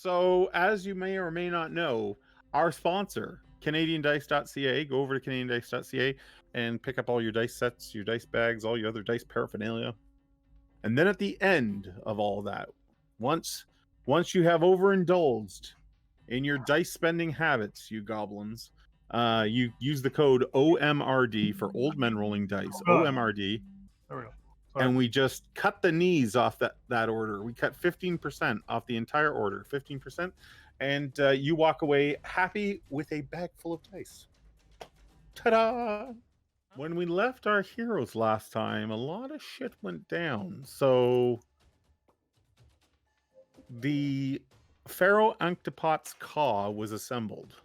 So, as you may or may not know, our sponsor, CanadianDice.ca, go over to CanadianDice.ca and pick up all your dice sets, your dice bags, all your other dice paraphernalia. And then at the end of all that, once you have overindulged in your dice spending habits, you goblins, you use the code OMRD for Old Men Rolling Dice, OMRD. There we go. Sorry. And we just cut the knees off that order. We cut 15% off the entire order, 15%, and you walk away happy with a bag full of dice. Ta-da! When we left our heroes last time, a lot of shit went down. So the Pharaoh Ankhtepot's Ka was assembled,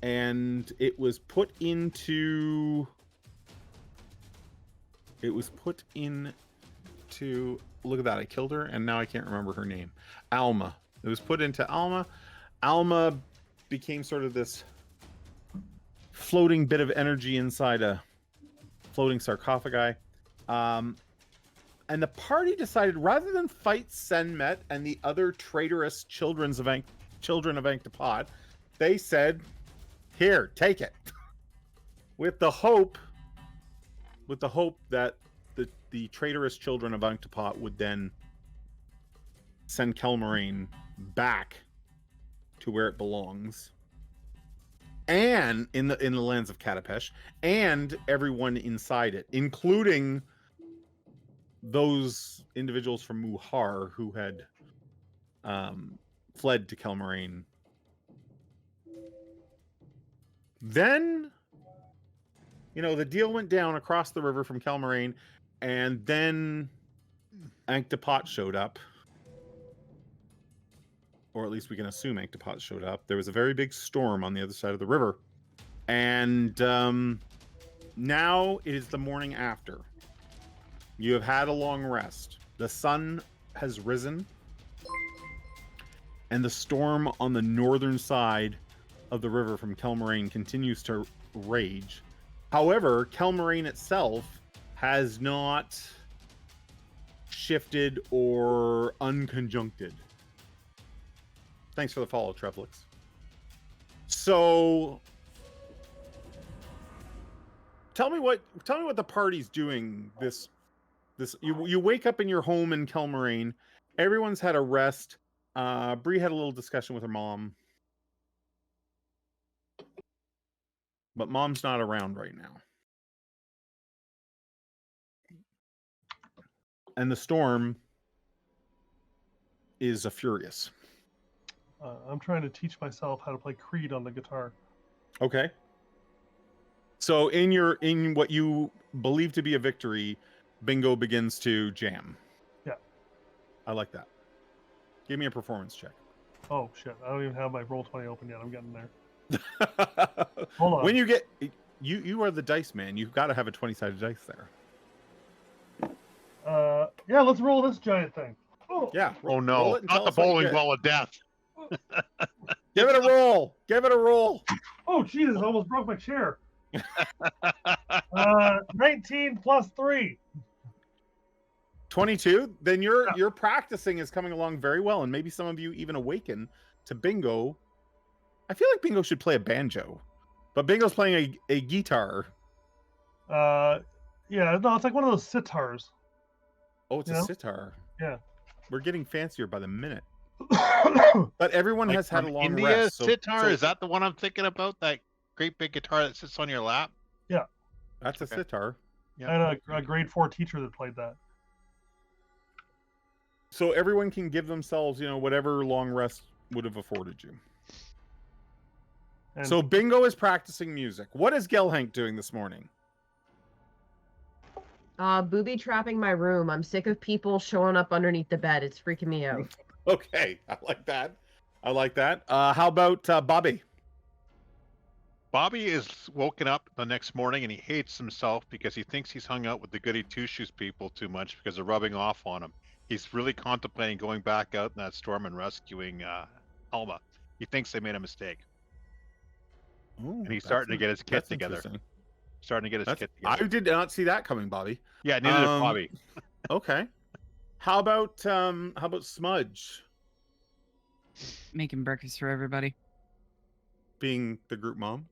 and it was put into. Look at that, I killed her, and now I can't remember her name. Alma. It was put into Alma. Alma became sort of this floating bit of energy inside a floating sarcophagi. And the party decided, rather than fight Senmet and the other traitorous children of Ankhtepot, they said, here, take it. with the hope that the traitorous children of Ankhtepot would then send Kelmarine back to where it belongs, and in the lands of Katapesh, and everyone inside it, including those individuals from Muhar who had fled to Kelmarine. Then, the deal went down across the river from Kelmarine, and then Ankhtepot showed up. Or at least we can assume Ankhtepot showed up. There was a very big storm on the other side of the river. And now it is the morning after. You have had a long rest. The sun has risen. And the storm on the northern side of the river from Kelmarine continues to rage. However, Kelmarine itself has not shifted or unconjuncted. Thanks for the follow, Trevlix. So, tell me what the party's doing. You wake up in your home in Kelmarine. Everyone's had a rest. Bree had a little discussion with her mom, but mom's not around right now. And the storm is furious. I'm trying to teach myself how to play Creed on the guitar. Okay. So in what you believe to be a victory, Bingo begins to jam. Yeah. I like that. Give me a performance check. Oh shit! I don't even have my Roll20 open yet. I'm getting there. Hold on. When you get you are the dice man. You've got to have a 20-sided dice there. Yeah, let's roll this giant thing. Oh. Yeah. Oh no! Not the bowling ball of death. Give it a roll. Give it a roll. Oh Jesus! I almost broke my chair. 19 plus 3. 22. Then your practicing is coming along very well, and maybe some of you even awaken to Bingo. I feel like Bingo should play a banjo, but Bingo's playing a guitar. Yeah, no, it's like one of those sitars. Oh, it's a sitar. Yeah. We're getting fancier by the minute. But everyone has had a long India rest. sitar, is that the one I'm thinking about? That great big guitar that sits on your lap? Yeah. That's a sitar. Yeah. I had a grade 4 teacher that played that. So everyone can give themselves, whatever long rest would have afforded you. And so Bingo is practicing music. What is Gelhank doing this morning? Booby trapping my room. I'm sick of people showing up underneath the bed. It's freaking me out. Okay, I like that. How about Bobby? Bobby is woken up the next morning and he hates himself because he thinks he's hung out with the goody two-shoes people too much because they're rubbing off on him. He's really contemplating going back out in that storm and rescuing Alma. He thinks they made a mistake. Ooh, and he's starting to get his kit together. I did not see that coming, Bobby. Yeah, neither did Bobby. Okay. How about Smudge? making breakfast for everybody. Being the group mom,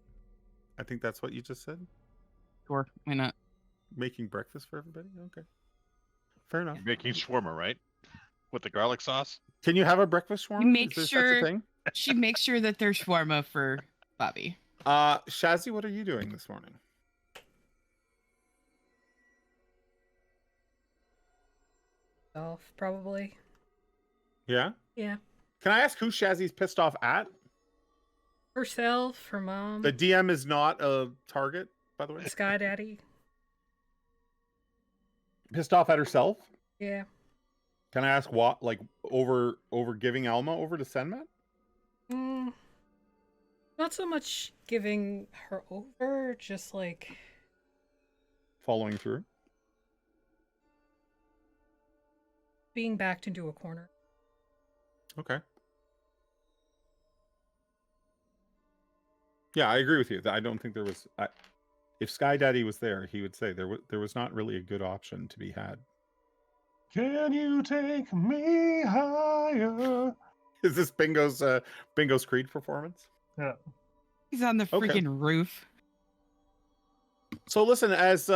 I think that's what you just said. Sure, why not? Making breakfast for everybody. Okay, fair enough. Making shawarma, right? With the garlic sauce. Can you have a breakfast shawarma? make Is there sure- such a thing? She makes sure that there's shawarma for Bobby. Shazzy, what are you doing this morning? Off, probably. Yeah. Yeah. Can I ask who Shazzy's pissed off at? Herself, her mom, The DM is not a target, by the way. Sky Daddy. Pissed off at herself. Yeah. Can I ask what? Like over giving Alma over to Senmet? Mm, not so much giving her over, just like Following through. being backed into a corner. Okay. Yeah, I agree with you. I don't think there was. If Sky Daddy was there, he would say there was not really a good option to be had. Can you take me higher? Is this Bingo's Creed performance? Yeah. He's on the Okay. freaking roof. So listen, as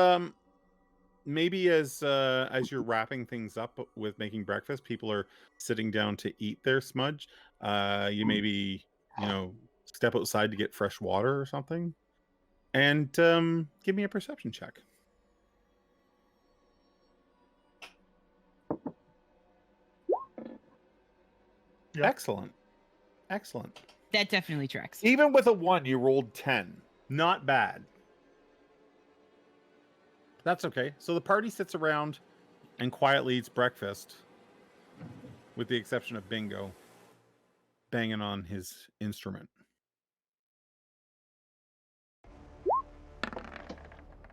maybe as you're wrapping things up with making breakfast, people are sitting down to eat their smudge. You maybe step outside to get fresh water or something, and give me a perception check. Yep. Excellent. That definitely tracks. Even with a 1, you rolled 10. Not bad. That's okay. So the party sits around and quietly eats breakfast, with the exception of Bingo banging on his instrument.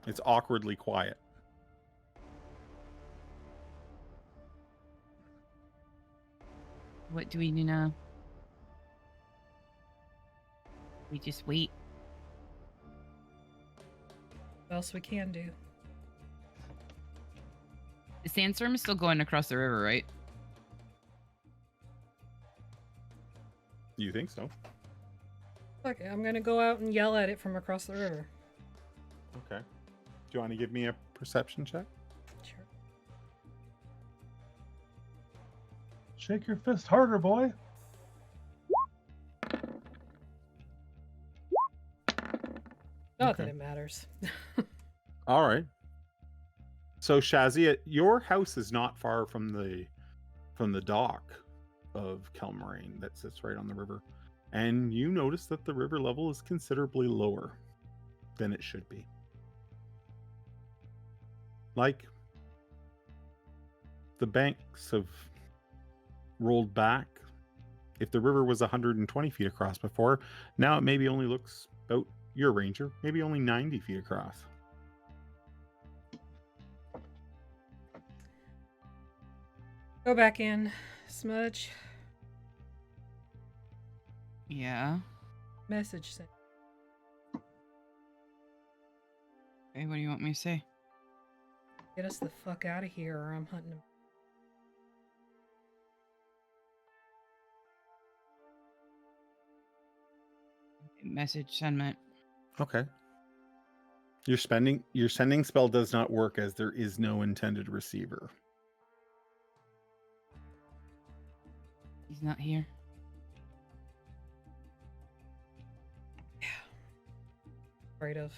It's awkwardly quiet. What do we do now? We just wait. What else we can do? The sandstorm is still going across the river, right? You think so? Okay, I'm gonna go out and yell at it from across the river. Okay. Do you want to give me a perception check? Sure. Shake your fist harder, boy. Not Okay. that it matters. All right. So Shazzy, your house is not far from the dock of Kelmarine that sits right on the river, and you notice that the river level is considerably lower than it should be. Like the banks have rolled back. If the river was 120 feet across before, now it maybe only looks about your ranger, maybe only 90 feet across. Go back in, Smudge. Yeah. Message sent. Okay, what do you want me to say? Get us the fuck out of here, or I'm hunting him. Message sentiment. Okay. Your sending spell does not work as there is no intended receiver. He's not here. Afraid of.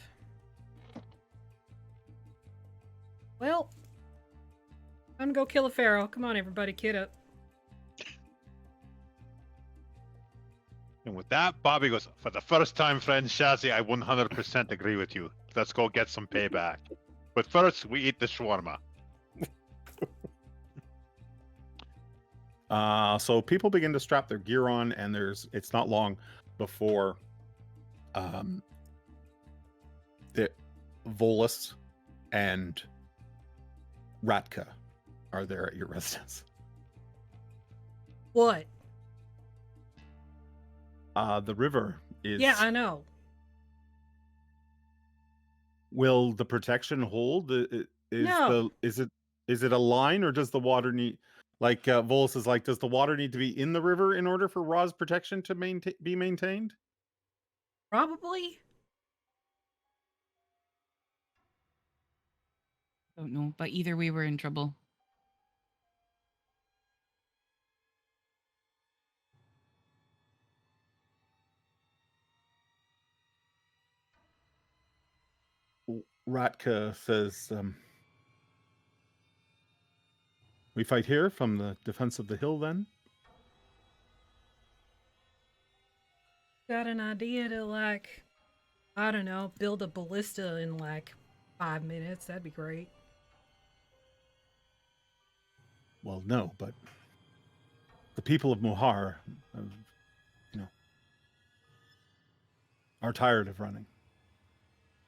Well, I'm gonna go kill a pharaoh. Come on, everybody, kid up. And with that, Bobby goes, for the first time, friend Shazzy, I 100% agree with you. Let's go get some payback. But first, we eat the shawarma. So people begin to strap their gear on, and it's not long before the Volus and Ratka are there at your residence. What? The river is. Yeah, I know. Will the protection hold? No. Is it a line, or does the water need? Like Volus is like, does the water need to be in the river in order for Ra's protection to be maintained? Probably. Don't know, but either way, we're in trouble. Ratka says, we fight here from the defense of the hill then? Got an idea to, like, I don't know, build a ballista in like 5 minutes. That'd be great. Well, no, but the people of Muhar, are tired of running.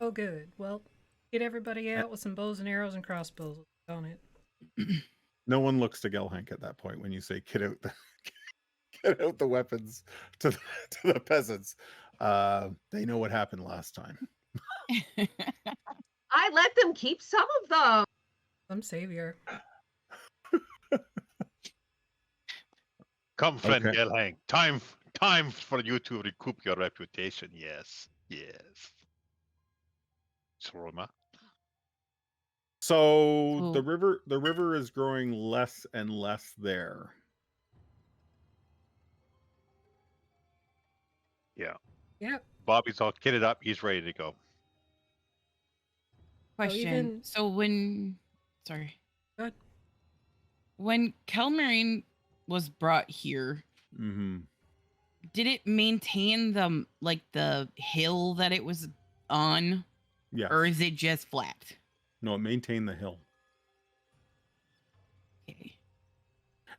Oh, good. Well, get everybody out with some bows and arrows and crossbows on it. No one looks to Gelhank at that point when you say get out the weapons to the peasants. They know what happened last time. I let them keep some of them. Some savior. Come, friend Okay. Gelhang. Time for you to recoup your reputation. Yes. Soroma. So Cool. the river is growing less and less there. Yeah. Yep. Bobby's all kitted up. He's ready to go. Question. even- So sorry. Go ahead. When Kelmarine was brought here, Mm-hmm. did it maintain the hill that it was on, Yes. or is it just flat? No, it maintained the hill. Okay.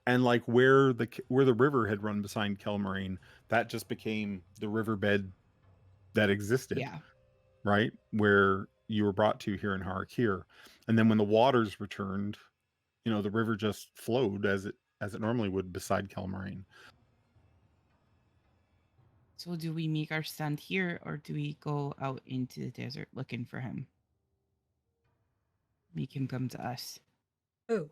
And like where the river had run beside Kelmarine, that just became the riverbed that existed. Yeah. Right? Where you were brought to here in Har'Akir. And then when the waters returned, the river just flowed as it normally would beside Kelmarine. So do we make our stand here, or do we go out into the desert looking for him? Make him come to us. Oh,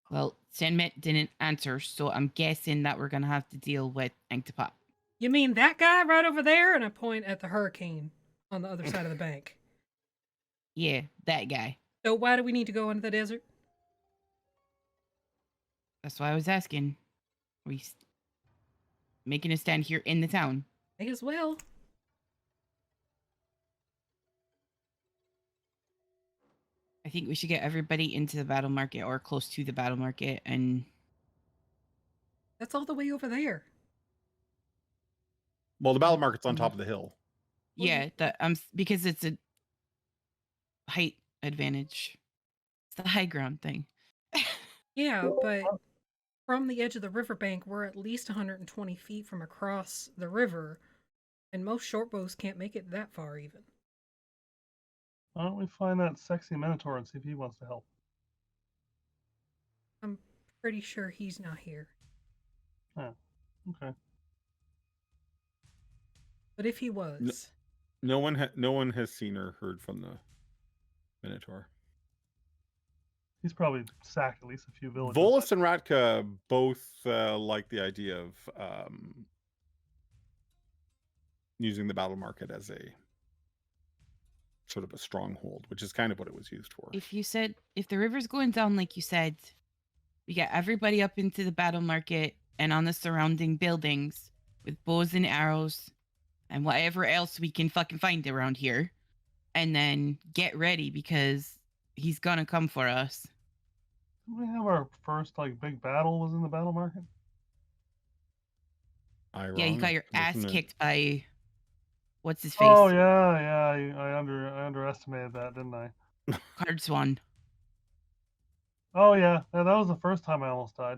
Well, Senmet didn't answer, so I'm guessing that we're gonna have to deal with Ankhtepot. you mean that guy right over there? And I point at the hurricane on the other side of the bank. Yeah, that guy. So why do we need to go into the desert? That's why I was asking. Are we making a stand here in the town? May as well. I think we should get everybody into the battle market or close to the battle market, and That's all the way over there. Well, the battle market's on top of the hill. yeah, because it's a height advantage. It's the high ground thing. Yeah, but from the edge of the riverbank, we're at least 120 feet from across the river, and most short bows can't make it that far even. Why don't we find that sexy Minotaur and see if he wants to help? I'm pretty sure he's not here. Okay. But if he was, No one has seen or heard from the Minotaur. He's probably sacked at least a few villages. Volus and Ratka both like the idea of using the battle market as a sort of a stronghold, which is kind of what it was used for. If the river's going down like you said, we get everybody up into the battle market and on the surrounding buildings with bows and arrows and whatever else we can fucking find around here, and then get ready because he's gonna come for us. Didn't we have our first big battle was in the battle market? Yeah, you got your ass kicked by what's his face? Oh yeah. I underestimated that, didn't I? Card Swan. Oh yeah, that was the first time I almost died.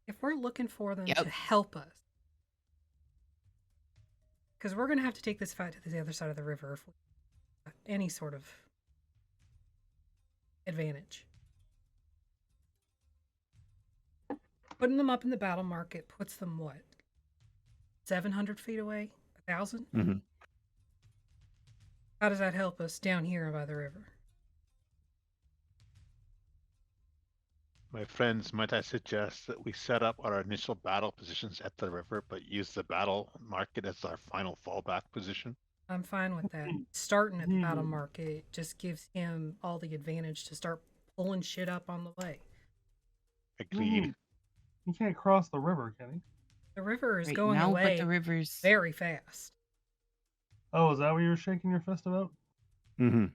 if we're looking for them Yep. to help us, because we're going to have to take this fight to the other side of the river if we have any sort of advantage. Putting them up in the battle market puts them what? 700 feet away? 1,000? Mhm. How does that help us down here by the river? My friends, might I suggest that we set up our initial battle positions at the river, but use the battle market as our final fallback position? I'm fine with that. Starting at the battle Hmm. market just gives him all the advantage to start pulling shit up on the way. Agreed. He can't cross the river, can he? The river is Right going now, away but the river's very fast. Oh, is that what you were shaking your fist about? Mm-hmm.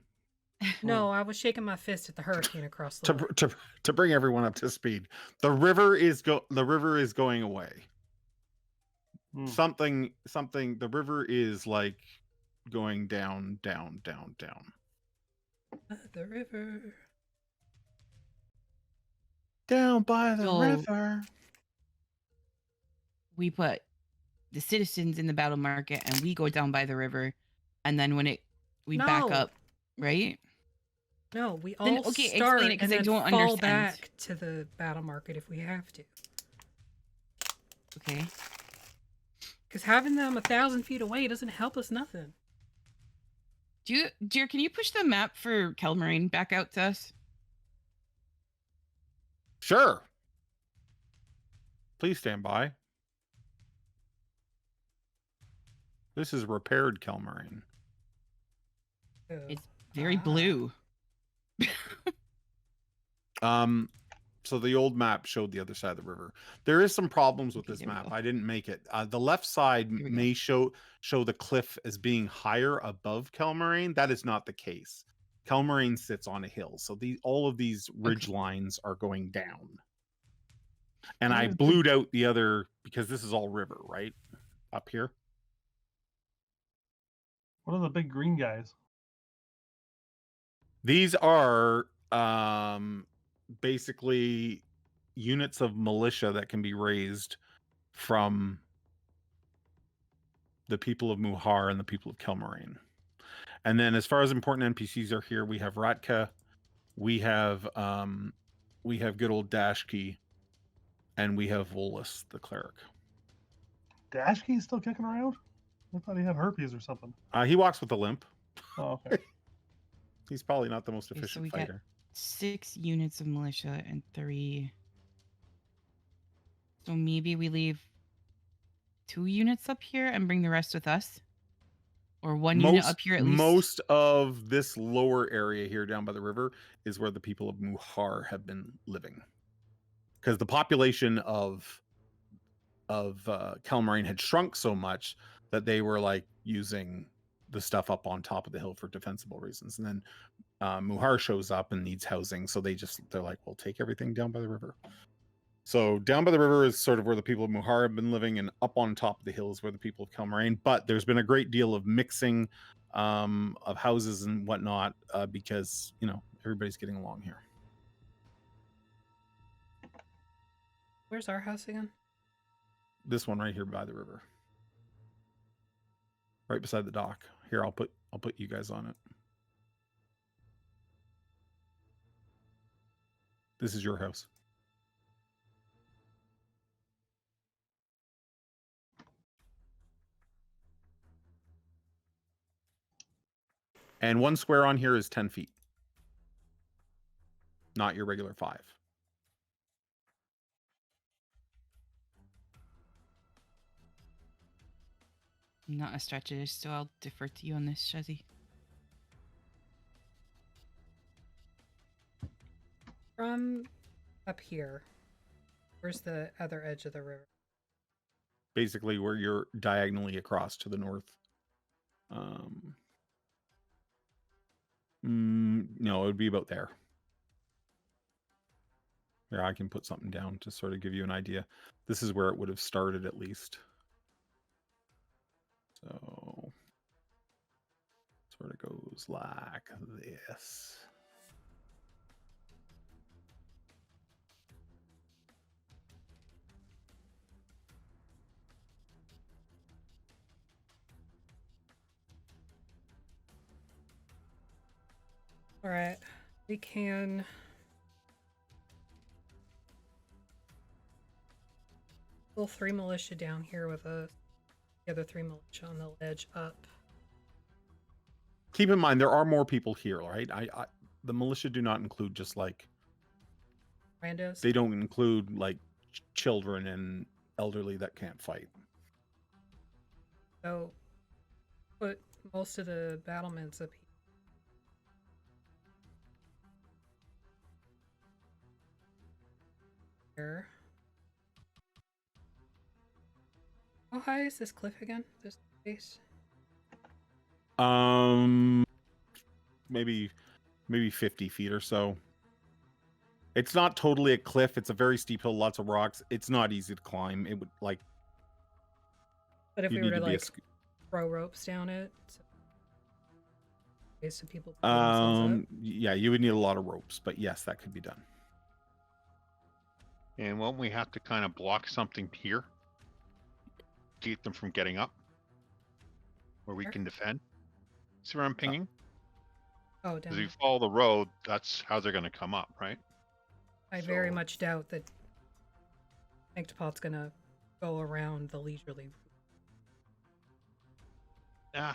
No, I was shaking my fist at the hurricane across the way. To bring everyone up to speed, the river is going away. Hmm. Something the river is like going down. The river. Down by the So- river. we put the citizens in the battle market and we go down by the river, and then when we back No. up, right? No, we all Then, okay, explain start it, 'cause and I then don't fall understand. back to the battle market if we have to. Okay. Because having them 1,000 feet away doesn't help us nothing. Dear, can you push the map for Kelmarine back out to us? Sure. Please stand by. This is repaired Kelmarine. It's very Ah. blue. So the old map showed the other side of the river. There is some problems with Okay, this there we map. go. I didn't make it. The left side Here we go. may show the cliff as being higher above Kelmarine. That is not the case. Kelmarine sits on a hill, so all of these ridge lines are going down. And I blued out the other because this is all river, right? Up here. What are the big green guys? These are basically units of militia that can be raised from the people of Muhar and the people of Kelmarine. And then as far as important NPCs are here, we have Ratka, we have good old Dashki, and we have Volus, the cleric. Dashkey's still kicking around? I thought he had herpes or something. He walks with a limp. Oh, okay. He's probably not the most Okay, so efficient we got fighter. 6 units of militia and 3. So maybe we leave 2 units up here and bring the rest with us? Or 1 unit up here at least? Most of this lower area here down by the river is where the people of Muhar have been living. Because the population of Kelmarine had shrunk so much that they were like using the stuff up on top of the hill for defensible reasons. And then Muhar shows up and needs housing, so they're like, we'll take everything down by the river. So down by the river is sort of where the people of Muhar have been living, and up on top of the hill is where the people of Kelmarine. But there's been a great deal of mixing of houses and whatnot because everybody's getting along here. Where's our house again? This one right here by the river, right beside the dock. Here, I'll put you guys on it. This is your house. And 1 square on here is 10 feet. Not your regular 5. I'm not a strategist, so I'll defer to you on this, Shazzy. From up here, where's the other edge of the river? Basically where you're diagonally across to the north. No, it would be about there. Here, I can put something down to sort of give you an idea. This is where it would have started at least. So sort of goes like this. All right, we can pull 3 militia down here with us. The other 3 militia on the ledge up. Keep in mind there are more people here, right? The militia do not include just like Randos. They don't include like children and elderly that can't fight. So put most of the battlements up here. How high is this cliff again? This base? Maybe 50 feet or so. It's not totally a cliff. It's a very steep hill, lots of rocks. It's not easy to climb. It would like But if you we need were to to be like throw ropes down it, so people pull a themselves up. yeah, you would need a lot of ropes, but yes, that could be done. And won't we have to kind of block something here to keep them from getting up, where we Sure. can defend? See where I'm pinging? Oh, Because down. if you follow the road, that's how they're going to come up, right? I very so- much doubt that Ankhtepot's gonna go around the leisurely. Yeah.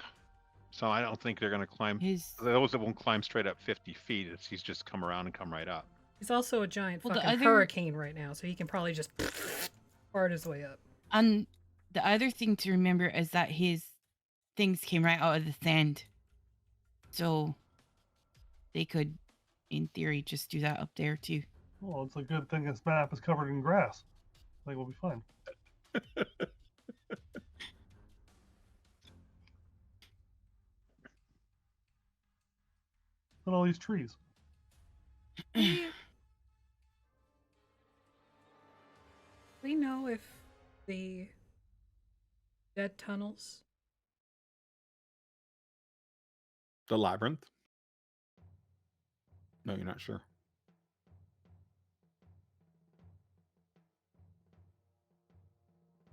So I don't think they're going to climb. His Those that won't climb straight up 50 feet, he's just come around and come right up. He's also a giant Well, the fucking other- hurricane right now, so he can probably just fart his way up. and the other thing to remember is that his things came right out of the sand, so they could, in theory, just do that up there too. Well, it's a good thing this map is covered in grass. I think we'll be fine. Look at all these trees. We know if the dead tunnels. The labyrinth? No, you're not sure.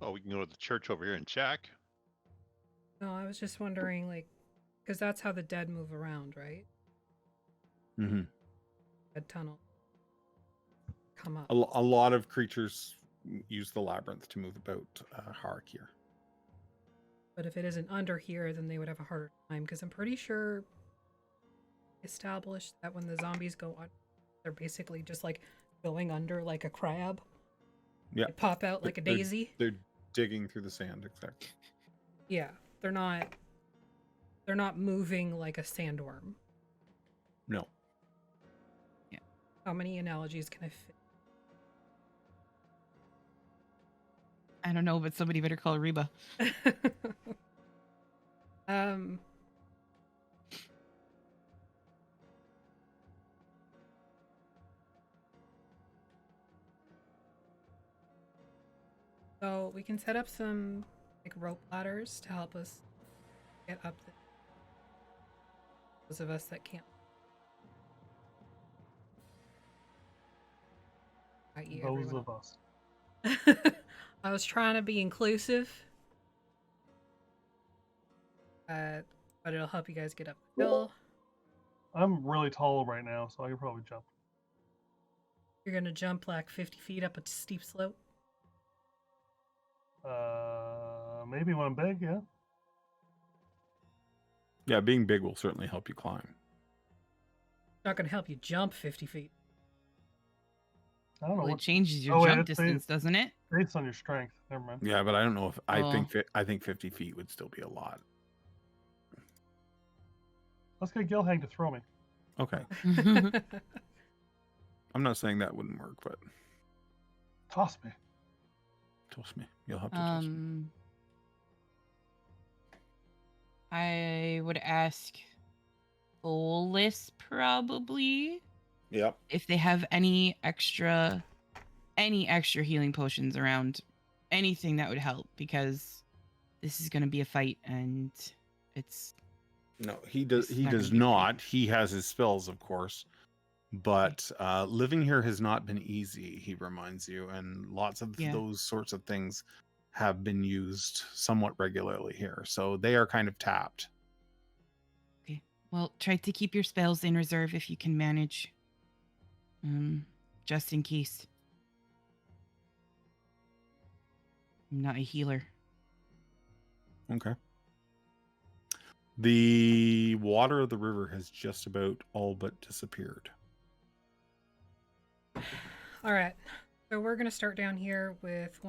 Oh, we can go to the church over here and check. No, I was just wondering, like, because that's how the dead move around, right? Mm-hmm. Dead tunnel. Come up. A lot of creatures use the labyrinth to move about Har'Akir. But if it isn't under here, then they would have a harder time, because I'm pretty sure established that when the zombies go on, they're basically just like going under like a crab. Yeah. They pop out like a They're- daisy. They're digging through the sand, exactly. Yeah, they're not moving like a sandworm. No. How many analogies can I fit? I don't know, but somebody better call Reba. um So we can set up some like rope ladders to help us get up those of us that can't. i.e. Those everyone of us. I was trying to be inclusive. But it'll help you guys get up the hill. I'm really tall right now, so I can probably jump. You're gonna jump like 50 feet up a steep slope. Maybe when I'm big, yeah. Yeah, being big will certainly help you climb. Not gonna help you jump 50 feet. I don't know Well, it what changes your Oh, yeah, jump it's distance, doesn't it? based on your strength. Never mind. Yeah, but I don't know if I Oh. think 50 feet would still be a lot. Let's get Gilhang to throw me. Okay. I'm not saying that wouldn't work, but Toss me. trust me, you'll have to toss me. I would ask Bolus probably Yep. if they have any extra healing potions around, anything that would help, because this is going to be a fight and it's No, he does. It's He not gonna does be great. not. He has his spells, of course, but living here has not been easy. He reminds you, and lots of Yeah. those sorts of things have been used somewhat regularly here. So they are kind of tapped. well, try to keep your spells in reserve if you can manage, just in case. I'm not a healer. Okay. The water of the river has just about all but disappeared. All right. So we're gonna start down here with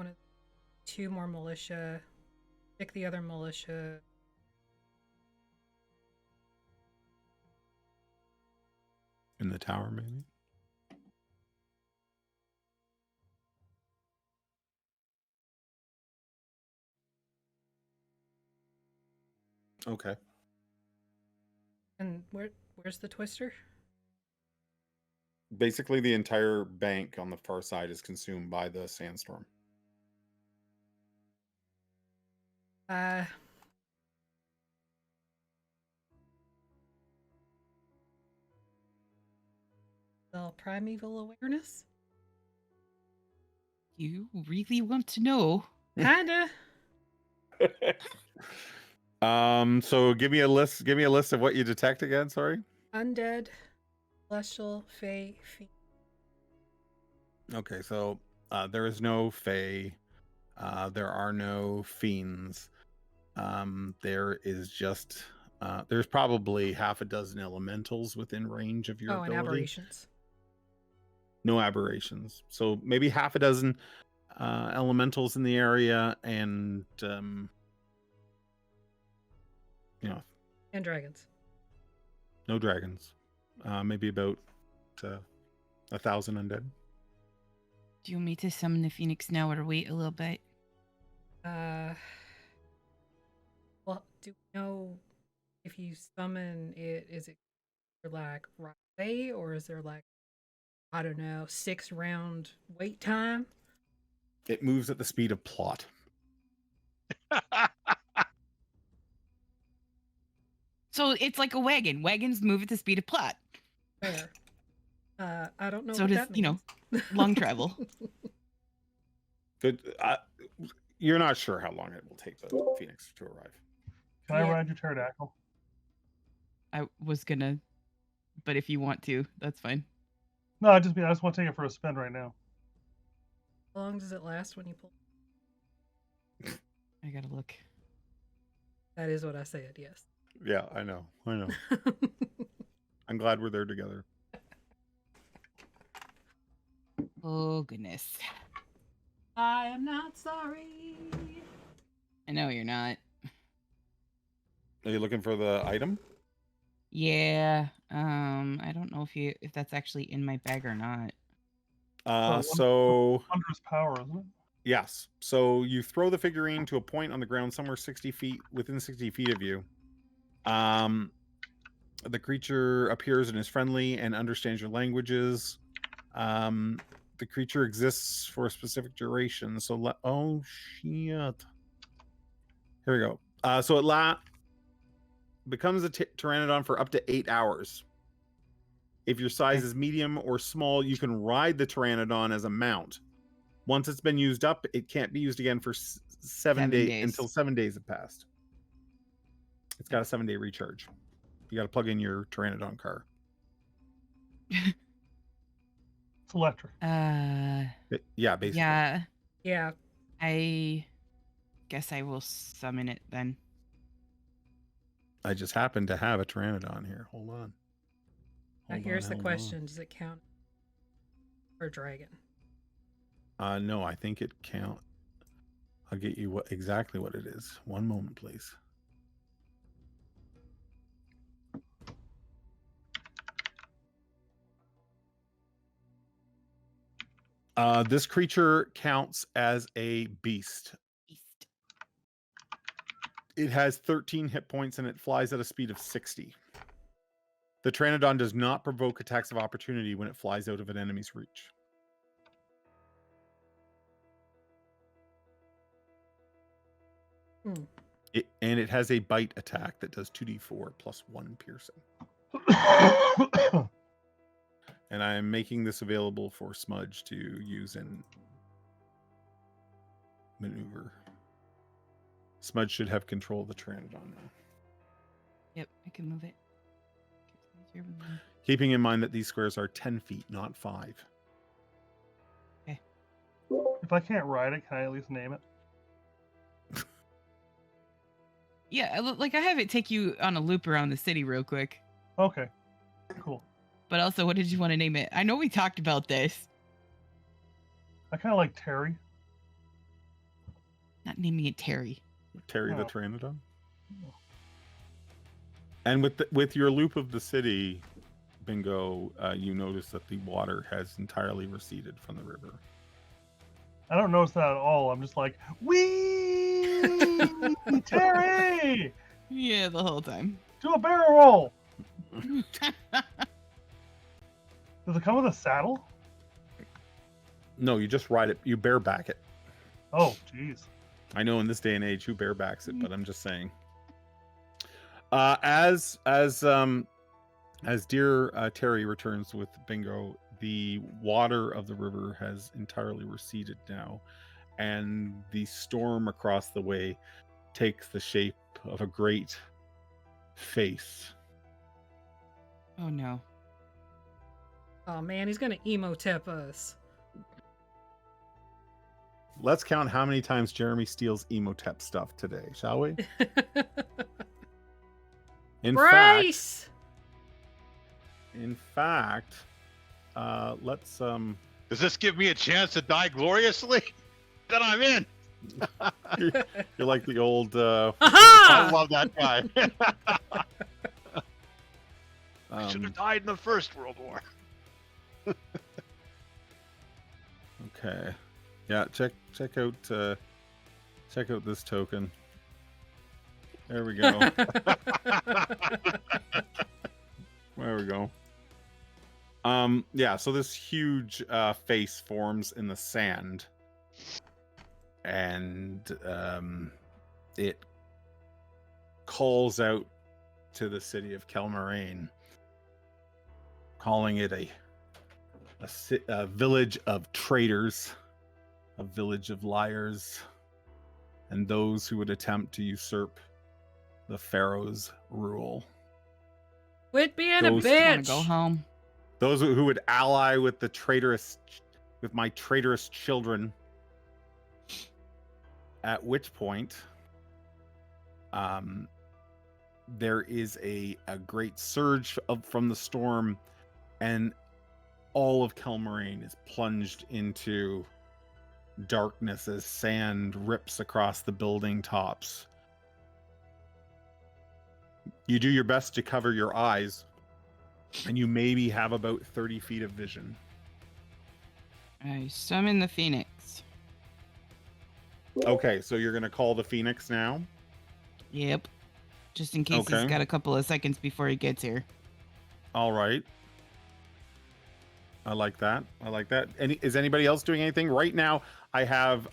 two more militia. Pick the other militia. In the tower, maybe. Okay. And where's the twister? Basically, the entire bank on the far side is consumed by the sandstorm. Well, primeval awareness? You really want to know? Kinda. So give me a list. Give me a list of what you detect again. Sorry. Undead, celestial, fae, fiend. Okay, so there is no fae. There are no fiends. There is just there's probably half a dozen elementals within range of your Oh, and ability. aberrations. No aberrations. So maybe half a dozen elementals in the area, and And dragons. no dragons. Maybe about 1,000 undead. Do you want me to summon the phoenix now or wait a little bit? Well, do we know if you summon it, is it like right away, or is there like, I don't know, 6-round wait time? It moves at the speed of plot. So it's like a wagon. Wagons move at the speed of plot. Fair. I don't know So what does, that means. long travel. Good. You're not sure how long it will take the phoenix to arrive. Can Yeah. I ride your pterodactyl? I was gonna, but if you want to, that's fine. No, I just want to take it for a spin right now. How long does it last when you pull? I gotta look. That is what I said, yes. Yeah, I know. I'm glad we're there together. Oh goodness. I am not sorry. I know you're not. Are you looking for the item? Yeah. I don't know if that's actually in my bag or not. So Wondrous power, isn't it? yes. So you throw the figurine to a point on the ground somewhere 60 feet within 60 feet of you. The creature appears and is friendly and understands your languages. The creature exists for a specific duration. So oh shit. Here we go. So it becomes a pteranodon for up to 8 hours. If your size is medium or small, you can ride the pteranodon as a mount. Once it's been used up, it can't be used again for 7 days until 7 days have passed. It's got a 7-day recharge. You got to plug in your pteranodon car. It's electric. Yeah, basically. Yeah. Yeah. I guess I will summon it then. I just happen to have a pteranodon here. Hold on. Now here's the question: does it count for dragon? No, I think it count. I'll get you exactly what it is. One moment, please. This creature counts as a beast. It has 13 hit points and it flies at a speed of 60. The Pteranodon does not provoke attacks of opportunity when it flies out of an enemy's reach. And it has a bite attack that does 2d4 plus 1 piercing. And I am making this available for Smudge to use in maneuver. Smudge should have control of the Pteranodon now. Yep, I can move it. Keeping in mind that these squares are 10 feet, not 5. Okay. If I can't ride it, can I at least name it? Yeah, like I have it take you on a loop around the city real quick. Okay, cool. But also, what did you want to name it? I know we talked about this. I kind of like Terry. Not naming it Terry. Terry the Oh. Pteranodon. And with your loop of the city, Bingo, you notice that the water has entirely receded from the river. I don't notice that at all. I'm just like, wee, Terry, Yeah, the whole time. do a barrel roll. Does it come with a saddle? No, you just ride it. You bareback it. Oh, jeez. I know in this day and age who barebacks it, but I'm just saying. As dear Terry returns with Bingo, the water of the river has entirely receded now, and the storm across the way takes the shape of a great face. Oh no. Oh man, he's gonna emotep us. Let's count how many times Jeremy steals Emotep stuff today, shall we? In Bryce! fact, let's Does this give me a chance to die gloriously? Then I'm in. you're like the old I Aha! love that guy. I should um, have died in the First World War. okay. Yeah, check out this token. There we go. There we go. Yeah, so this huge face forms in the sand, and it calls out to the city of Kelmarain, calling it a village of traitors, a village of liars, and those who would attempt to usurp the pharaoh's rule. Quit being Those- a I want bitch. to go home. Those who would ally with my traitorous children. At which point, there is a great surge from the storm, and all of Kelmarain is plunged into darkness as sand rips across the building tops. You do your best to cover your eyes, and you maybe have about 30 feet of vision. I summon the phoenix. Okay, so you're gonna call the Phoenix now. Yep. Just in case Okay. he's got a couple of seconds before he gets here. All right. I like that. I like that. Is anybody else doing anything right now? I have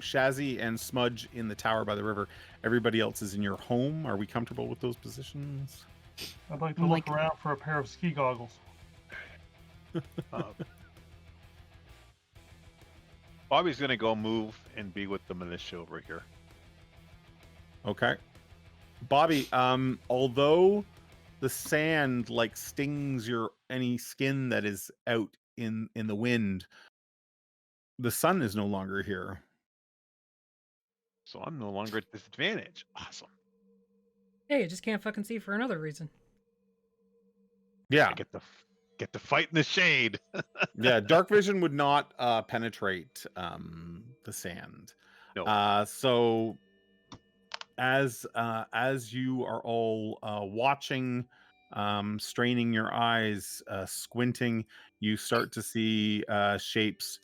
Shazzy and Smudge in the tower by the river. Everybody else is in your home. Are we comfortable with those positions? I'd like to I'm look like- around for a pair of ski goggles. Bobby's gonna go move and be with the militia over here. Okay. Bobby, although the sand like stings any skin that is out in the wind, the sun is no longer here. So I'm no longer at disadvantage. Awesome. Hey, you just can't fucking see for another reason. Yeah. I get to fight in the shade. Yeah, dark vision would not penetrate the sand. No. So as you are all watching, straining your eyes, squinting, you start to see shapes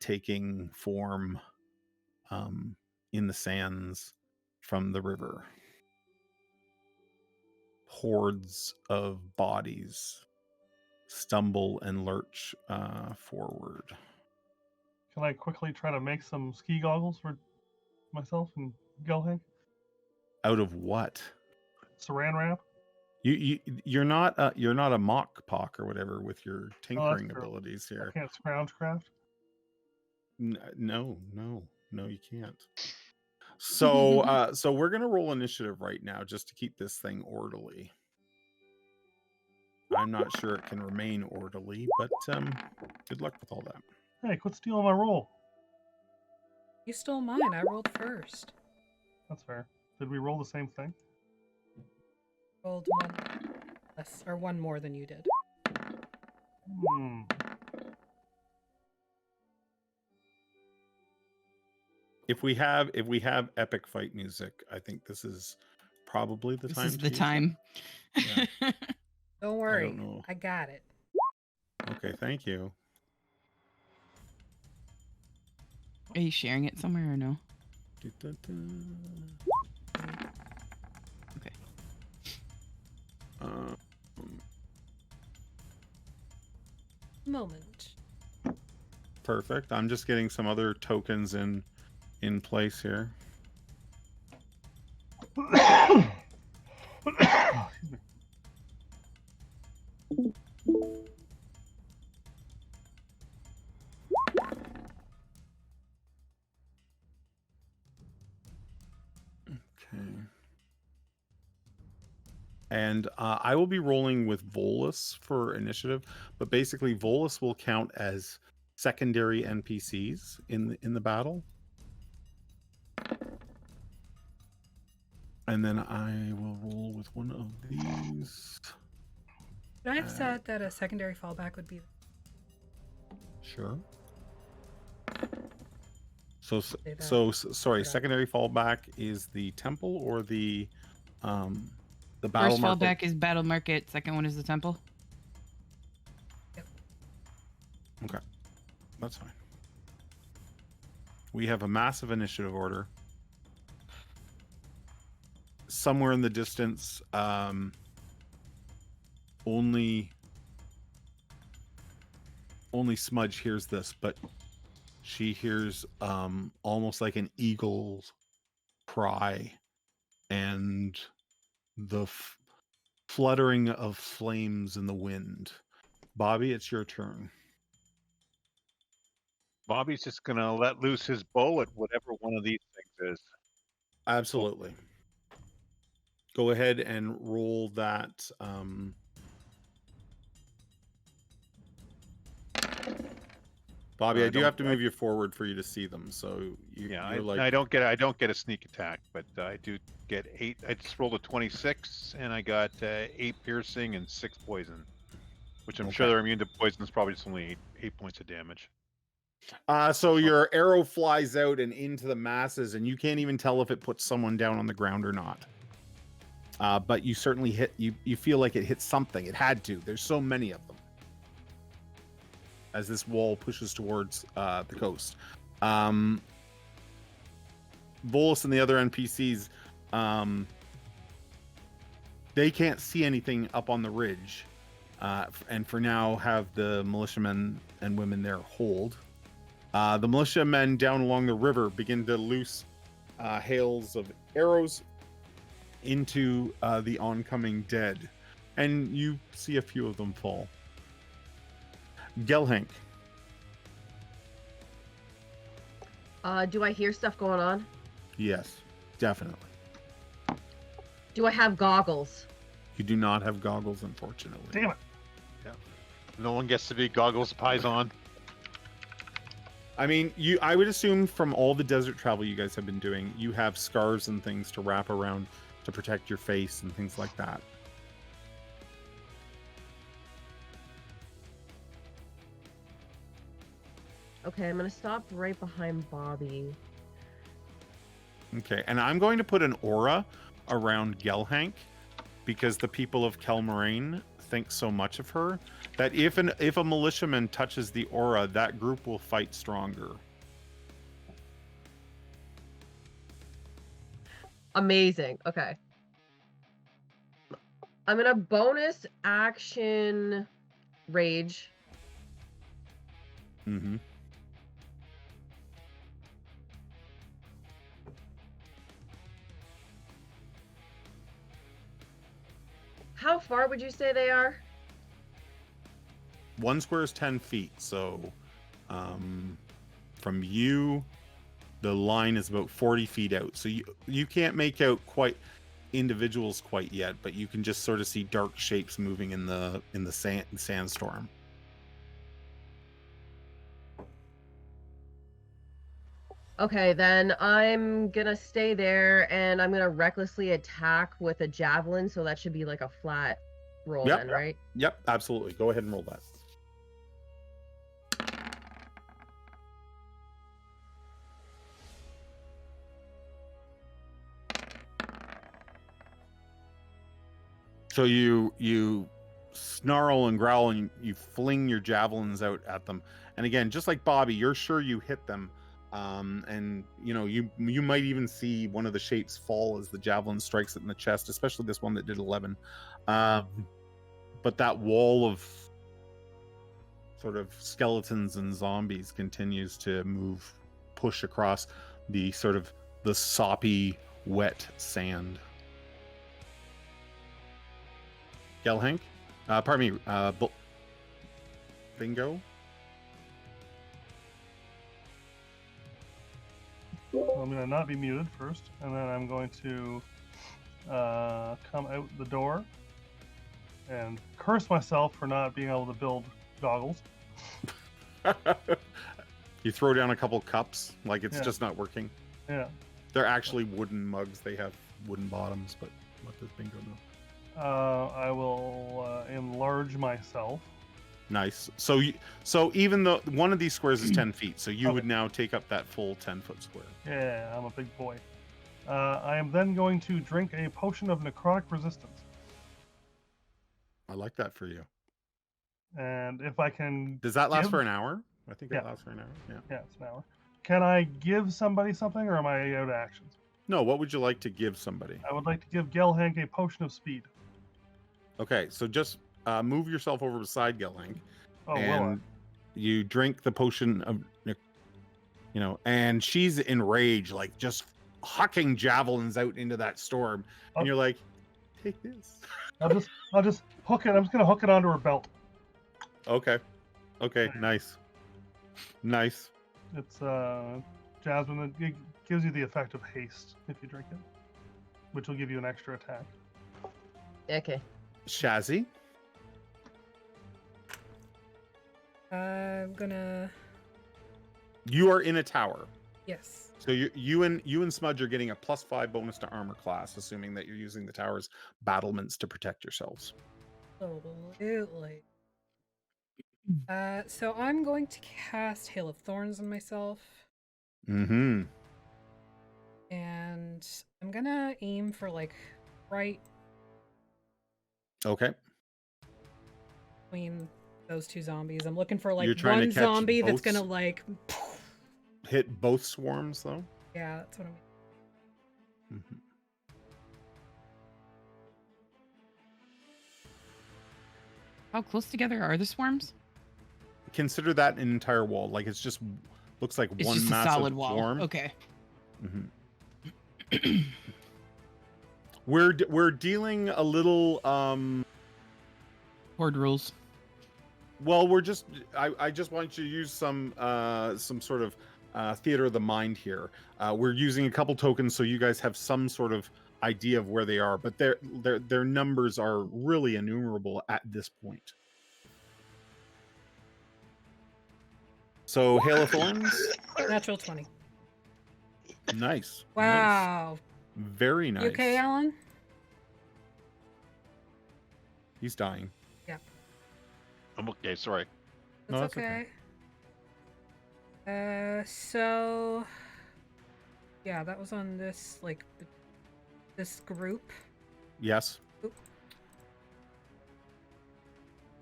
taking form in the sands from the river. Hordes of bodies stumble and lurch forward. Can I quickly try to make some ski goggles for myself and Gelhag? Out of what? Saran wrap? You're not a mock pock or whatever with your tinkering true. abilities I here. can't scrounge craft. No, you can't. So so we're gonna roll initiative right now just to keep this thing orderly. I'm not sure it can remain orderly, but good luck with all that. Hey, quit stealing my roll. You stole mine. I rolled first. That's fair. Did we roll the same thing? Rolled one less, or one more than you did. Hmm. If we have epic fight music, I think this is probably the This time. is to the use it. time. Yeah. Don't worry, know. I got it. Okay, thank you. Are you sharing it somewhere or no? Okay. Um, Moment. perfect. I'm just getting some other tokens in place here. Excuse me. Okay. And I will be rolling with Volus for initiative, but basically Volus will count as secondary NPCs in the battle. And then I will roll with one of these. Should I have said that a secondary fallback would be? Sure. So Say that. sorry, Forgot. secondary fallback is the temple or the battle First market? fallback is battle market. Second one is the temple. Okay, that's fine. We have a massive initiative order. Somewhere in the distance, only Smudge hears this, but she hears almost like an eagle's cry and the fluttering of flames in the wind. Bobby, it's your turn. Bobby's just gonna let loose his bow at whatever one of these things is. Absolutely. Go ahead and roll that. Bobby, I do have to move you forward for you to see them. So I don't get a sneak attack, but I do get 8. I just rolled a 26, and I got 8 piercing and 6 poison, which I'm sure Okay. they're immune to poison. Is probably just only 8 points of damage. So your arrow flies out and into the masses, and you can't even tell if it puts someone down on the ground or not. But you certainly hit. You feel like it hit something. It had to. There's so many of them. As this wall pushes towards the coast, Volus and the other NPCs, they can't see anything up on the ridge, and for now have the militiamen and women there hold. The militiamen down along the river begin to loose hails of arrows into the oncoming dead, and you see a few of them fall. Gelhank. Do I hear stuff going on? Yes, definitely. Do I have goggles? You do not have goggles, unfortunately. Damn it. No one gets to be goggles Paisan. I mean, I would assume from all the desert travel you guys have been doing, you have scarves and things to wrap around to protect your face and things like that. Okay, I'm gonna stop right behind Bobby. Okay, and I'm going to put an aura around Gelhank because the people of Kelmoraine think so much of her that if a militiaman touches the aura, that group will fight stronger. Amazing. Okay. I'm gonna bonus action rage. Mm-hmm. How far would you say they are? One square is 10 feet, so from you, the line is about 40 feet out. So you can't make out quite individuals quite yet, but you can just sort of see dark shapes moving in the sandstorm. Okay, then I'm gonna stay there and I'm gonna recklessly attack with a javelin, so that should be like a flat roll Yep. then, right? Yep, absolutely. Go ahead and roll that. So you snarl and growl and you fling your javelins out at them. And again, just like Bobby, you're sure you hit them. And you might even see one of the shapes fall as the javelin strikes it in the chest, especially this one that did 11. But that wall of sort of skeletons and zombies continues to push across the sort of the soppy, wet sand. Gelhank? Pardon me, Bingo? So I'm going to not be muted first, and then I'm going to come out the door and curse myself for not being able to build goggles. You throw down a couple cups, like it's Yeah. just not working. Yeah. They're actually wooden mugs. They have wooden bottoms, but what does Bingo know? I will enlarge myself. Nice. So even though one of these squares is 10 feet, so you would now take up that full 10-foot square. Yeah, I'm a big boy. I am then going to drink a potion of necrotic resistance. I like that for you. And if I can... Does that last give- for an hour? I think Yeah. it lasts for an hour. Yeah. Yeah, it's an hour. Can I give somebody something, or am I out of actions? No, what would you like to give somebody? I would like to give Gelhank a potion of speed. Okay, so just move yourself over beside Gelhank, Oh, and you drink the potion of, and she's enraged, like just hucking javelins out into that storm, and Oh. you're like, take this. I'll just hook it. I'm just gonna hook it onto her belt. Okay, nice. It's Jasmine. It gives you the effect of haste if you drink it, which will give you an extra attack. Okay. Shazzy, I'm gonna. you are in a tower. Yes. So you and Smudge are getting a +5 bonus to armor class, assuming that you're using the tower's battlements to protect yourselves. Absolutely. So I'm going to cast Hail of Thorns on myself, Mm-hmm. and I'm gonna aim for like right Okay. between those two zombies. I'm looking for like You're trying to one catch zombie that's both gonna like. Hit both swarms though. Yeah, that's what I'm. Mm-hmm. How close together are the swarms? Consider that an entire wall. Like it's just looks like It's one just a massive solid wall. swarm. Okay. Mm-hmm. We're dealing a little Horde rules. well, I just want you to use some sort of theater of the mind here. We're using a couple tokens so you guys have some sort of idea of where they are, but their numbers are really innumerable at this point. So Hail of Thorns, Natural 20. nice. Nice. Wow. Very nice. You okay, Alan? He's dying. I'm okay. Sorry. No, That's that's okay. So yeah, that was on this this group. Yes.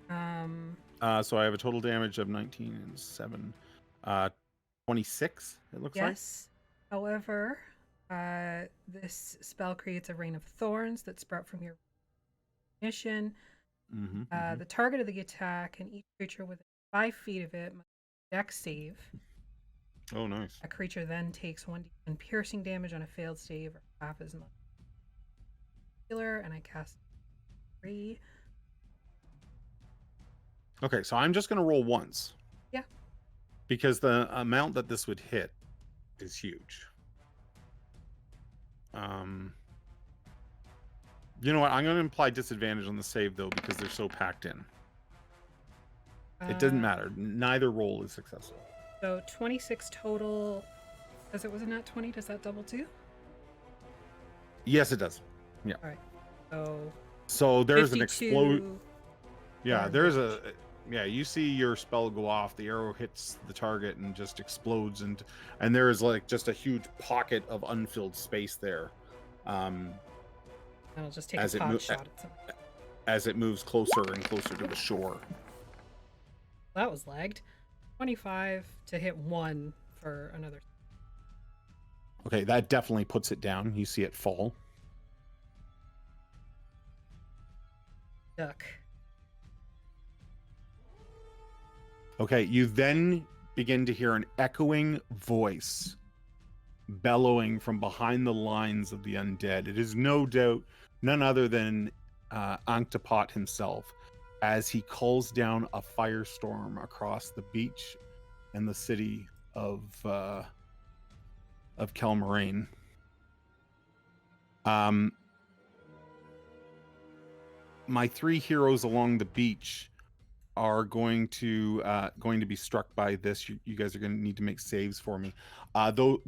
So I have a total damage of 19 and 7. 26, it looks Yes. However, this spell creates a rain of thorns that sprout from your mission. like. Mm-hmm, The target of the attack and each creature within 5 feet of it must dex save. Oh, nice. A creature then takes 1d10 piercing damage on a failed save or half as much. And I cast 3. Okay, so I'm just going to roll once. Yeah. Because the amount that this would hit is huge. You know what? I'm going to imply disadvantage on the save, though, because they're so packed in. It doesn't matter. Neither roll is successful. So 26 total. Because it was a nat 20, does that double too? Yes, it does. Yeah. All right. So So there's an 52 explosion. Yeah, thorn there's damage. yeah, you see your spell go off, the arrow hits the target and just explodes, and there is like just a huge pocket of unfilled space there. And I'll just take as a it pot mo- shot at something. as it moves closer and closer to the shore. That was lagged. 25 to hit 1 for another. Okay, that definitely puts it down. You see it fall. Duck. Okay, you then begin to hear an echoing voice bellowing from behind the lines of the undead. It is no doubt none other than Ankhtepot himself, as he calls down a firestorm across the beach and the city of Kelmarain. My 3 heroes along the beach are going to be struck by this. You guys are going to need to make saves for me. Though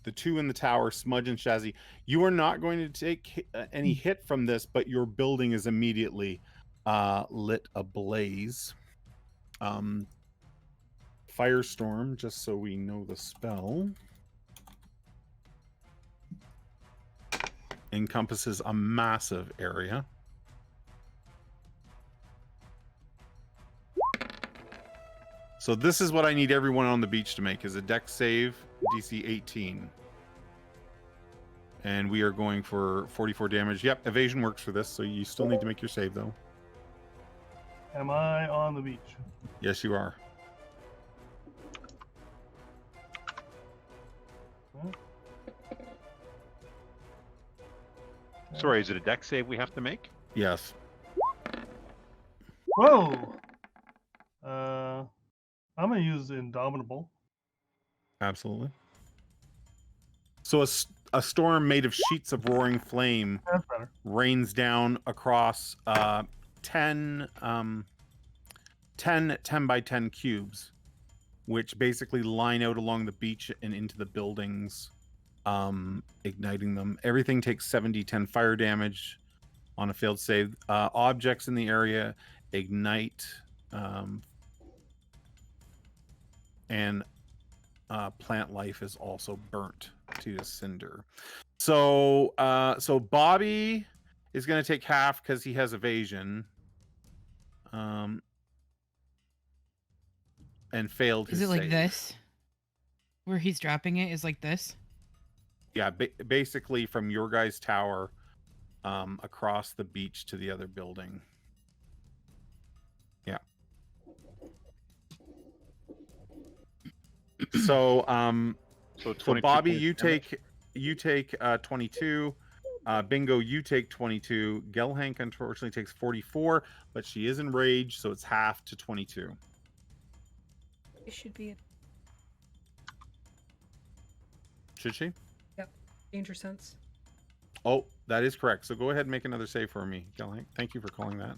the 2 in the tower, Smudge and Shazzy, you are not going to take any hit from this, but your building is immediately lit ablaze. Firestorm, just so we know the spell, encompasses a massive area. So this is what I need everyone on the beach to make, is a dex save, DC 18. And we are going for 44 damage. Yep, evasion works for this, so you still need to make your save, though. Am I on the beach? Yes, you are. Sorry, is it a deck save we have to make? Yes. Whoa! I'm gonna use Indomitable. Absolutely. So a storm made of sheets of roaring flame That's better. rains down across 10 by 10 cubes, which basically line out along the beach and into the buildings, igniting them. Everything takes 7d10 fire damage on a failed save. Objects in the area ignite, and plant life is also burnt to a cinder. So Bobby is going to take half because he has evasion, and failed his Is it like save. this? Where he's dropping it is like this? Yeah, basically from your guys' tower across the beach to the other building. Yeah. So So so 22 Bobby, points damage. you take 22. Bingo, you take 22. Gelhank unfortunately takes 44, but she is enraged, so it's half to 22. It should be a Should she? danger sense. Oh, that is correct. So go ahead and make another save for me, Gelhank. Thank you for calling that.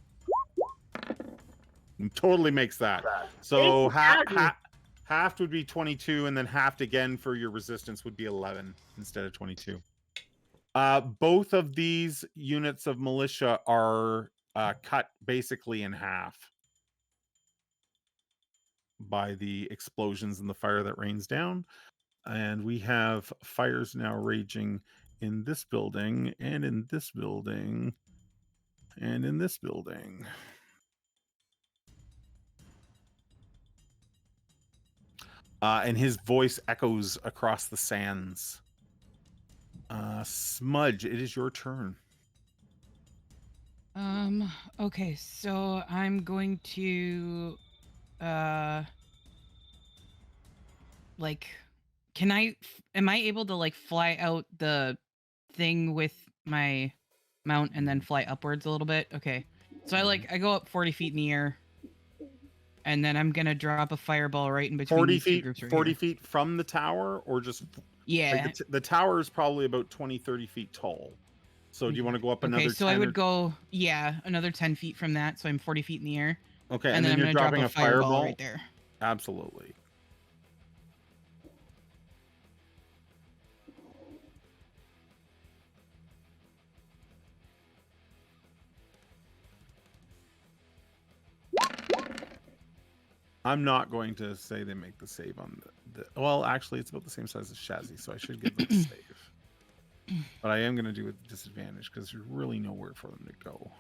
Totally makes that. So half would be 22, and then halved again for your resistance would be 11 instead of 22. Both of these units of militia are cut basically in half by the explosions and the fire that rains down. And we have fires now raging in this building, and in this building, and in this building. And his voice echoes across the sands. Smudge, it is your turn. Okay, so I'm going to like, am I able to like fly out the thing with my mount and then fly upwards a little bit? Okay. So I go up 40 feet in the air, and then I'm gonna drop a fireball right in between 40 these two feet, groups right 40 here. feet from the tower, or just Yeah. like the tower is probably about 20-30 feet tall. So do you want to go up another? Okay, so 10 I or- would go, another 10 feet from that, so I'm 40 feet in the air. Okay, And then I'm you're gonna drop dropping a fireball right there. Absolutely. I'm not going to say they make the save on the well, actually, it's about the same size as Shazzy, so I should give them a save. But I am going to do it with disadvantage because there's really nowhere for them to go.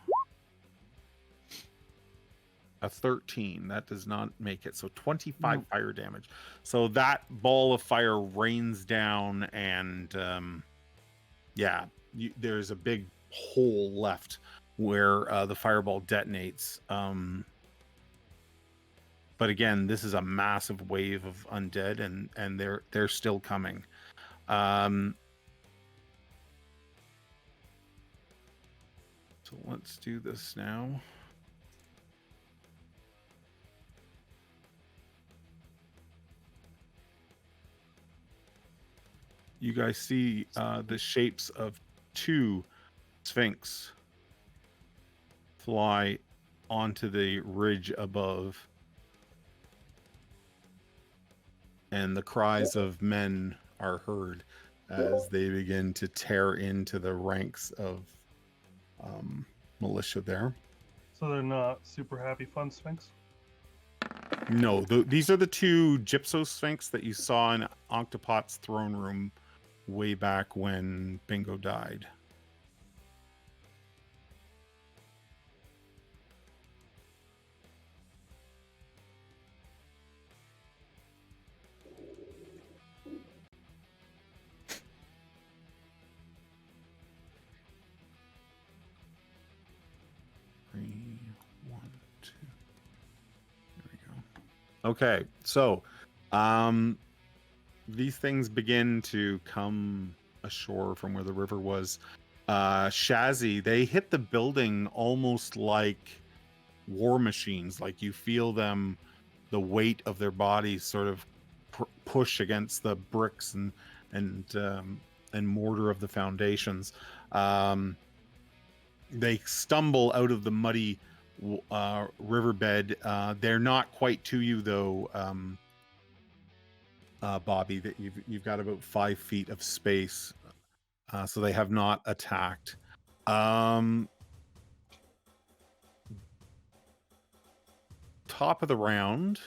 A 13. That does not make it. So 25 fire damage. So that ball of fire rains down, and yeah, there's a big hole left where the fireball detonates. But again, this is a massive wave of undead, and they're still coming. So let's do this now. You guys see the shapes of 2 sphinx fly onto the ridge above, and the cries of men are heard as they begin to tear into the ranks of militia there. So they're not super happy fun sphinx. No, these are the 2 gypso sphinx that you saw in Ankhtepot's throne room way back when Bingo died. Okay, so these things begin to come ashore from where the river was. Shazzy, they hit the building almost like war machines. Like you feel them, the weight of their bodies sort of push against the bricks and mortar of the foundations. They stumble out of the muddy riverbed. They're not quite to you though, Bobby. That you've got about 5 feet of space, so they have not attacked. Top of the round,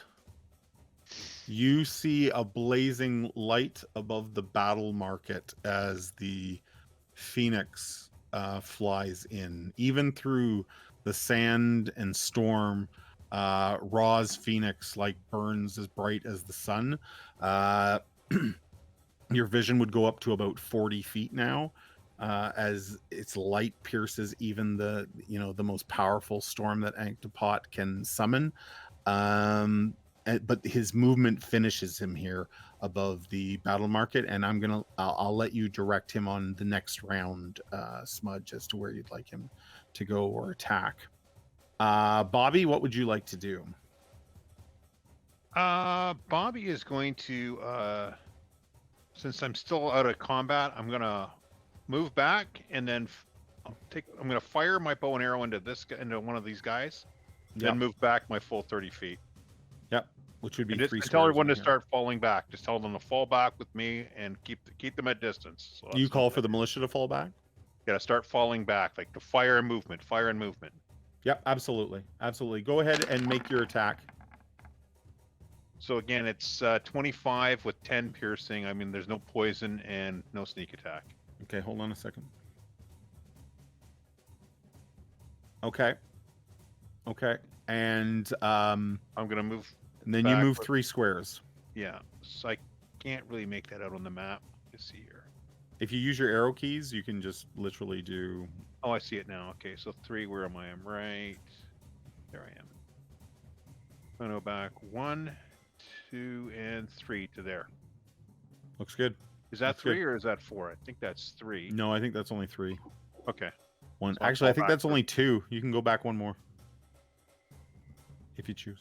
you see a blazing light above the battle market as the Phoenix flies in, even through the sand and storm. Ra's Phoenix like burns as bright as the sun. Your vision would go up to about 40 feet now, as its light pierces even the most powerful storm that Ankhtepot can summon. But his movement finishes him here above the battle market, and I'll let you direct him on the next round, Smudge, as to where you'd like him to go or attack. Bobby, what would you like to do? Bobby is going to, since I'm still out of combat, I'm gonna move back, and then I'm gonna fire my bow and arrow into one of these guys, then move back my full 30 feet. Yep, which would be and 3 just tell squares everyone in to here. start falling back. Just tell them to fall back with me and keep them at distance. So You call for the militia to fall back? Yeah, start falling back, like the fire and movement. Yep, absolutely. Go ahead and make your attack. So again, it's 25 with 10 piercing. I mean, there's no poison and no sneak attack. Okay, hold on a second. Okay, and I'm gonna move. And then you move 3 squares. Yeah, so I can't really make that out on the map. Let's see here. If you use your arrow keys, you can just literally do... Oh, I see it now. Okay, so 3, where am I? I'm right. There I am. I'm gonna go back 1, 2, and 3 to there. Looks good. Is that Looks 3 good. or is that 4? I think that's 3. No, I think that's only 3. Okay. One. So I'll Actually, I fall think back that's for- only 2. You can go back 1 more. If you choose.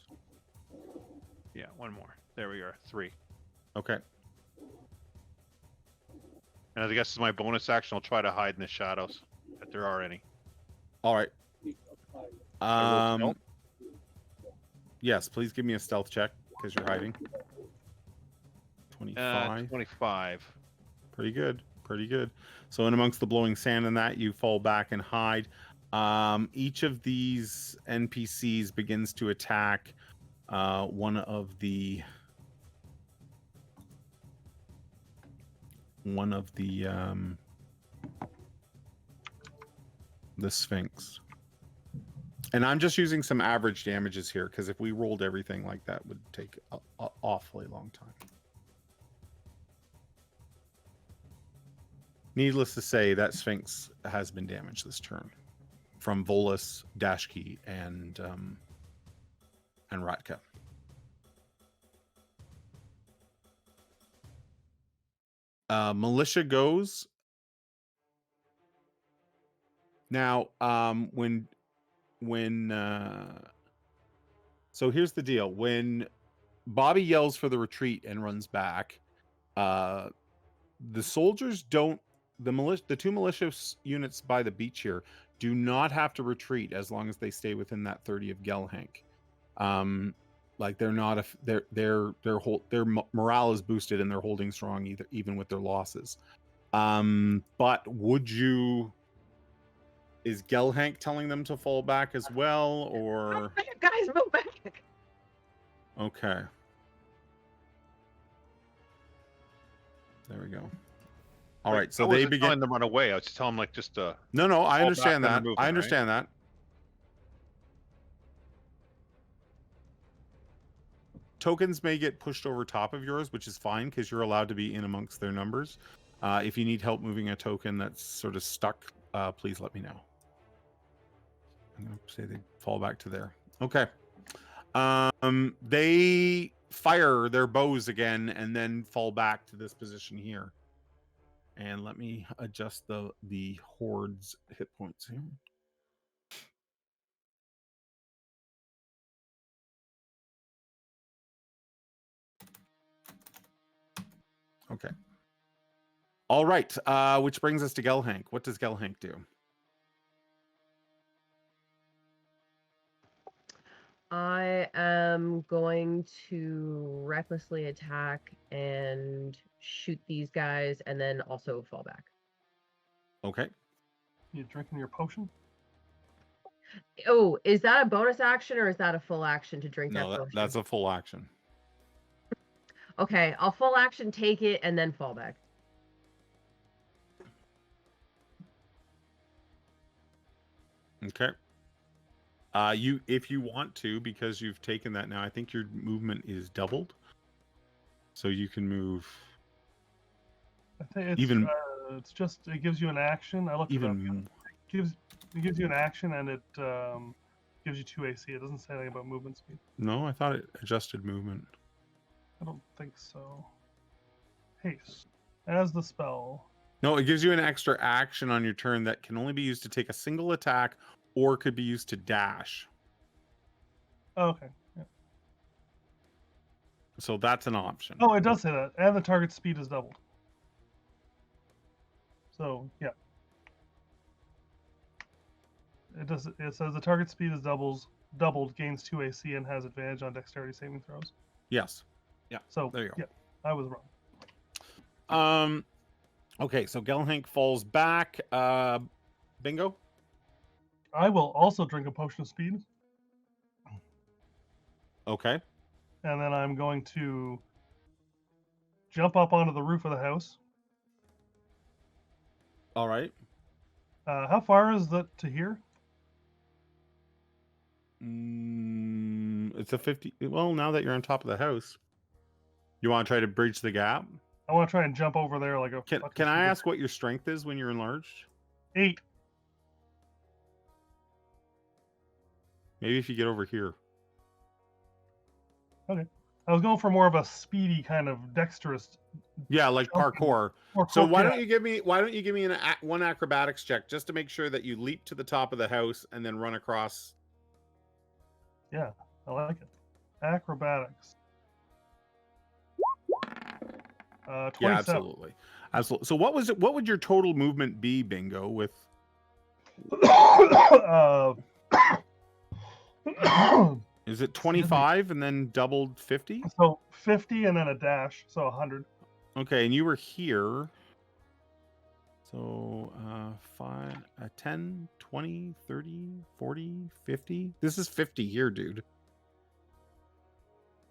Yeah, 1 more. There we are. 3. Okay. And I guess as my bonus action, I'll try to hide in the shadows, if there are any. All right. I roll Yes, please give me a stealth check, because you're hiding. 25. 25. Pretty good. So in amongst the blowing sand and that, you fall back and hide. Each of these NPCs begins to attack one of the Sphinx. And I'm just using some average damages here because if we rolled everything like that, would take a awfully long time. Needless to say, that Sphinx has been damaged this turn from Volus, Dashkey, and Ratka. Militia goes. Now, so here's the deal. When Bobby yells for the retreat and runs back, the soldiers don't, the two militia units by the beach here do not have to retreat as long as they stay within that 30 of Gelhank. Like they're not their morale is boosted and they're holding strong even with their losses. But is Gelhank telling them to fall back as well, or Guys, move back. okay? There we go. All right, so they begin. Telling them to run away. I was just telling them like just to. No, I fall understand back that. and move I them, understand that. Tokens may get pushed over top of yours, which is fine because you're allowed to be in amongst their numbers. If you need help moving a token that's sort of stuck, please let me know. I'm going to say they fall back to there. Okay. They fire their bows again and then fall back to this position here. And let me adjust the horde's hit points here. Okay. All right. Which brings us to Gelhank. What does Gelhank do? I am going to recklessly attack and shoot these guys and then also fall back. Okay. You drinking your potion? Oh, is that a bonus action or is that a full action to drink that potion? That's a full action. Okay, I'll full action take it and then fall back. Okay. If you want to, because you've taken that now, I think your movement is doubled. So you can move. I think it's Even it's just it gives you an action. I looked it up. even It gives you an action and it gives you 2 AC. It doesn't say anything about movement speed. no, I thought it adjusted movement. I don't think so. Haste. As the spell. No, it gives you an extra action on your turn that can only be used to take a single attack or could be used to dash. Oh, okay. Yeah. So that's an option. Oh, it does say that. And the target speed is doubled. So, yeah. It does. It says the target speed is doubled, gains 2 AC, and has advantage on dexterity saving throws. Yes. Yeah. So, there you go. Yeah, I was wrong. Okay, so Gelhank falls back. Bingo. I will also drink a potion of speed. Okay. And then I'm going to jump up onto the roof of the house. All right. How far is that to here? It's a 50. Well, now that you're on top of the house, you want to try to bridge the gap? I want to try and jump over there like a. Can I ask what your strength is when you're enlarged? 8. Maybe if you get over here. Okay. I was going for more of a speedy kind of dexterous. Yeah, like jumping. parkour. Or So why yeah. don't you give me one acrobatics check just to make sure that you leap to the top of the house and then run across. Yeah, I like it. Acrobatics. 27. Yeah, absolutely. So what would your total movement be, Bingo, with is it 25 and then doubled 50? So 50 and then a dash, so 100. Okay, and you were here. So 10, 20, 30, 40, 50. This is 50 here, dude.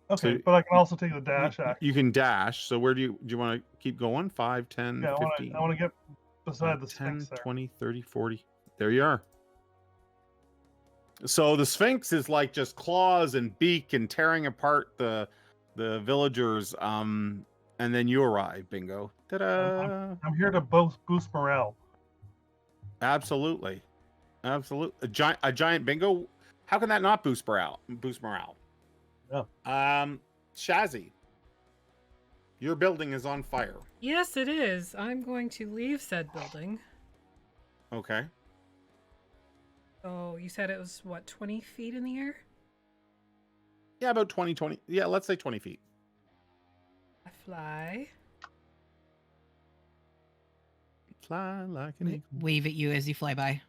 Okay, So but I can also take the dash action. You can dash. So where do you want to keep going? 5, 10, Yeah, 50. I want to get beside the 10, Sphinx there. 20, 30, 40. There you are. So the Sphinx is like just claws and beak and tearing apart the villagers. And then you arrive. Bingo. Ta-da! I'm here to boost morale. Absolutely. A giant bingo. How can that not boost morale? Yeah. Shazzy, your building is on fire. Yes, it is. I'm going to leave said building. Okay. So you said it was, what, 20 feet in the air? Yeah, about 20. Yeah, let's say 20 feet. I fly. Fly like an eagle. Wave at you as you fly by.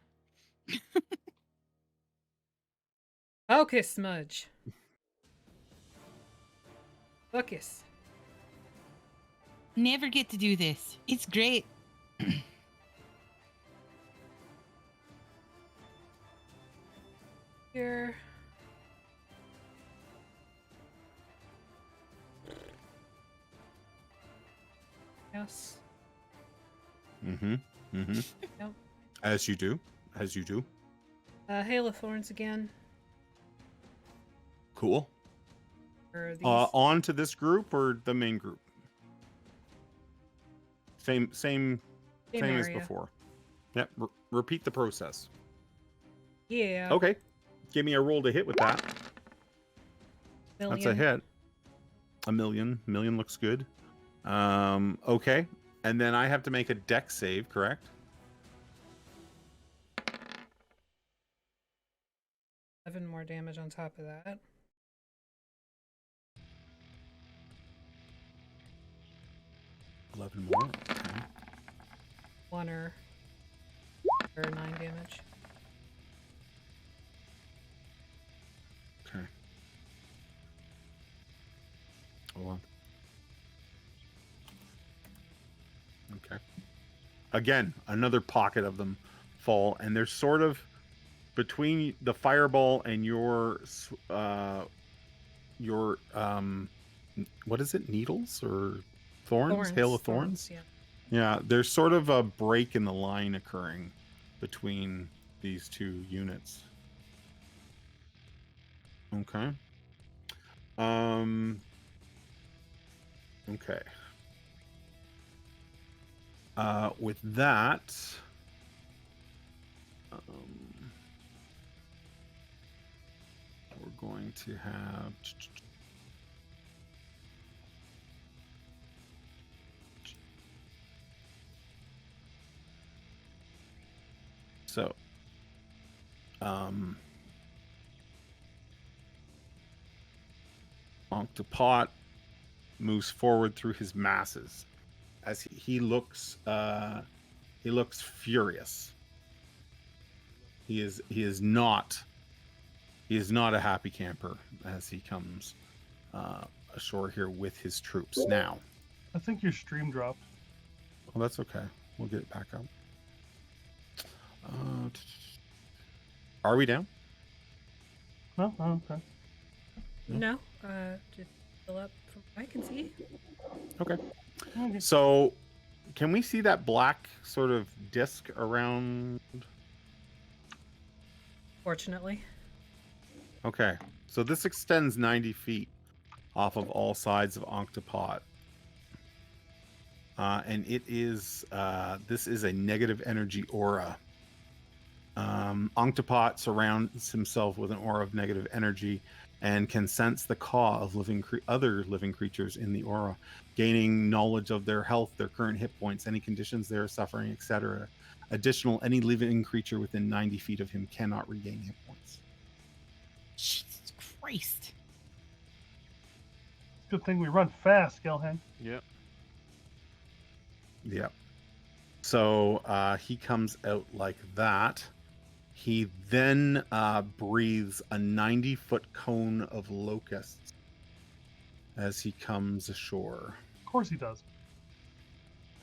Okay, smudge. Focus. Never get to do this. It's great. Here. Yes. Mm-hmm. Mm-hmm. Yep. As you do. Hail of Thorns again. Cool. Or these. On to this group or the main group? Same as area. before. Yep. Repeat the process. Yeah. Okay. Give me a roll to hit with that. That's a hit. A million. Million looks good. Okay. And then I have to make a dex save, correct? 7 more damage on top of that. $11 more. Okay. 1 or 9 damage. Okay. Hold on. Okay. Again, another pocket of them fall, and they're sort of between the fireball and your what is it? Needles or thorns? Hail of thorns? Yeah. Yeah, there's sort of a break in the line occurring between these two units. Okay. Okay. With that, we're going to have. So, Ankhtepot moves forward through his masses as he looks furious. He is not a happy camper as he comes ashore here with his troops now. I think your stream dropped. Oh, that's okay. We'll get it back up. Are we down? No? Oh, okay. No. Just fill up from what I can see. Okay. Okay. So, can we see that black sort of disc around? Fortunately. Okay. So this extends 90 feet off of all sides of Ankhtepot. And it is, this is a negative energy aura. Ankhtepot surrounds himself with an aura of negative energy and can sense the caw of other living creatures in the aura, gaining knowledge of their health, their current hit points, any conditions they are suffering, etc. Additional, any living creature within 90 feet of him cannot regain hit points. Jesus Christ. Good thing we run fast, Gelhan. Yeah. Yep. So he comes out like that. He then breathes a 90-foot cone of locusts as he comes ashore. Of course he does.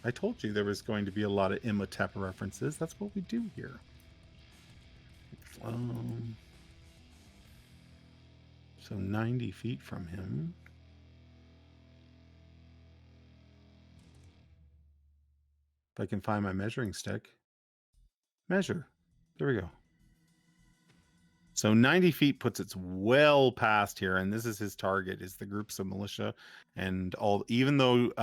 I told you there was going to be a lot of Imhotep references. That's what we do here. So 90 feet from him. If I can find my measuring stick. Measure. There we go. So 90 feet puts it well past here, and this is his target: is the groups of militia and all. Even though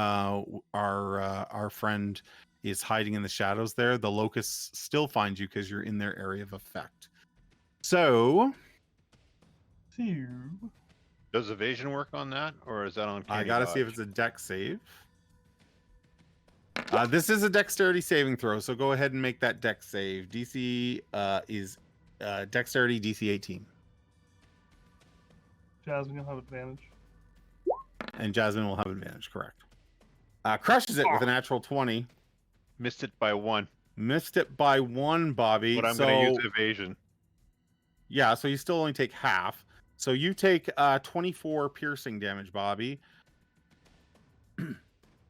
our friend is hiding in the shadows there, the locusts still find you because you're in their area of effect. So Does evasion work on that, or is that on I candy gotta dodge? see if it's a dex save. This is a dexterity saving throw, so go ahead and make that dex save. DC is dexterity DC 18. Jasmine, you'll have advantage. And Jasmine will have advantage, correct. Crushes it with a natural 20. Missed it by 1. Missed it by 1, Bobby. But I'm so going to use evasion. yeah, so you still only take half. So you take 24 piercing damage, Bobby.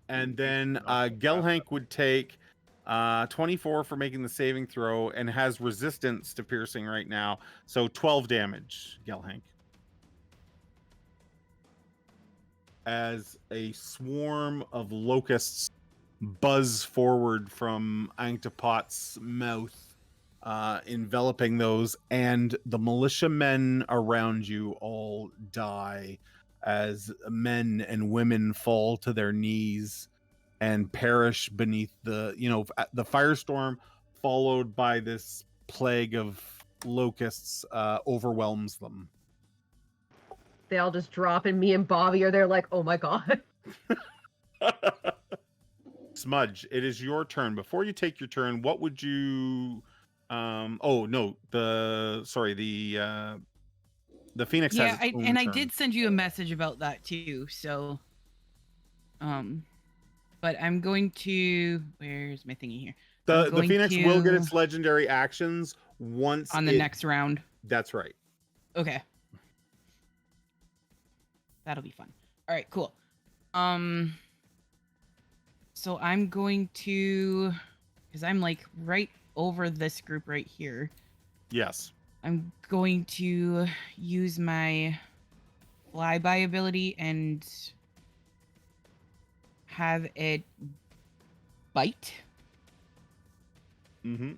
And then Gelhank would take 24 for making the saving throw and has resistance to piercing right now. So 12 damage, Gelhank. As a swarm of locusts buzz forward from Anktepot's mouth, enveloping those, and the militiamen around you all die as men and women fall to their knees and perish beneath the firestorm, followed by this plague of locusts overwhelms them. They all just drop, and me and Bobby are there like, oh my god. Smudge, it is your turn. Before you take your turn, what would you the Phoenix has its own turn. I did send you a message about that too. So, but I'm going to. Where's my thingy here? The Phoenix will get its legendary actions once on the next round. That's right. Okay, that'll be fun. All right, cool. So I'm going to, because I'm like right over this group right here. Yes. I'm going to use my flyby ability and have it bite. Mm-hmm.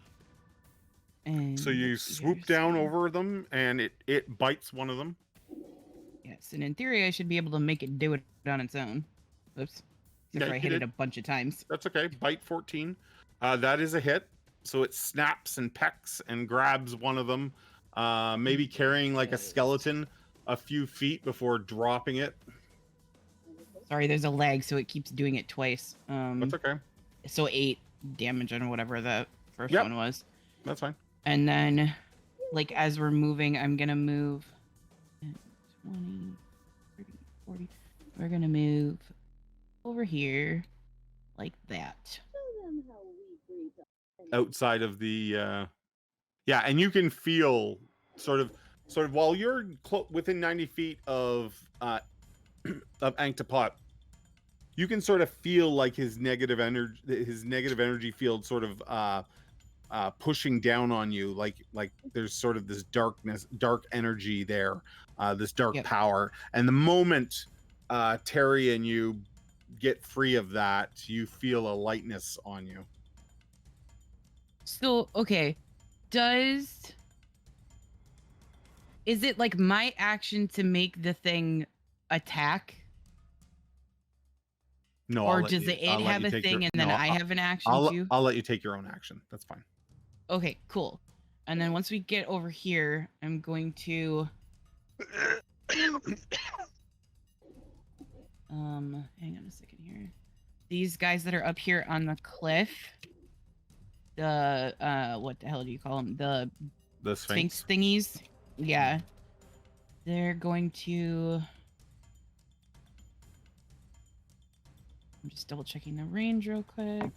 And so you swoop down over them, and it bites one of them. Yes, and in theory, I should be able to make it do it on its own. Oops. Except for I hit it a bunch of times. That's okay. Bite 14. That is a hit. So it snaps and pecks and grabs one of them, maybe carrying like a skeleton a few feet before dropping it. Sorry, there's a lag, so it keeps doing it twice. That's okay. So 8 damage on whatever the first one was. That's fine. And then, like, as we're moving, I'm going to move 20, 30, 40. We're going to move over here like that. Outside of the and you can feel sort of while you're within 90 feet of Anktepot, you can sort of feel like his negative energy field sort of pushing down on you, like there's sort of this dark energy there, this dark power. And the moment Terry and you get free of that, you feel a lightness on you. So, okay, is it like my action to make the thing attack? No, or does it have a thing and then I have an action too? I'll let you take your own action. That's fine. Okay, cool. And then once we get over here, I'm going to hang on a second here. These guys that are up here on the cliff, the what the hell do you call them? The Sphinx thingies. Yeah. They're going to, I'm just double checking the range real quick.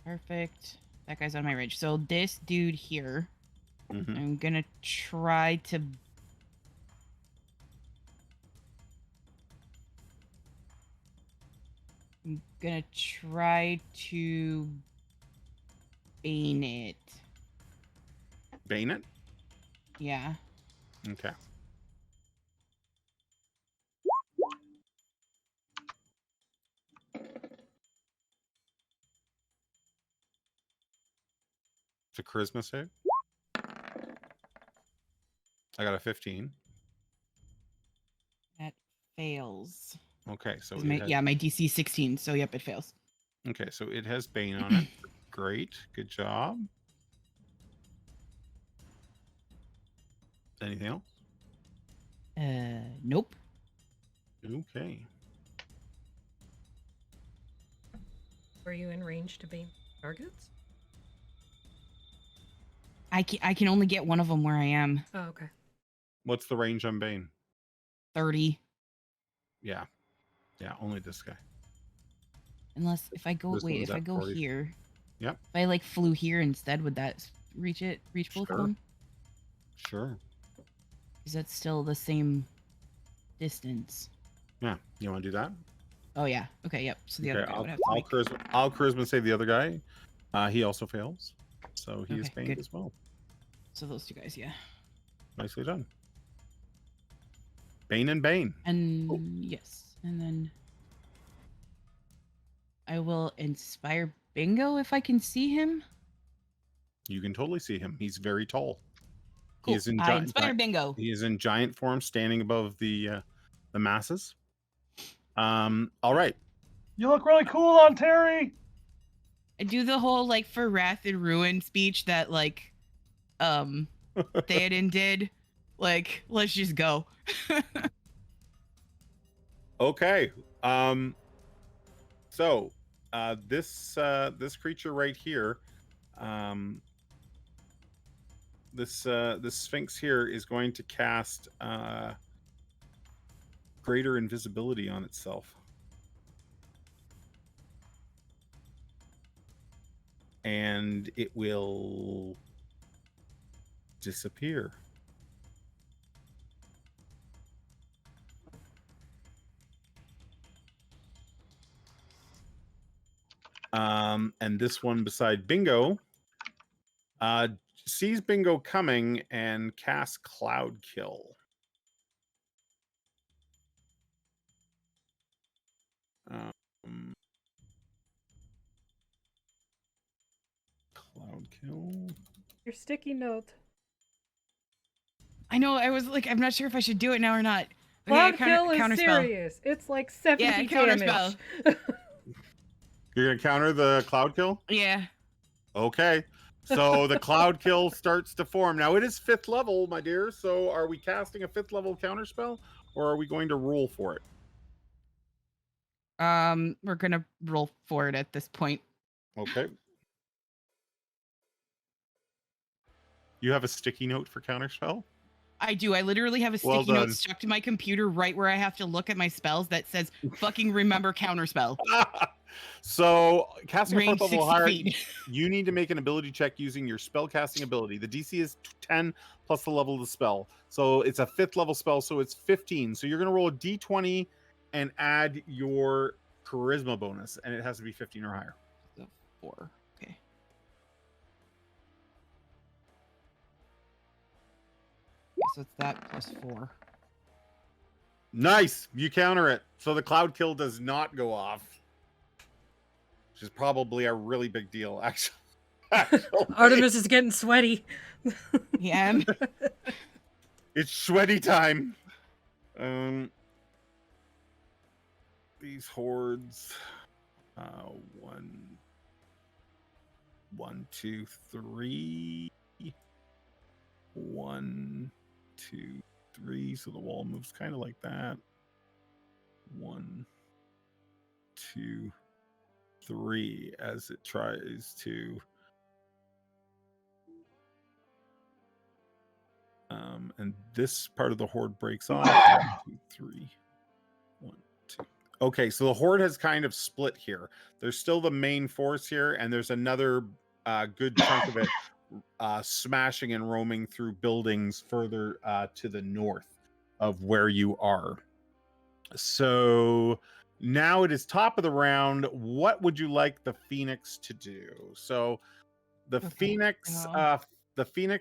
Perfect. That guy's on my range. So this dude here, I'm gonna try to bane it. Bane it? Yeah. Okay. It's a charisma save. I got a 15. That fails. Okay, so 'Cause it my, has, yeah, my DC 16, so yep, it fails. okay, so it has Bane on it. Great, good job. Anything else? Nope. Okay. Were you in range to be targets? I can only get one of them where I am. Oh, okay. What's the range on Bane? 30. Yeah. Yeah, only this guy. Unless if I go This wait, one's if I at go 40. here. Yep. If I like flew here instead, would that reach both Sure. of them? Sure. Is that still the same distance? Yeah. You want to do that? Oh yeah. Okay, yep. So the Okay, other guy I'll, would have to I'll make... charisma. I'll charisma save the other guy. He also fails, so he is Okay, Bane good. as well. So those two guys, yeah. Nicely done. Bane and Bane. And yes, and then I will inspire Bingo if I can see him. You can totally see him. He's very tall. Cool. He is in I inspire Bingo. He is in giant form, standing above the masses. All right. You look really cool on Terry. I do the whole like for Wrath and Ruin speech that like Theoden did. Like, let's just go. Okay. So this creature right here, this Sphinx here is going to cast greater invisibility on itself. And it will disappear. And this one beside Bingo sees Bingo coming and casts Cloud Kill. Cloud Kill. Your sticky note. I know, I was like, I'm not sure if I should do it now or not. Cloud Okay, kill is counterspell. serious. It's like 70 Yeah, damage. counterspell. You're gonna counter the Cloud Kill? Yeah. Okay. So the Cloud Kill starts to form. Now it is 5th level, my dear. So are we casting a 5th level counterspell, or are we going to roll for it? We're gonna roll for it at this point. Okay. You have a sticky note for counterspell? I do. I literally have a Well sticky note done. stuck to my computer right where I have to look at my spells that says fucking remember counterspell. So casting a Range 4th level 60 higher, feet. you need to make an ability check using your spell casting ability. The DC is 10 plus the level of the spell. So it's a 5th level spell, so it's 15. So you're going to roll a d20 and add your charisma bonus, and it has to be 15 or higher. So 4. Okay. So it's that plus 4. Nice! You counter it. So the Cloud Kill does not go off. Which is probably a really big deal, actually. Artemis is getting sweaty. Yeah. It's sweaty time. These hordes. 1, 2, 3. 1, 2, 3. So the wall moves kind of like that. 1, 2, 3 as it tries to. And this part of the horde breaks off. 1, 2, 3. 1, 2. Okay, so the horde has kind of split here. There's still the main force here, and there's another good chunk of it smashing and roaming through buildings further to the north of where you are. So now it is top of the round. What would you like the Phoenix to do? So the Phoenix,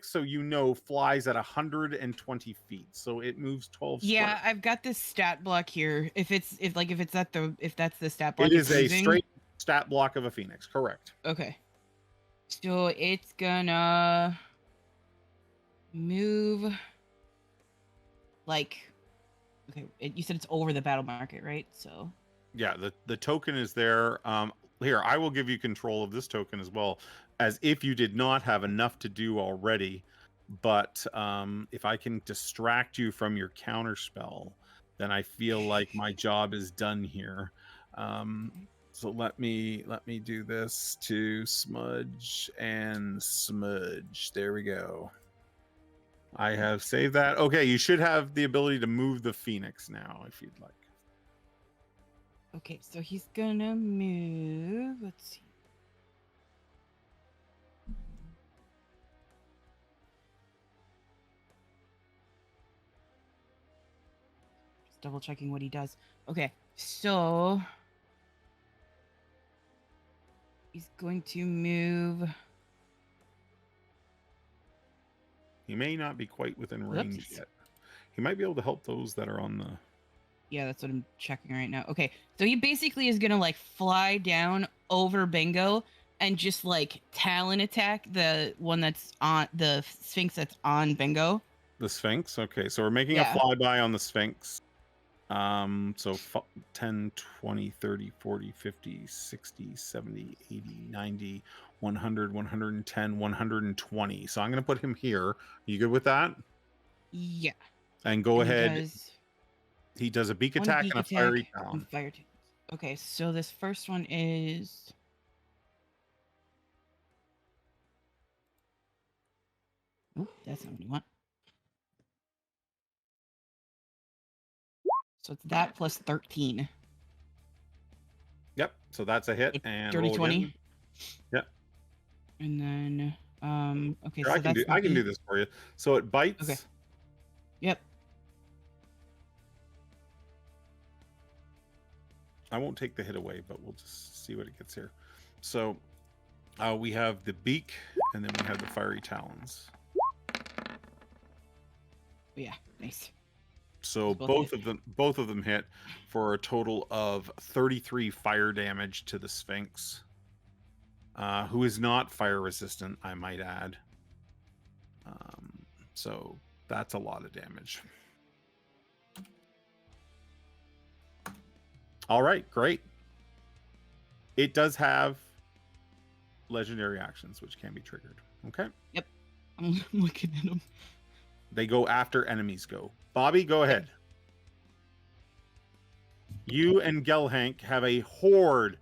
so you know, flies at 120 feet. So it moves 12 Yeah, square. I've got this stat block here. If that's the stat block. It is a using. straight stat block of a Phoenix, correct? Okay. So it's gonna move like, okay, you said it's over the battle market, right? So Yeah, the token is there. Here, I will give you control of this token as well, as if you did not have enough to do already. But if I can distract you from your counter spell, then I feel like my job is done here. So let me do this to smudge and smudge. There we go. I have saved that. Okay, you should have the ability to move the phoenix now if you'd like. okay, so he's gonna move. Let's see. Just double checking what he does. Okay, so he's going to move. He may not be quite within range Whoops. yet. He might be able to help those that are on the... Yeah, that's what I'm checking right now. Okay, so he basically is gonna like fly down over Bingo and just like talon attack the one that's on the Sphinx that's on Bingo. The Sphinx? Okay, so we're making Yeah. a flyby on the Sphinx. So 10, 20, 30, 40, 50, 60, 70, 80, 90, 100, 110, 120. So I'm going to put him here. Are you good with that? Yeah. And go And ahead. He does a beak one attack beak and a fiery attack talon. and fire talons. Okay, so this first one is. Oh, that's not what you want. So it's that plus 13. Yep, so that's a hit. So And dirty roll 20. again. Yep. And then, okay, Here, so I can do this for you. So it bites. Okay. Yep. I won't take the hit away, but we'll just see what it gets here. So we have the beak, and then we have the fiery talons. Yeah, nice. So Both both of them hit for a total of 33 fire damage to the Sphinx, who is not fire resistant, I might add. So that's a lot of damage. All right, great. It does have legendary actions which can be triggered. Okay. Yep. I'm looking at them. They go after enemies go. Bobby, go ahead. You and Gelhank have a horde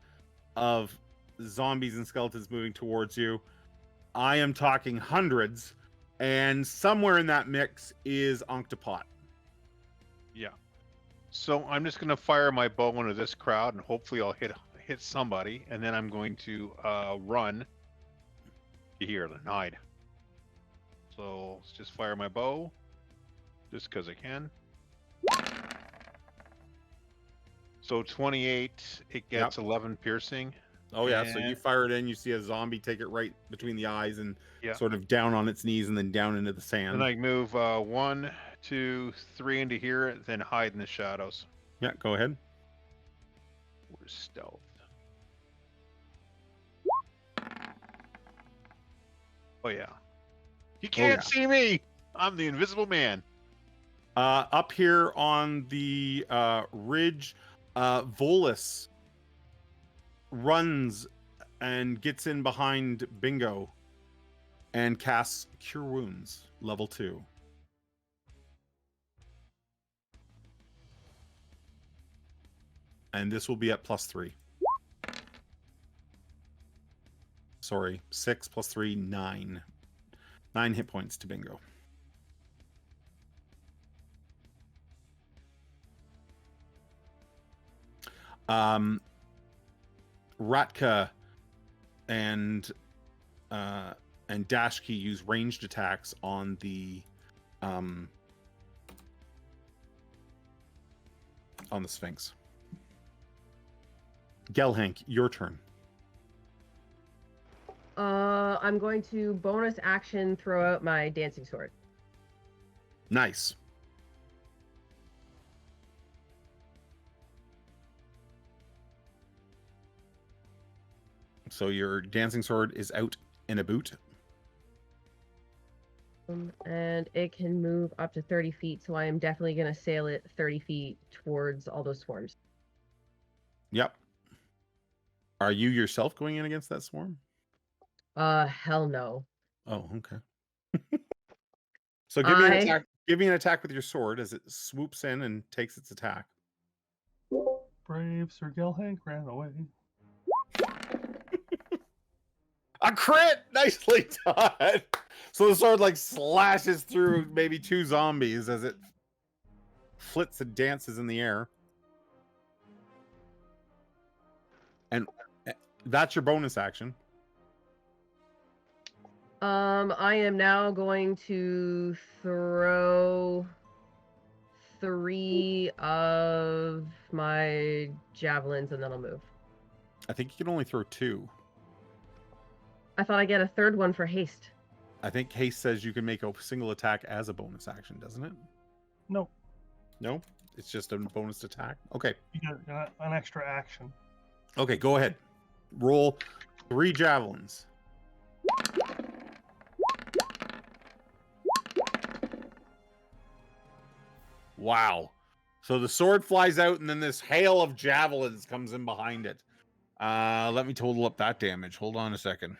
of zombies and skeletons moving towards you. I am talking hundreds, and somewhere in that mix is Ankhtepot. Yeah. So I'm just gonna fire my bow into this crowd, and hopefully I'll hit somebody, and then I'm going to run here and hide. So let's just fire my bow, just because I can. So 28, it gets 11 piercing. Oh yeah, so you And- fire it in, you see a zombie take it right between the eyes and Yeah. sort of down on its knees and then down into the sand. And I move 1, 2, 3 into here, then hide in the shadows. Yeah, go ahead. Where's stealth? Oh yeah. You can't yeah. see me! I'm the invisible man. Up here on the ridge, Volus runs and gets in behind Bingo and casts Cure Wounds, level 2. And this will be at +3. Sorry, 6 + 3, 9. 9 hit points to Bingo. Ratka and Dashki use ranged attacks on the Sphinx. Gelhank, your turn. I'm going to bonus action throw out my dancing sword. Nice. So your dancing sword is out in a boot. And it can move up to 30 feet, so I am definitely going to sail it 30 feet towards all those swarms. Yep. Are you yourself going in against that swarm? Hell no. Oh, okay. So give me an attack. Give me an attack with your sword as it swoops in and takes its attack. Brave Sir Gelhank ran away. A crit! Nicely done. So the sword like slashes through maybe 2 zombies as it flits and dances in the air. And that's your bonus action. I am now going to throw 3 of my javelins and then I'll move. I think you can only throw 2. I thought I get a third one for haste. I think haste says you can make a single attack as a bonus action, doesn't it? No, No? It's just a bonus attack? Okay. you get an extra action. Okay, go ahead. Roll 3 javelins. Wow. So the sword flies out and then this hail of javelins comes in behind it. Let me total up that damage. Hold on a second.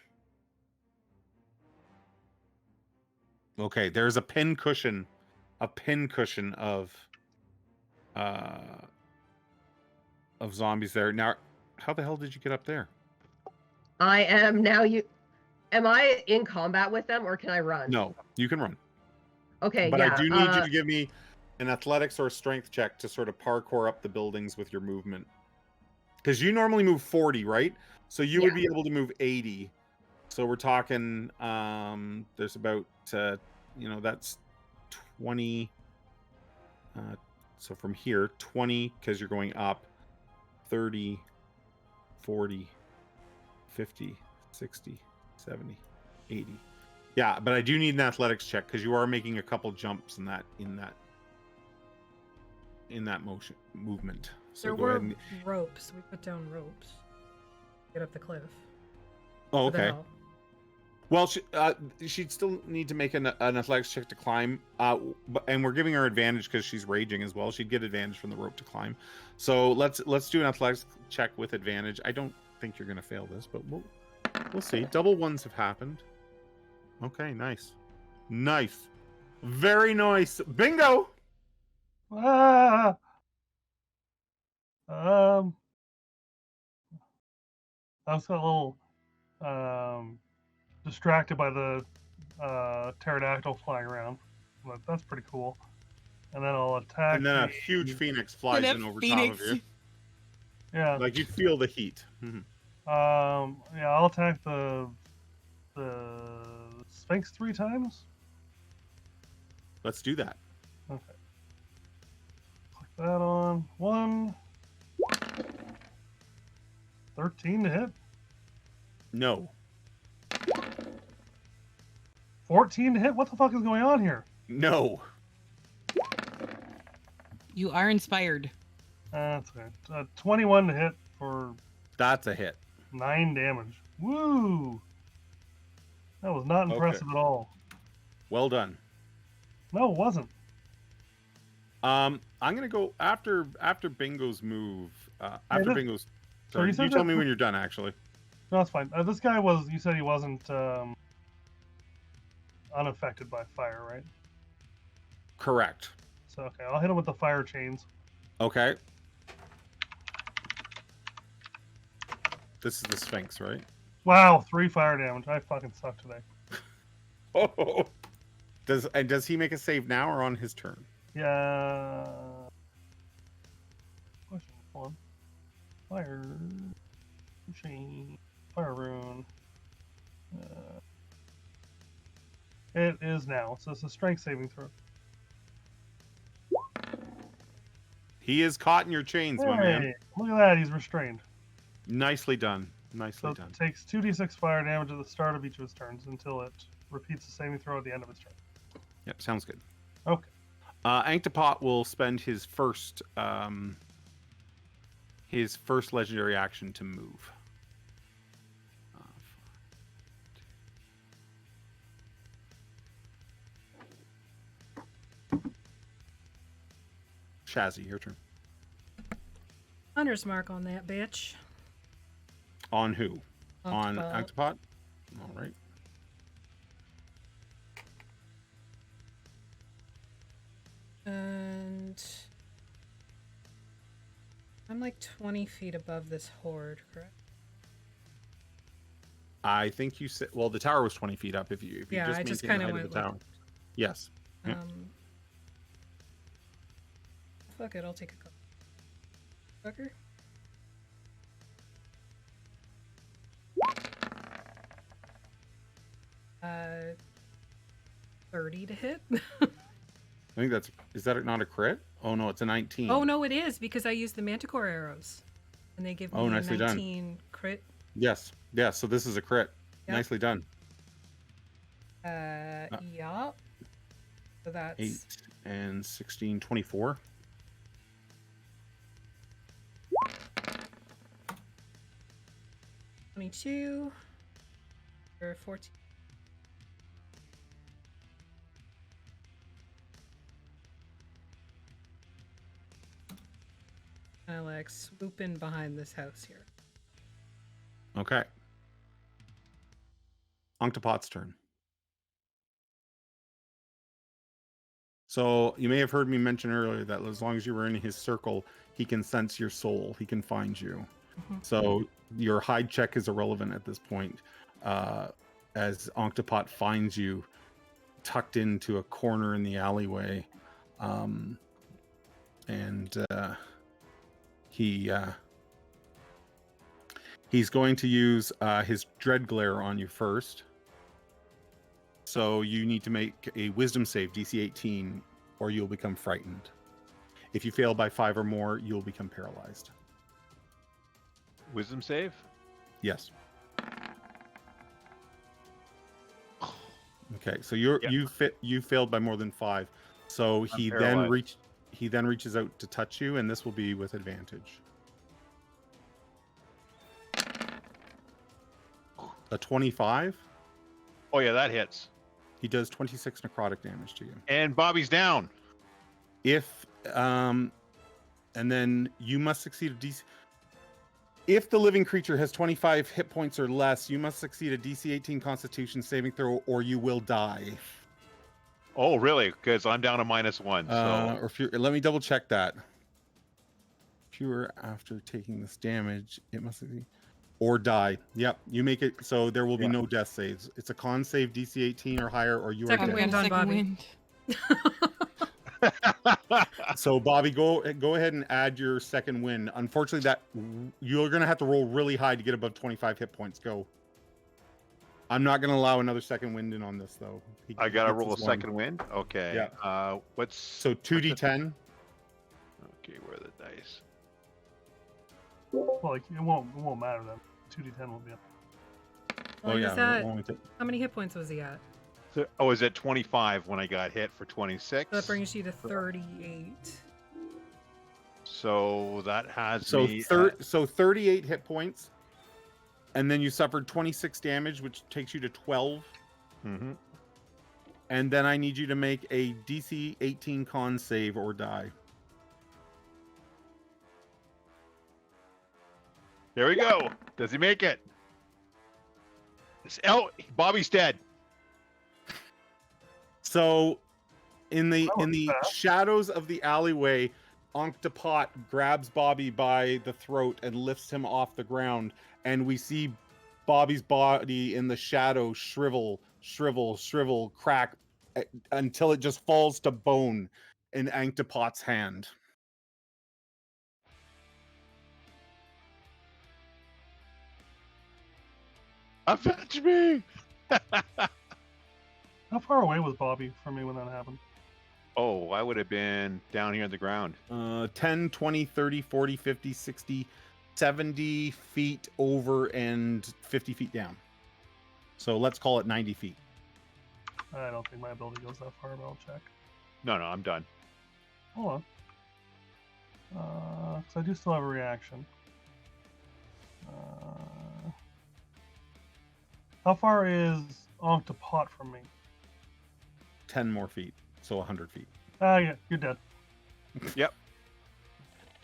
Okay, there's a pin cushion of zombies there. Now, how the hell did you get up there? I am now Am I in combat with them or can I run? No, you can run. Okay, But yeah. I do need you to give me an athletics or strength check to sort of parkour up the buildings with your movement. Because you normally move 40, right? So you would be able to move 80. So we're talking, there's about, that's 20. So from here, 20, because you're going up, 30, 40, 50, 60, 70, 80. Yeah, but I do need an athletics check because you are making a couple jumps in that movement. So There go were ahead and... ropes. We put down ropes. Get up the cliff. Oh, What the okay. hell? Well, she'd still need to make an athletics check to climb, and we're giving her advantage because she's raging as well. She'd get advantage from the rope to climb. So let's do an athletics check with advantage. I don't think you're going to fail this, but we'll see. Double ones have happened. Okay, nice. Very nice. Bingo! Ah! I was a little distracted by the pterodactyl flying around, but that's pretty cool. And then I'll attack. And then a huge phoenix flies in over top of you. Yeah. Like you feel the heat. Mhm. Yeah, I'll attack the Sphinx 3 times. Let's do that. Okay. Click that on. 1. 13 to hit. No. 14 to hit? What the fuck is going on here? No. You are inspired. That's okay. 21 to hit for That's a hit. 9 damage. Woo! That was not impressive at all. Well done. No, it wasn't. I'm gonna go after Bingo's move. After this- Bingo's so turn. you said You tell that- me when you're done. Actually, No, that's fine. This guy was, you said he wasn't unaffected by fire, right? correct. So, okay, I'll hit him with the fire chains. Okay. This is the Sphinx, right? Wow, 3 fire damage. I fucking suck today. Oh. Does he make a save now or on his turn? Yeah. Question. Hold on. Fire. Chain. Fire rune. It is now. So it's a strength saving throw. He is caught in your chains, my man. Hey, look at that. He's restrained. Nicely done. So Nicely it done. takes 2d6 fire damage at the start of each of his turns until it repeats the saving throw at the end of his turn. Yep, sounds good. Okay. Ankhtepot will spend his first legendary action to move. Shazzy, your turn. Hunter's mark on that bitch. On who? On Ankhtepot. Ankhtepot? All right. And I'm like 20 feet above this horde, correct? I think you said, well, the tower was 20 feet up if you Yeah, I just maintain the kinda height of went the tower. like- Yes. Yeah. Fuck it, I'll take a couple. Fucker. Uh, 30 to hit. I think is that not a crit? Oh no, it's a 19. Oh no, it is because I used the manticore arrows, and they give me Oh, a nicely done. 19 crit. Yes. Yes, so this is a crit. Yep. Nicely done. Yeah. So that's 8 and 16, 24. $22 or 14. Kind of like swoop in behind this house here. Okay. Ankhtepot's turn. So you may have heard me mention earlier that as long as you were in his circle, he can sense your soul. He can find you. Mhm. So your hide check is irrelevant at this point, as Ankhtepot finds you tucked into a corner in the alleyway, and he's going to use his dread glare on you first. So you need to make a wisdom save, DC 18, or you'll become frightened. If you fail by 5 or more, you'll become paralyzed. Wisdom save? Yes. Okay, so you failed by more than 5. So he paralyzed. then reaches out to touch you, and this will be with advantage. A 25. Oh yeah, that hits. He does 26 necrotic damage to you. And Bobby's down. If and then you must succeed a DC. If the living creature has 25 hit points or less, you must succeed a DC 18 Constitution saving throw, or you will die. Oh really? Because I'm down to -1. So Or if you're, let me double check that. If you were after taking this damage, it must be or die. Yep, you make it so there will be no death saves. It's a con save DC 18 or higher, or you Second are wind dead. on Second Bobby. wind. So Bobby, go ahead and add your second win. Unfortunately, that you're gonna have to roll really high to get above 25 hit points. Go. I'm not gonna allow another second wind in on this though. I gotta He roll a gets his one. second wind. Okay. Yeah. What's So 2d10. Okay, where are the dice? Well, like, it won't matter then. 2d10 will be up. Well, Oh is yeah. that- we'll only take- How many hit points was he at? So, oh, is it 25 when I got hit for 26? So that brings you to 38. So that has So me. so 38 hit points, and then you suffered 26 damage, which takes you to 12. Mm-hmm. And then I need you to make a DC 18 con save or die. There we go. Does he make it? Bobby's dead. So, in the That was fast. shadows of the alleyway, Ankhtepot grabs Bobby by the throat and lifts him off the ground, and we see Bobby's body in the shadow shrivel, crack until it just falls to bone in Anktepot's hand. Avenge me! How far away was Bobby from me when that happened? Oh, I would have been down here on the ground. 10, 20, 30, 40, 50, 60, 70 feet over and 50 feet down. So let's call it 90 feet. I don't think my ability goes that far, but I'll check. No, I'm done. Hold on. Because I do still have a reaction. How far is Ankhtepot from me? 10 more feet. So 100 feet. Ah, yeah, you're dead.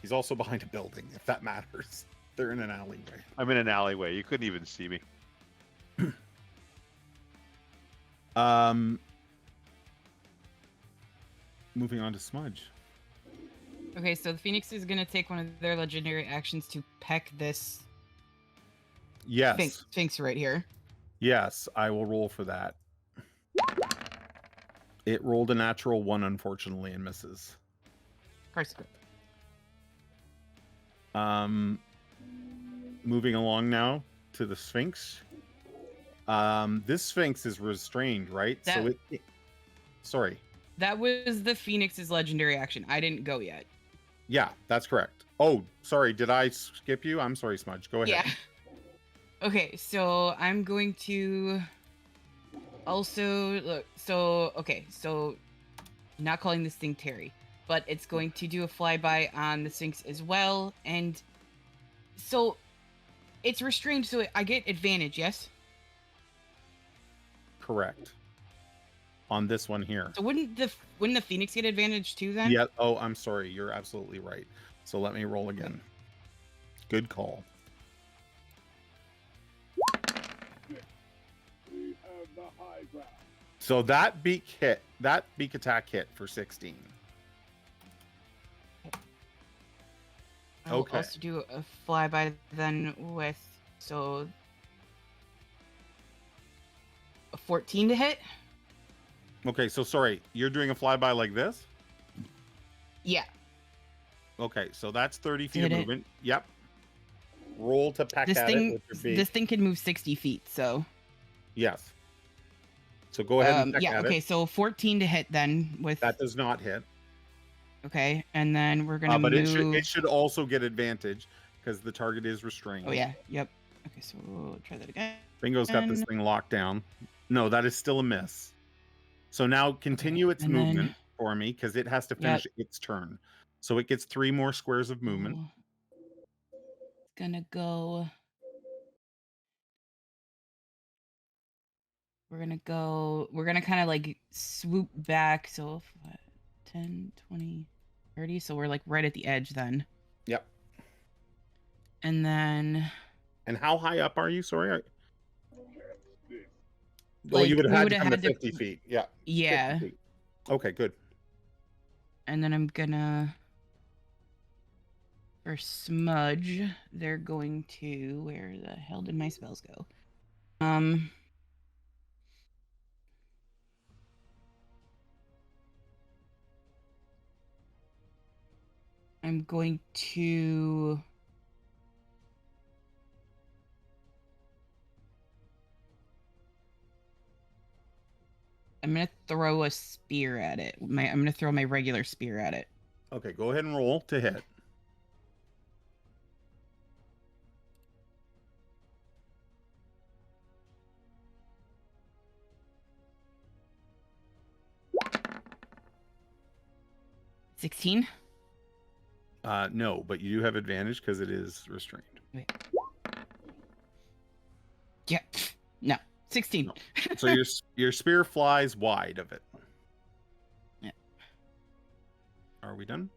He's also behind a building, if that matters. They're in an alleyway. I'm in an alleyway. You couldn't even see me. Moving on to Smudge. Okay, so the Phoenix is gonna take one of their legendary actions to peck this Yes. Sphinx right here. Yes, I will roll for that. It rolled a natural 1, unfortunately, and misses. Of course. Moving along now to the Sphinx. This Sphinx is restrained, right? So it. Sorry. That was the Phoenix's legendary action. I didn't go yet. Yeah, that's correct. Oh, sorry. Did I skip you? I'm sorry, Smudge. Go ahead. Yeah. Okay, so I'm going to also look. So okay, so not calling this thing Terry, but it's going to do a flyby on the Sphinx as well, and so it's restrained. So I get advantage. Yes. Correct. On this one here. So wouldn't the Phoenix get advantage too then? Yeah. Oh, I'm sorry. You're absolutely right. So let me roll again. Good call. So that beak attack hit for 16. I'll Okay. also do a flyby then with a 14 to hit. Okay, so sorry, you're doing a flyby like this? Yeah. Okay, so that's 30 feet Did of it? movement. Yep. Roll to peck This at it thing with your beak. this thing can move 60 feet, so Yes. So go ahead and peck yeah, at okay, it. so 14 to hit then with That does not hit. okay, and then we're gonna But move. it should also get advantage because the target is restrained. Oh yeah, yep. Okay, so we'll try that again. Bingo's got this thing locked down. No, that is still a miss. So now continue its and then- movement for me because it has to finish its turn. So it gets 3 more squares of movement. It's gonna go. We're gonna kind of like swoop back. So 10, 20, 30. So we're like right at the edge then. Yep. And then. And how high up are you? Sorry. Like, you would we have would've had to come to had to- 50 feet. Yeah. Yeah. 50 feet. Okay, good. And then I'm gonna. For Smudge, they're going to. Where the hell did my spells go? I'm going to. I'm gonna throw a spear at it. I'm gonna throw my regular spear at it. Okay, go ahead and roll to hit. $16? No, but you do have advantage because it is restrained. Wait. Yeah. No. 16. No. So your spear flies wide of it. Yeah. Are we done?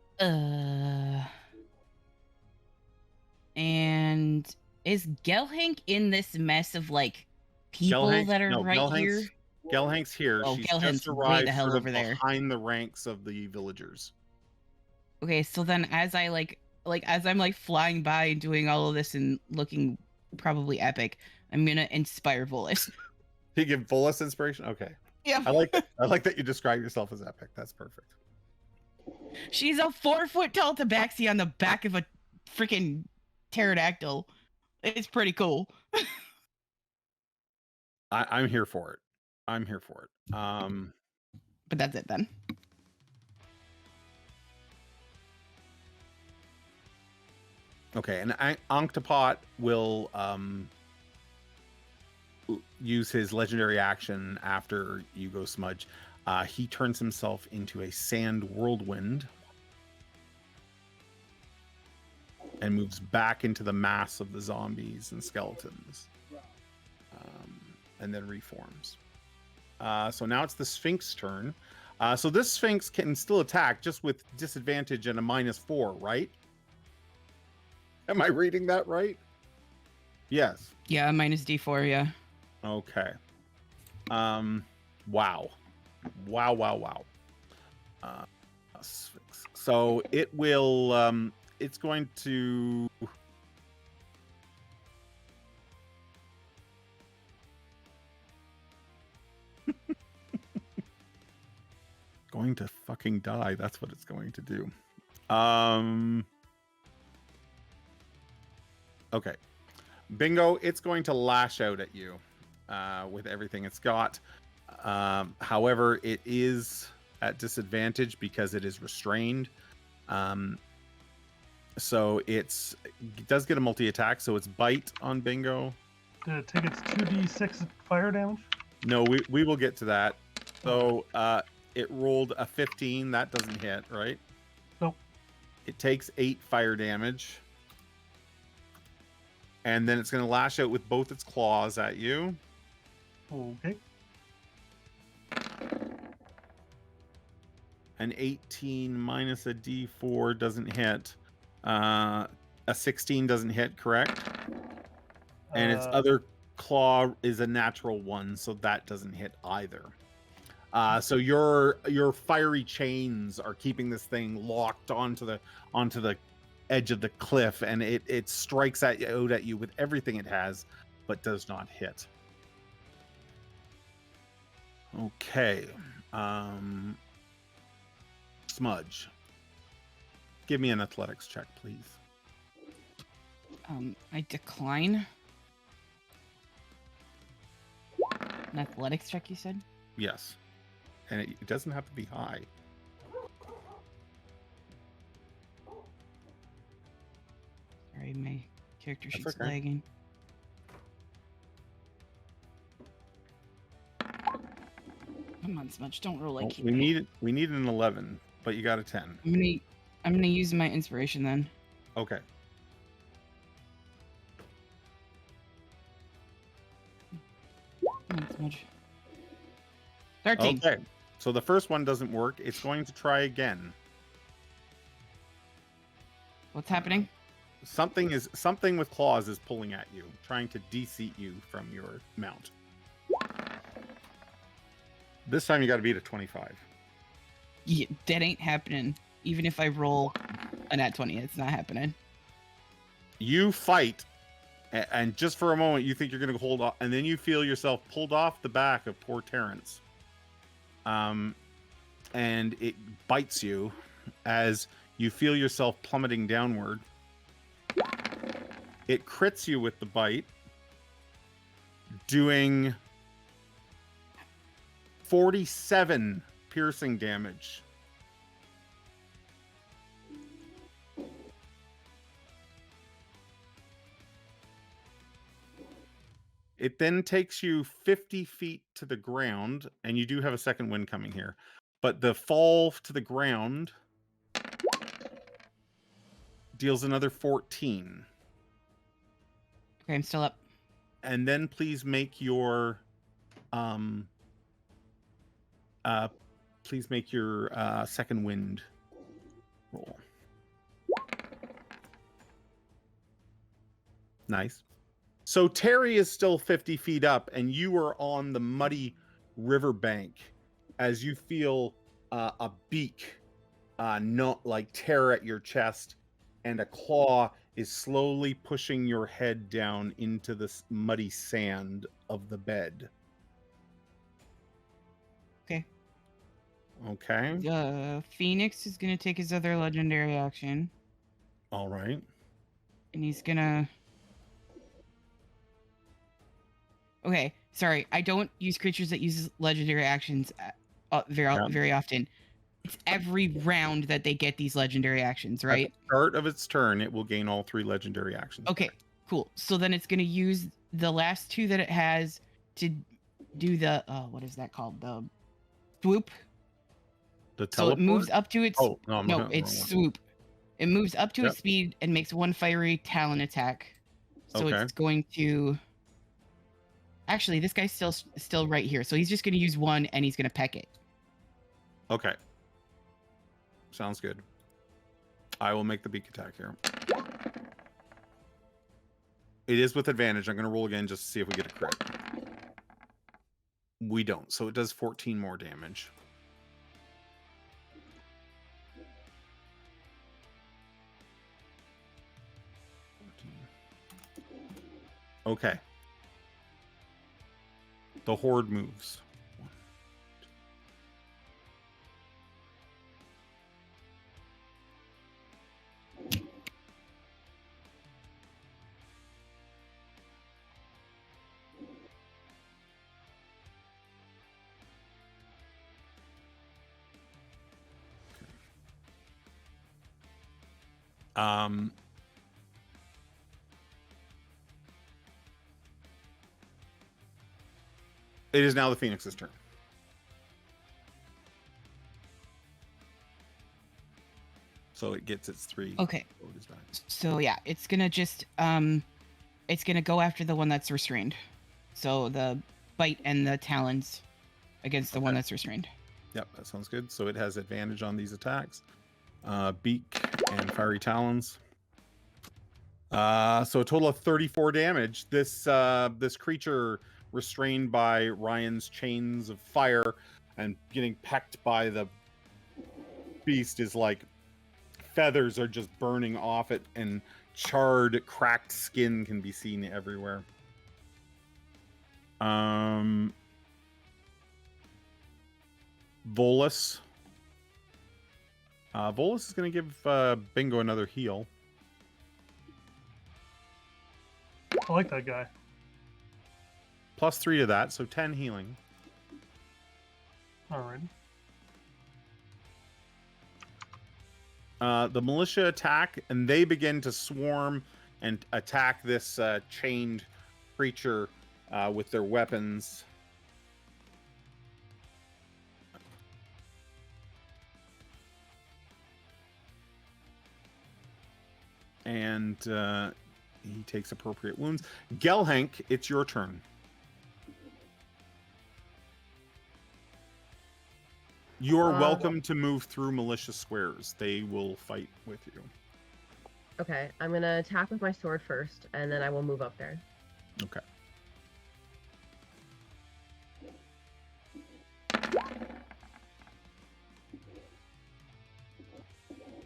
And is Gelhank in this mess of like people that are here? Gelhank's here. Oh, She's Gelhank's just way arrived the hell sort of over there. behind the ranks of the villagers. Okay, so then as I as I'm like flying by and doing all of this and looking probably epic, I'm gonna inspire Volus. You give Volus inspiration? Okay. Yeah. I like that you describe yourself as epic. That's perfect. She's a 4-foot tall tabaxi on the back of a freaking pterodactyl. It's pretty cool. I'm here for it. I'm here for it. But that's it then. Okay, and Ankhtepot will use his legendary action after you go Smudge. He turns himself into a sand whirlwind and moves back into the mass of the zombies and skeletons, and then reforms. So now it's the Sphinx turn. So this Sphinx can still attack just with disadvantage and a -4, right? Am I reading that right? Yes. Yeah, minus D4. Yeah. Okay. Wow. Wow. So it will. It's going to. Going to fucking die. That's what it's going to do. Okay. Bingo, it's going to lash out at you with everything it's got. However, it is at disadvantage because it is restrained. So it does get a multi-attack, so it's bite on Bingo. Did it take its 2d6 fire damage? No, we will get to that. So it rolled a 15. That doesn't hit, right? Nope. It takes 8 fire damage. And then it's going to lash out with both its claws at you. Okay. An 18 minus a D4 doesn't hit. A 16 doesn't hit, correct? And its other claw is a natural 1, so that doesn't hit either. So your fiery chains are keeping this thing locked onto the edge of the cliff, and it strikes out at you with everything it has, but does not hit. Okay. Smudge. Give me an athletics check, please. I decline. An athletics check, you said? Yes. And it doesn't have to be high. Sorry, my character sheet's okay. lagging. Come on, Smudge, don't roll like we need an 11, but you got a 10. I'm gonna use my inspiration then. Okay. Come on, Smudge. 13. Okay. So the first one doesn't work. It's going to try again. What's happening? Something with claws is pulling at you, trying to de-seat you from your mount. This time you got to beat a 25. Yeah, that ain't happening. Even if I roll a nat 20, it's not happening. You fight, and just for a moment you think you're going to hold off, and then you feel yourself pulled off the back of poor Terrence. And it bites you as you feel yourself plummeting downward. It crits you with the bite, doing 47 piercing damage. It then takes you 50 feet to the ground, and you do have a second wind coming here. But the fall to the ground deals another 14. Okay, I'm still up. And then please make your second wind roll. Nice. So Terry is still 50 feet up, and you are on the muddy riverbank as you feel a beak not like tear at your chest, and a claw is slowly pushing your head down into the muddy sand of the bed. Okay. Okay. Phoenix is gonna take his other legendary action, All right. and he's gonna. Okay, sorry. I don't use creatures that use legendary actions very often. It's every round that they get these legendary actions, right? At the start of its turn, it will gain all 3 legendary actions. Okay, cool. So then it's going to use the last 2 that it has to do the what is that called? The swoop. The So it moves up to its no, it's swoop. It moves up to its speed and makes 1 fiery talon attack. So Okay. it's going to. Actually, this guy's still right here. So he's just going to use 1 and he's going to peck it. Okay. Sounds good. I will make the beak attack here. It is with advantage. I'm going to roll again just to see if we get a crit. We don't, so it does 14 more damage. Okay. The horde moves. It is now the Phoenix's turn. So it gets its 3. Okay. It is back. So yeah, it's gonna just it's gonna go after the one that's restrained. So the bite and the talons against the one that's restrained. Yep, that sounds good. So it has advantage on these attacks. Beak and fiery talons. So a total of 34 damage. This creature restrained by Ryan's chains of fire and getting pecked by the beast is like feathers are just burning off it, and charred, cracked skin can be seen everywhere. Volus. Volus is going to give Bingo another heal. I like that guy. +3 to that, so 10 healing. Alrighty. The militia attack, and they begin to swarm and attack this chained creature with their weapons. And he takes appropriate wounds. Gelhank, it's your turn. You're welcome to move through militia squares. They will fight with you. Okay, I'm gonna attack with my sword first, and then I will move up there. Okay.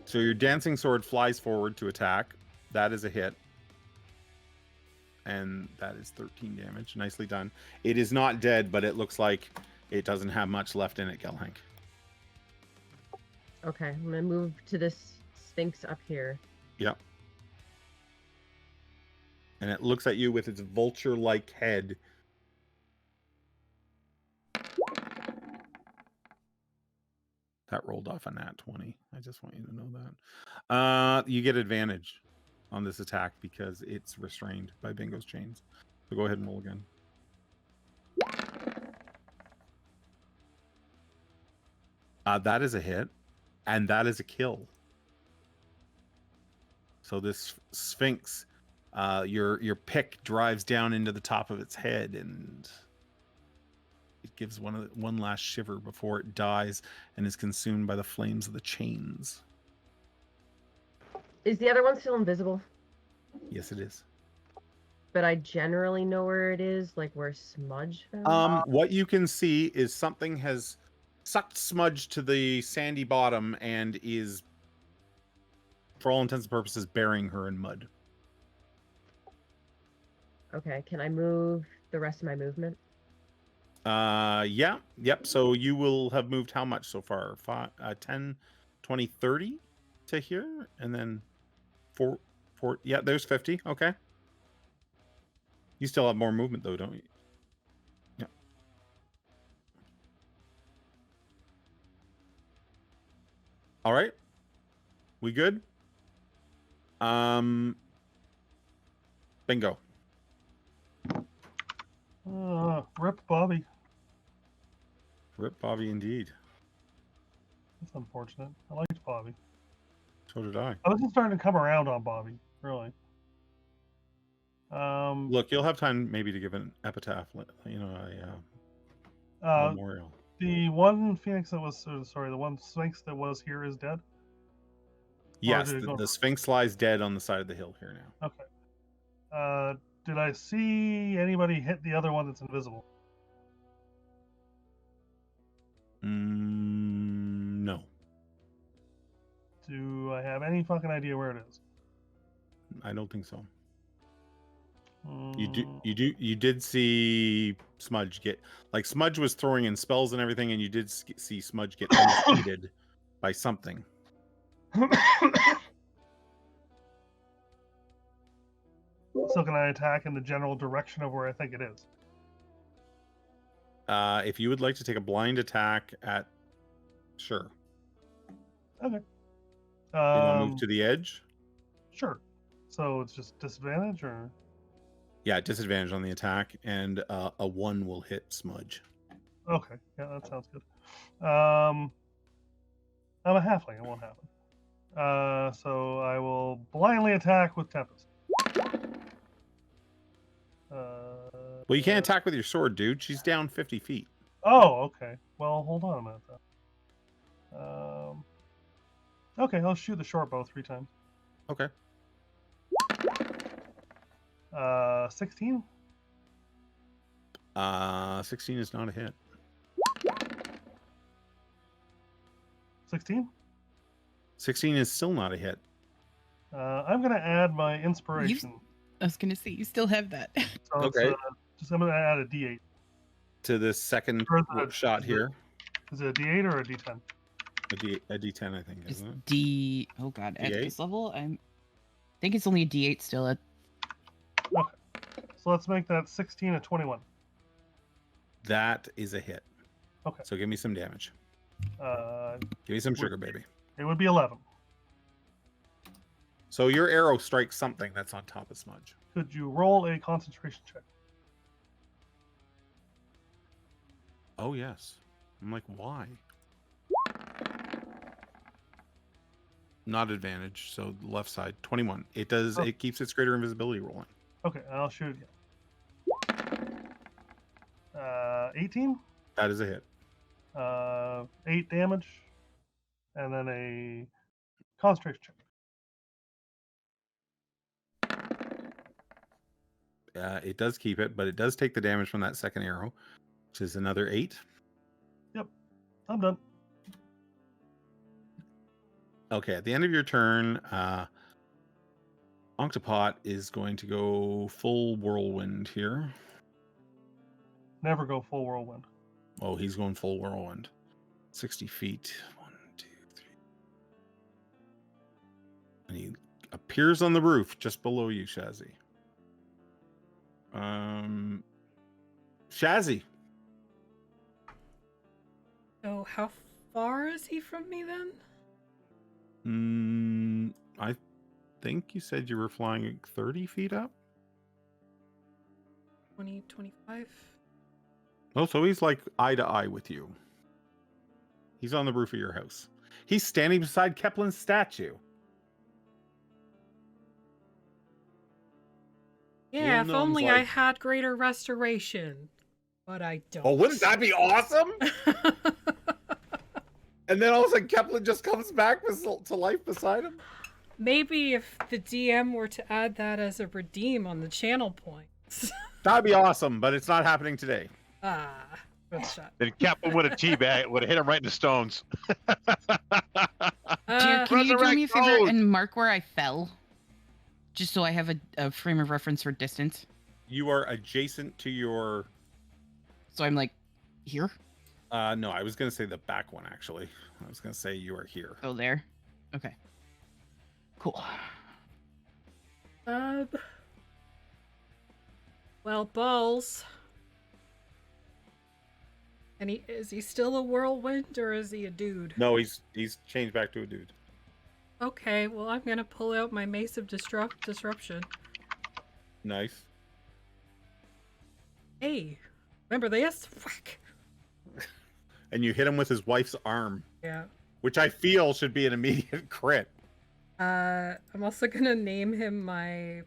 So your dancing sword flies forward to attack. That is a hit. And that is 13 damage. Nicely done. It is not dead, but it looks like it doesn't have much left in it, Gelhank. Okay, I'm gonna move to this Sphinx up here. Yep. And it looks at you with its vulture-like head. That rolled off a nat 20. I just want you to know that. You get advantage on this attack because it's restrained by Bingo's chains. So go ahead and roll again. That is a hit, and that is a kill. So this Sphinx, your pick drives down into the top of its head, and it gives one last shiver before it dies and is consumed by the flames of the chains. Is the other one still invisible? Yes, it is. But I generally know where it is, like where Smudge found. What you can see is something has sucked Smudge to the sandy bottom and is, for all intents and purposes, burying her in mud. Okay, can I move the rest of my movement? Yeah, yep. So you will have moved how much so far? 10, 20, 30 to here, and then 4. Yeah, there's 50. Okay. You still have more movement though, don't you? Yeah. All right. We good? Bingo. Rip Bobby. Rip Bobby indeed. That's unfortunate. I liked Bobby. So did I. I was just starting to come around on Bobby, really. Look, you'll have time maybe to give an epitaph, you know, a memorial. The one Phoenix that was, sorry, the one Sphinx that was here is dead? Yes, the Sphinx lies dead on the side of the hill here now. Okay. did I see anybody hit the other one that's invisible? No. Do I have any fucking idea where it is? I don't think so. Mm, You did see Smudge get, like, Smudge was throwing in spells and everything, and you did see Smudge get undefeated by something. So can I attack in the general direction of where I think it is? If you would like to take a blind attack at, sure. Okay. You want to move to the edge? Sure. So it's just disadvantage, or? Yeah, disadvantage on the attack, and a 1 will hit Smudge. Okay, yeah, that sounds good. I'm a halfling, it won't happen. So I will blindly attack with Tempest. Well, you can't attack with your sword, dude. She's down 50 feet. Oh, okay. Well, hold on a minute then. Okay, I'll shoot the short bow 3 times. Okay. 16? 16 is not a hit. 16? 16 is still not a hit. I'm gonna add my inspiration. I was gonna say you still have that. So Okay. I'm gonna add a D8. To this second Or is it- shot is it- here. Is it a D8 or a D10? A D10, I think, It's isn't it? D. Oh god, at D8? this level, I think it's only a D8 still. Okay. So let's make that 16 a 21. That is a hit. Okay. So give me some damage. Uh, Give me some sugar, baby. it would be 11. So your arrow strikes something that's on top of Smudge. Could you roll a concentration check? Oh, yes. I'm like, why? Not advantage, so the left side, 21. It does. Oh. It keeps its greater invisibility rolling. Okay, I'll shoot again. 18? That is a hit. 8 damage, and then a concentration check. It does keep it, but it does take the damage from that second arrow, which is another 8. I'm done. Okay, at the end of your turn, Ankhtepot is going to go full whirlwind here. Never go full whirlwind. Oh, he's going full whirlwind. 60 feet. 1, 2, 3. And he appears on the roof just below you, Shazzy. Shazzy. So how far is he from me then? I think you said you were flying 30 feet up? 20, 25? Oh, so he's like eye to eye with you. He's on the roof of your house. He's standing beside Keplin's statue. Yeah, if Gnome's only I like- had greater restoration. But I don't. Oh, wouldn't that be awesome? And then all of a sudden Keplin just comes back to life beside him? Maybe if the DM were to add that as a redeem on the channel points. That'd be awesome, but it's not happening today. Good shot. Then Captain would have teabag, would have hit him right in the stones. Dear, can you do me a resurrect favor those. and mark where I fell? Just so I have a frame of reference for distance. You are adjacent to your... So I'm like, here? no, I was going to say the back one, actually. I was going to say you are here. Oh, there? Okay. Cool. Well, balls. And is he still a whirlwind or is he a dude? No, he's changed back to a dude. Okay, well I'm gonna pull out my Mace of Disruption. Nice. Hey, remember this? Whack. And you hit him with his wife's arm, Yeah. which I feel should be an immediate crit. I'm also gonna name him my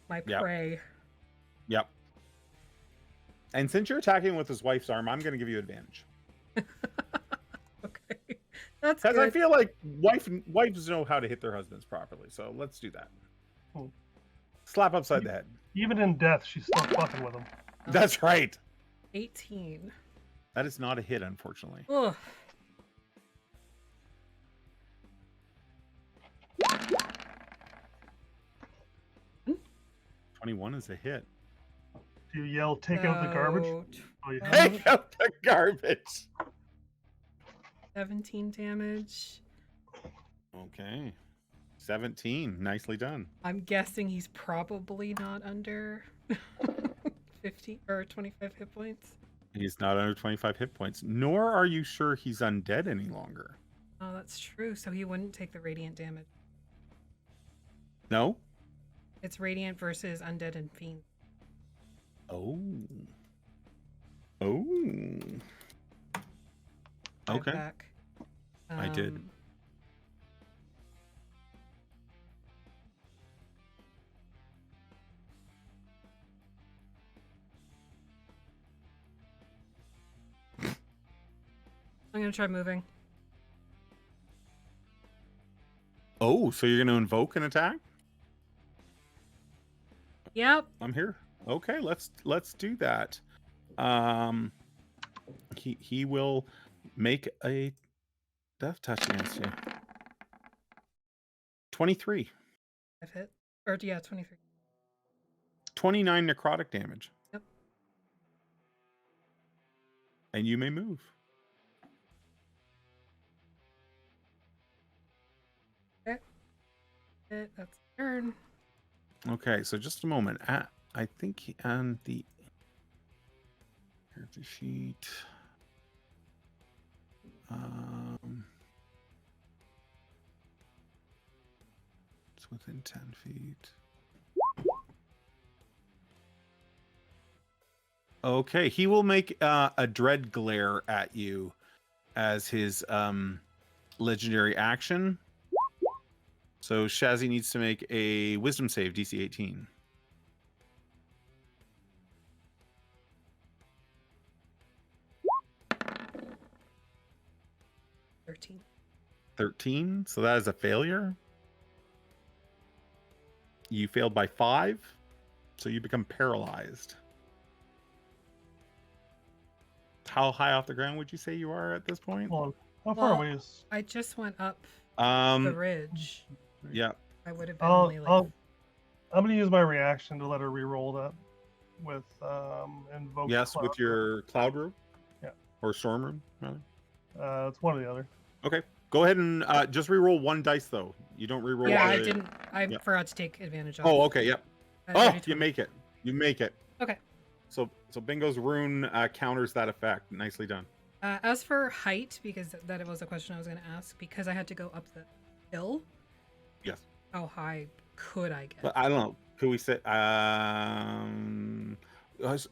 Yep. prey. Yep. And since you're attacking with his wife's arm, I'm going to give you advantage. Okay, that's Because I good. feel like wives know how to hit their husbands properly. So let's do that. Cool. Slap upside the head. Even in death, she's still fucking with him. That's right. 18. That is not a hit, unfortunately. Ugh. Hmm? 21 is a hit. Do you yell, take out the garbage? So, Oh, yeah. Take out the garbage. 17 damage. Okay. 17. Nicely done. I'm guessing he's probably not under 50 or 25 hit points. He's not under 25 hit points, nor are you sure he's undead any longer. Oh, that's true. So he wouldn't take the radiant damage. No? It's radiant versus undead and fiend. Oh. Oh. Five Okay. back. I did. I'm gonna try moving. Oh, so you're going to invoke an attack? Yep. I'm here. Okay, let's do that. He will make a death touch against you. 23. I've hit. Or yeah, 23. 29 necrotic damage. Yep. And you may move. That's the turn. Okay, so just a moment. I think on the character sheet. It's within 10 feet. Okay, he will make a dread glare at you as his legendary action. So Shazzy needs to make a wisdom save, DC 18. $13. 13, so that is a failure. You failed by 5, so you become paralyzed. How high off the ground would you say you are at this point? Hold on. How far Well, away is... I just went up the Um, ridge. yeah. I would have been only like. I'm going to use my reaction to let her re-roll that with invoke. Yes, cloud. with your cloud room. Yeah. Or storm room, rather. It's one or the other. Okay. Go ahead and just re-roll one dice though. You don't re-roll. Yeah, I the- didn't. I Yep. forgot to take advantage of. Oh, okay. Yep. Oh, already you told- make it. You make it. Okay. So Bingo's rune counters that effect. Nicely done. As for height, because that was a question I was going to ask, because I had to go up the hill. Yes. How high could I get? But I don't know. Could we say?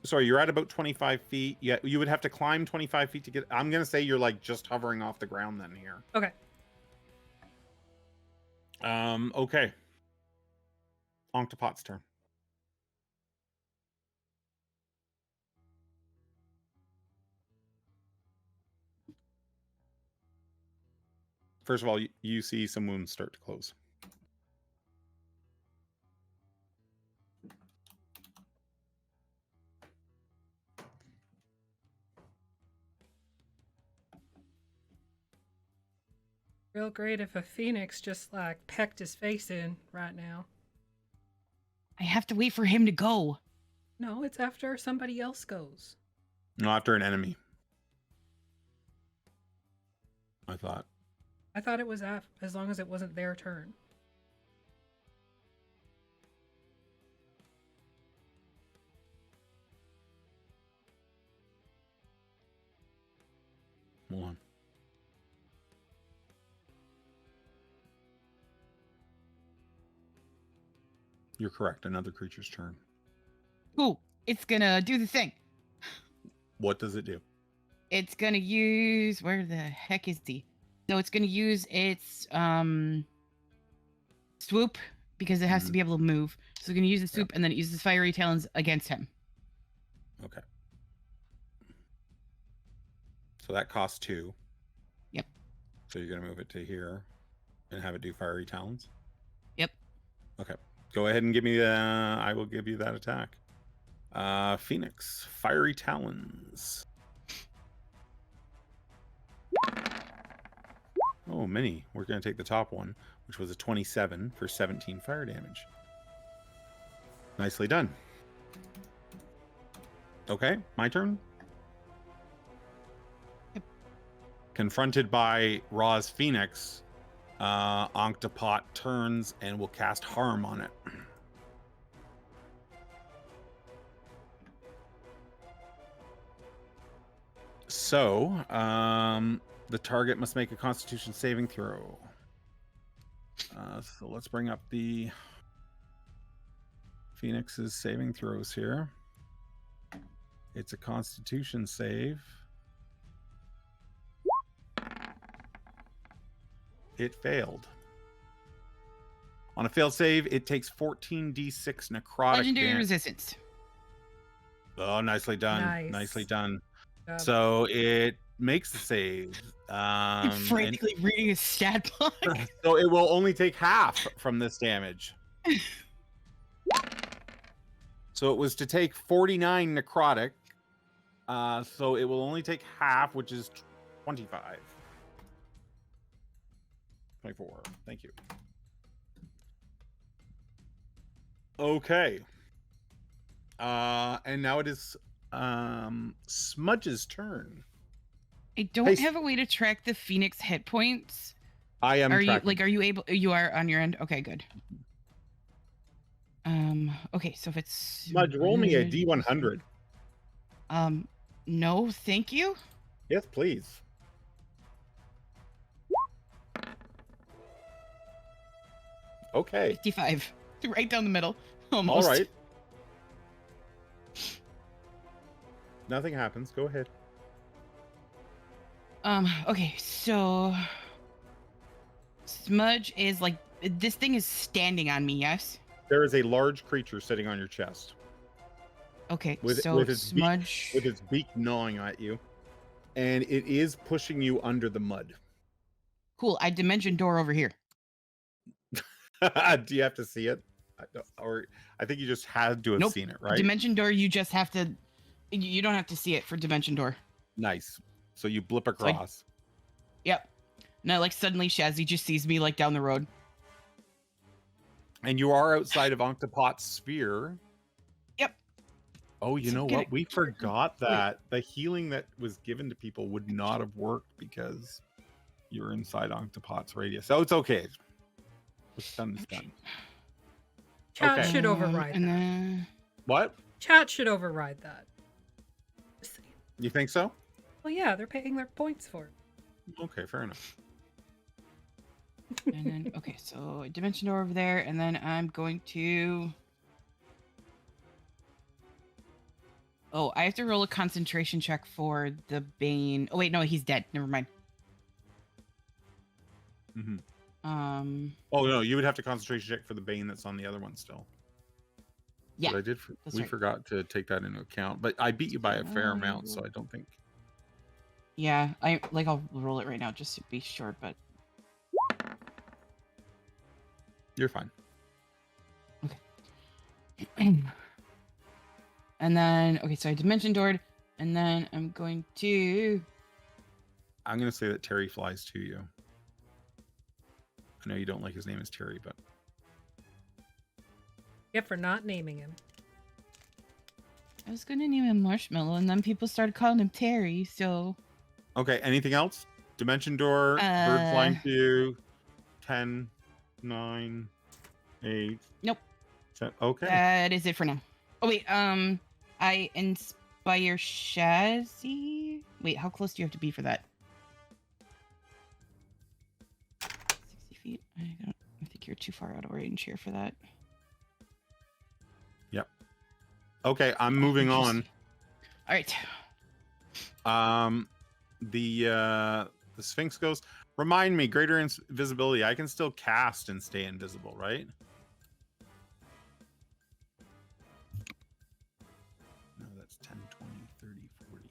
Sorry, you're at about 25 feet. Yeah, you would have to climb 25 feet to get. I'm gonna say you're like just hovering off the ground then here. Okay. Okay. Ankhtepot's turn. First of all, you see some wounds start to close. Real great if a phoenix just like pecked his face in right now. I have to wait for him to go. No, it's after somebody else goes. No, after an enemy. I thought. I thought it was as long as it wasn't their turn. Hold on. You're correct. Another creature's turn. Cool. It's gonna do the thing. What does it do? It's gonna use, where the heck is the? No, it's gonna use its swoop because it has to be able to move. So it's gonna use the swoop and then it uses fiery talons against him. Okay. So that costs 2. Yep. So you're gonna move it to here and have it do fiery talons? Yep. Okay. Go ahead and give me the. I will give you that attack. Phoenix, fiery talons. Oh, mini. We're going to take the top one, which was a 27 for 17 fire damage. Nicely done. Okay, my turn. Yep. Confronted by Ra's Phoenix, Ankhtepot turns and will cast Harm on it. So, the target must make a Constitution saving throw. So let's bring up the Phoenix's saving throws here. It's a Constitution save. It failed. On a failed save, it takes 14d6 necrotic Legendary damage. resistance. Oh, nicely done. Nice. Nicely done. Job. So it makes the save. I'm frantically reading his stat block. So it will only take half from this damage. So it was to take 49 necrotic. So it will only take half, which is 25. 24. Thank you. Okay. And now it is Smudge's turn. I don't Hey, have a way to track the Phoenix hit points. I am Are you tracking. like? Are you able? You are on your end. Okay, good. Okay, so if it's Smudge, roll me a D100. No, thank you. Yes, please. Okay. 55, right down the middle, All almost. right. Nothing happens. Go ahead. Okay, so Smudge is like this thing is standing on me. Yes. There is a large creature sitting on your chest Okay, with so its Smudge. with its beak gnawing at you, and it is pushing you under the mud. Cool. I dimension door over here. Do you have to see it, or I think you just had to have Nope. seen it, right? Dimension door. You just have to. You don't have to see it for dimension door. Nice. So you blip across. Yep. Now, like suddenly, Shazzy just sees me like down the road. And you are outside of Ankhtepot's sphere. Yep. Oh, you know Get what? it. We forgot that the healing that was given to people would not have worked because you were inside Ankhtepot's radius. So it's okay. What's done is done. Chat Okay. should override And that. then What? Chat should override that. Just saying. You think so? Well, yeah, they're paying their points for it. Okay, fair enough. and then okay, so dimension door over there, and then I'm going to. Oh, I have to roll a concentration check for the Bane. Oh wait, no, he's dead. Never mind. Mm-hmm. Um. Oh no, you would have to concentration check for the Bane that's on the other one still. Yeah. But I did. that's We right. forgot to take that into account. But I beat you by a fair amount, so I don't think. Yeah, I'll roll it right now just to be sure, but You're fine. and then okay, so I dimension doored, and then I'm going to. I'm gonna say that Terry flies to you. I know you don't like his name is Terry, but Yeah, for not naming him. I was gonna name him Marshmallow, and then people started calling him Terry. So okay. Anything else? Dimension door, bird flying to you. 10, 9, 8. Nope. 10. Okay. that is it for now. Oh wait, I inspire Shazzy. Wait, how close do you have to be for that? 60 feet. I think you're too far out of range here for that. Okay, I'm moving on. All right. The Sphinx goes. Remind me, greater invisibility. I can still cast and stay invisible, right? No, that's 10, 20, 30, 40.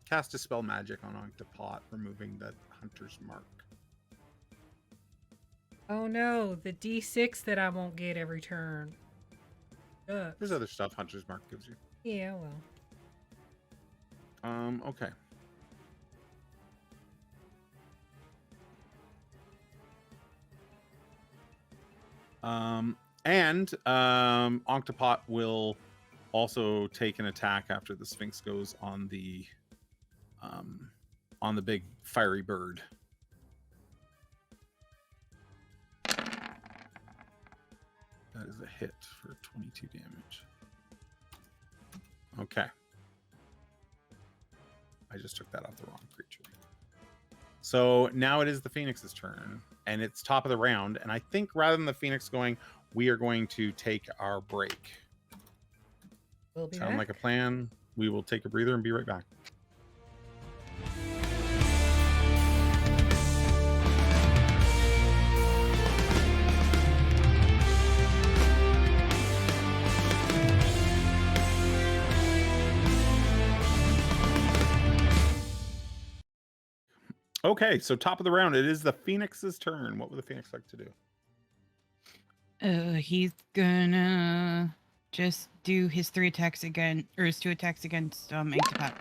Cast a spell magic on Ankhtepot, removing the hunter's mark. Oh no, the D6 that I won't get every turn. There's Shucks. other stuff Hunter's Mark gives you. Yeah, well. Okay. Ankhtepot will also take an attack after the Sphinx goes on the big fiery bird. That is a hit for 22 damage. Okay. I just took that off the wrong creature. So now it is the Phoenix's turn, and it's top of the round. And I think rather than the Phoenix going, we are going to take our break. We'll be Sound like a back. plan? We will take a breather and be right back. Okay, so top of the round, it is the Phoenix's turn. What would the Phoenix like to do? He's gonna just do his 3 attacks again, or his 2 attacks against Ankhtepot.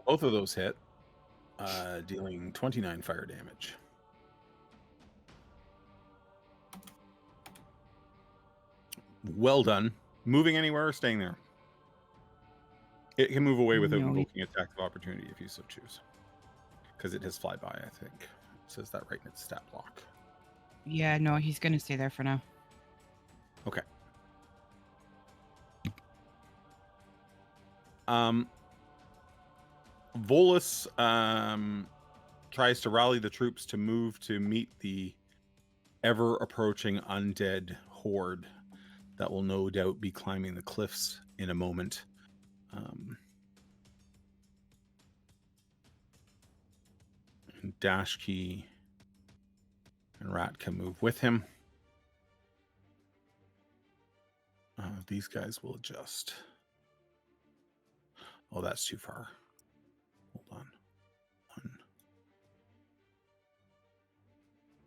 Both of those hit, dealing 29 fire damage. Well done. Moving anywhere or staying there? It can move away without No, invoking attacks of opportunity if you so choose. Because it has flyby, I think. It says that right in its stat block. Yeah, no, he's gonna stay there for now. Okay. Volus tries to rally the troops to move to meet the ever-approaching undead horde that will no doubt be climbing the cliffs in a moment. And Dashkey and Rat can move with him. These guys will adjust. Oh, that's too far. Hold on. 1.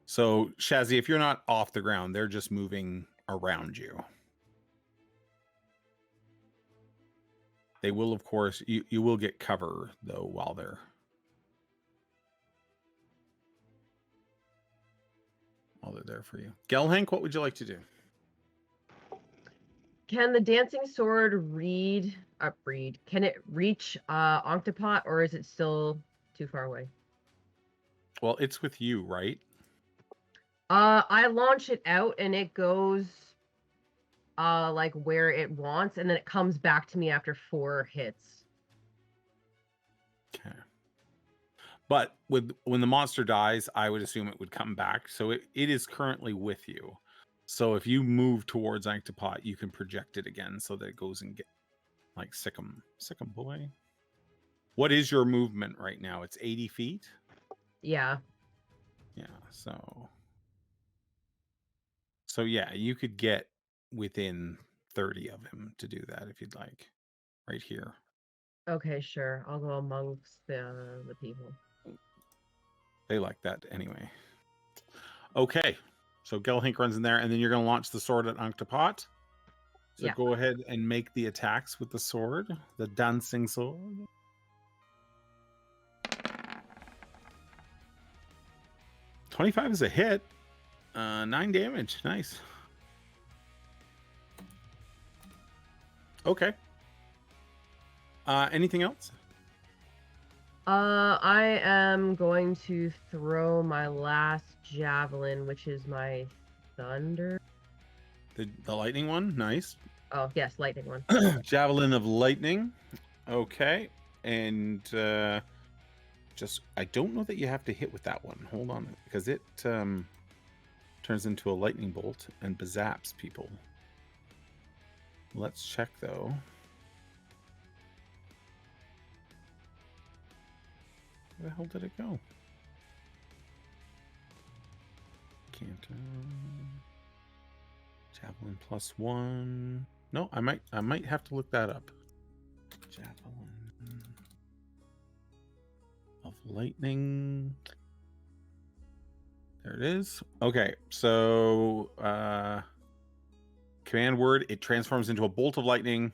So, Shazzy, if you're not off the ground, they're just moving around you. They will, of course, you will get cover, though, while they're there for you. Gelhank, what would you like to do? Can the dancing sword can it reach Ankhtepot, or is it still too far away? Well, it's with you, right? I launch it out and it goes like where it wants, and then it comes back to me after 4 hits. Okay. But when the monster dies, I would assume it would come back. So it is currently with you. So if you move towards Ankhtepot, you can project it again so that it goes and get like sick 'em boy. What is your movement right now? It's 80 feet? Yeah. Yeah, so yeah, you could get within 30 of him to do that if you'd like. Right here. Okay, sure. I'll go amongst the people. They like that anyway. Okay. So Gelhank runs in there, and then you're going to launch the sword at Ankhtepot. So Yeah. go ahead and make the attacks with the sword, the dancing sword. 25 is a hit. 9 damage. Nice. Okay. Anything else? I am going to throw my last javelin, which is my thunder. The lightning one. Nice. Oh, yes, lightning one. Javelin of lightning. Okay. And just I don't know that you have to hit with that one. Hold on, because it turns into a lightning bolt and bazaps people. Let's check though. Where the hell did it go? Can't. Javelin +1. No, I might have to look that up. Javelin of lightning. There it is. Okay, so command word, it transforms into a bolt of lightning.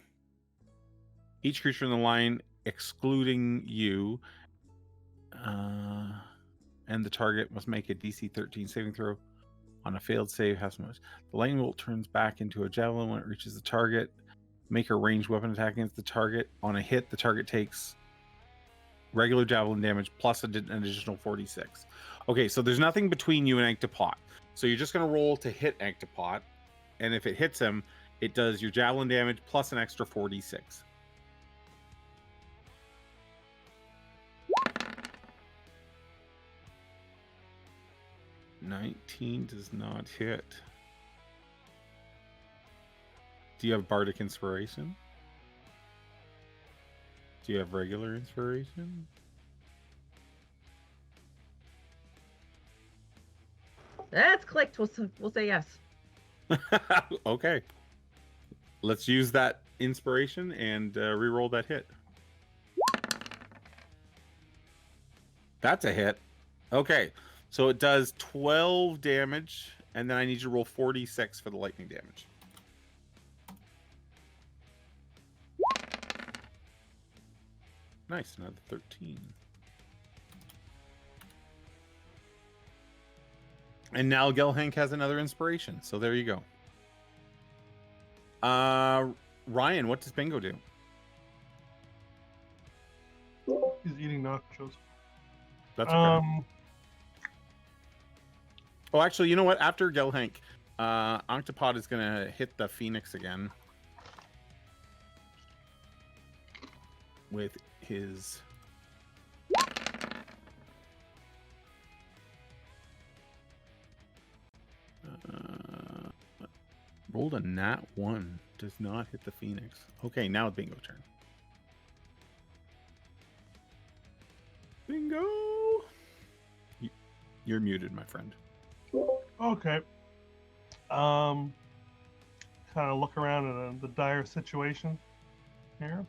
Each creature in the line, excluding you, and the target must make a DC 13 saving throw. On a failed save, has no. The lightning bolt turns back into a javelin when it reaches the target. Make a ranged weapon attack against the target. On a hit, the target takes regular javelin damage plus an additional 46. Okay, so there's nothing between you and Ankhtepot. So you're just going to roll to hit Ankhtepot. And if it hits him, it does your javelin damage plus an extra 46. $19 does not hit. Do you have Bardic Inspiration? Do you have regular inspiration? That's clicked. We'll say yes. Okay. Let's use that inspiration and re-roll that hit. That's a hit. Okay. So it does 12 damage, and then I need you to roll 46 for the lightning damage. Nice, another 13. And now Gelhank has another inspiration, so there you go. Ryan, what does Bingo do? He's eating nachos. That's okay. Oh, actually, you know what? After Gelhank, Ankhtepot is going to hit the Phoenix again with his... rolled a nat 1. Does not hit the Phoenix. Okay, now it's Bingo's turn. Bingo! You're muted, my friend. Okay. Kind of look around at the dire situation here.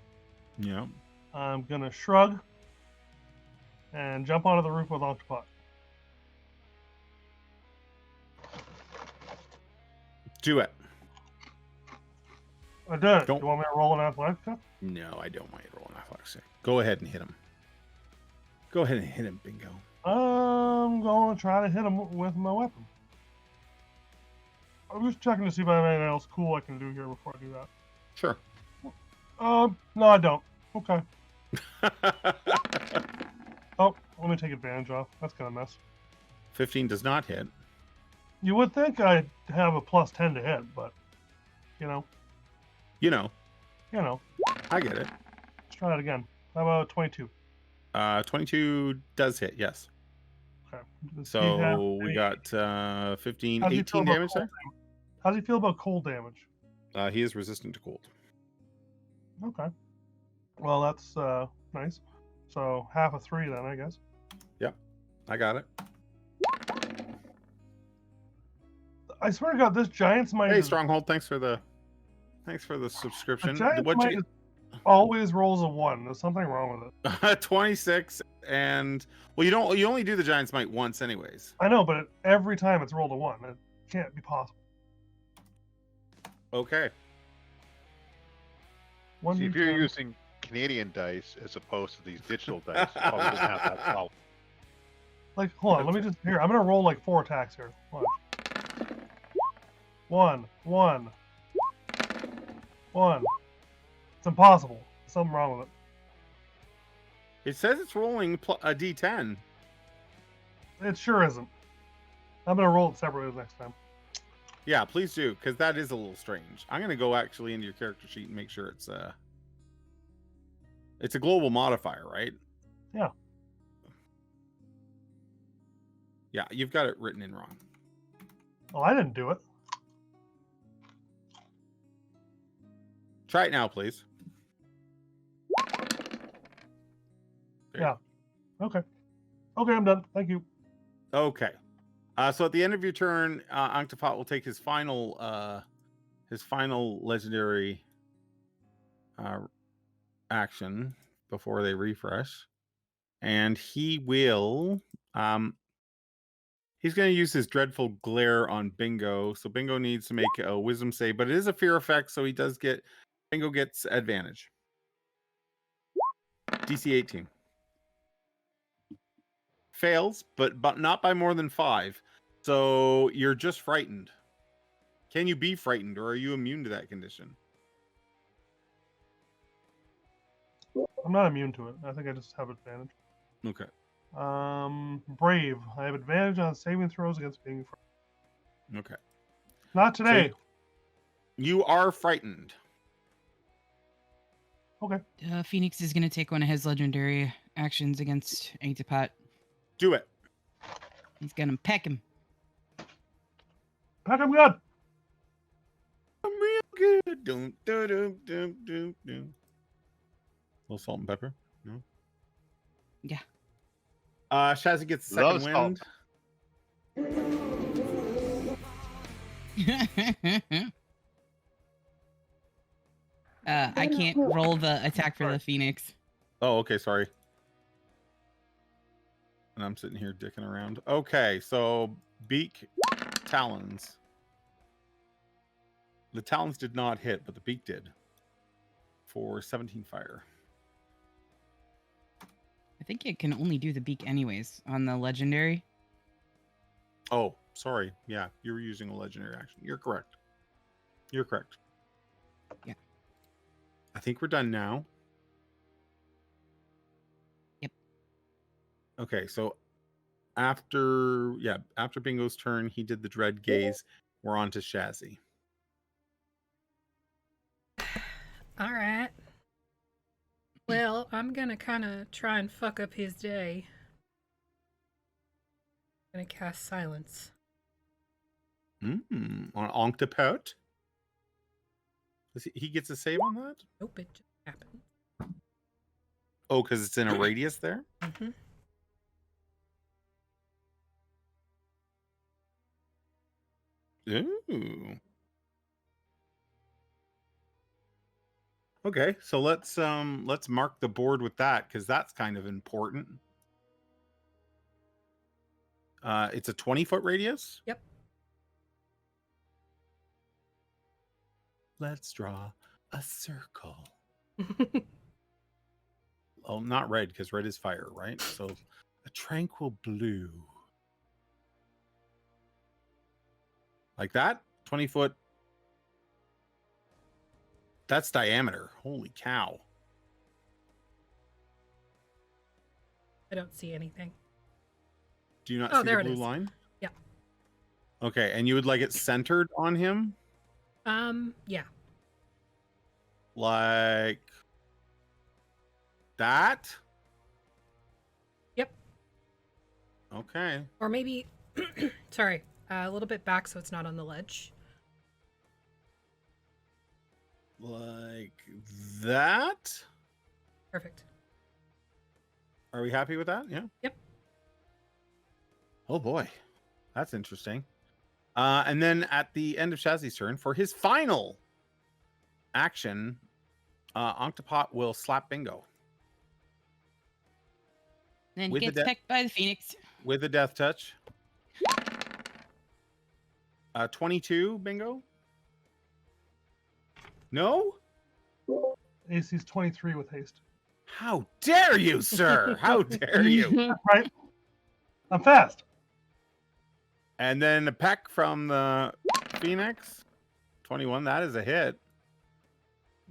Yeah. I'm gonna shrug and jump onto the roof with Ankhtepot. Do it. I did it. Don't- You want me to roll an athletics check? No, I don't want you to roll an athletics check. Go ahead and hit him. Go ahead and hit him, Bingo. I'm going to try to hit him with my weapon. I'm just checking to see if I have anything else cool I can do here before I do that. Sure. No, I don't. Okay. Oh, let me take advantage off. That's gonna mess. 15 does not hit. You would think I'd have a plus 10 to hit, but you know, You know, I get it. let's try it again. How about 22? 22 does hit, yes. Okay. Does he So have we any- got 15, How's he feel 18 about damage cold there. How does he feel about cold damage? He is resistant to cold. Okay. Well, that's nice. So half a 3 then, I guess. I got it. I swear to God, this Giant's Might Hey, is- Stronghold, thanks for the subscription. the Giant's What'd Might you always rolls a 1. There's something wrong with it. get? 26 and well, you only do the Giant's Might once anyways. I know, but every time it's rolled a 1. It can't be possible. Okay. One See, if you're D10. using Canadian dice as opposed to these digital dice, you probably doesn't have that problem. Like, hold on, let me just here. I'm gonna roll like 4 attacks here. Watch. 1, 1, 1. It's impossible. There's something wrong with it. It says it's rolling a D10. It sure isn't. I'm gonna roll it separately next time. Yeah, please do, because that is a little strange. I'm gonna go actually into your character sheet and make sure it's a global modifier, right? Yeah. Yeah, you've got it written in wrong. Well, I didn't do it. Try it now, please. There you Yeah. Okay. Okay, I'm done. Thank you. Okay. So at the end of your turn, Ankhtepot will take his final legendary action before they refresh, and he will He's going to use his dreadful glare on Bingo. So Bingo needs to make a wisdom save, but it is a fear effect, so Bingo gets advantage. DC 18. Fails, but not by more than 5. So you're just frightened. Can you be frightened, or are you immune to that condition? I'm not immune to it. I think I just have advantage. Okay. Brave. I have advantage on saving throws against being frightened. Okay. Not today. So you are frightened. Okay. Phoenix is going to take one of his legendary actions against Ankhtepot. Do it. He's going to peck him. Pack him good. I'm real good. Doom, doom, doom, doom, doom, doom. A little salt and pepper. No. Yeah. Shazzy gets the second Love wind. I can't roll the attack for the Phoenix. Oh, okay. Sorry. And I'm sitting here dicking around. Okay, so beak, talons. The talons did not hit, but the beak did. For 17 fire. I think it can only do the beak anyways on the legendary. Oh, sorry. Yeah, you were using a legendary action. You're correct. You're correct. Yeah. I think we're done now. Yep. Okay, so after Bingo's turn, he did the dread gaze. We're on to Shazzy. All right. Well, I'm gonna kind of try and fuck up his day. I'm gonna cast silence. On Ankhtepot. He gets a save on that? Nope, it just happened. Oh, because it's in a radius there? Mm-hmm. Ooh. Okay, so let's mark the board with that because that's kind of important. It's a 20-foot radius? Yep. Let's draw a circle. Oh, not red, because red is fire, right? So a tranquil blue. Like that? 20-foot. That's diameter. Holy cow. I don't see anything. Do you not Oh, see there the it blue is. line? Yeah. Okay, and you would like it centered on him? Yeah. Like that? Yep. Okay. Or maybe, sorry, a little bit back so it's not on the ledge. Like that? Perfect. Are we happy with that? Yeah. Yep. Oh boy. That's interesting. And then at the end of Shazzy's turn, for his final action, Ankhtepot will slap Bingo. Then With the gets pecked by the Phoenix. with a death touch. 22, Bingo? No? AC's 23 with haste. How dare you, sir? How dare you? Right? I'm fast. And then a peck from the Phoenix. 21, that is a hit.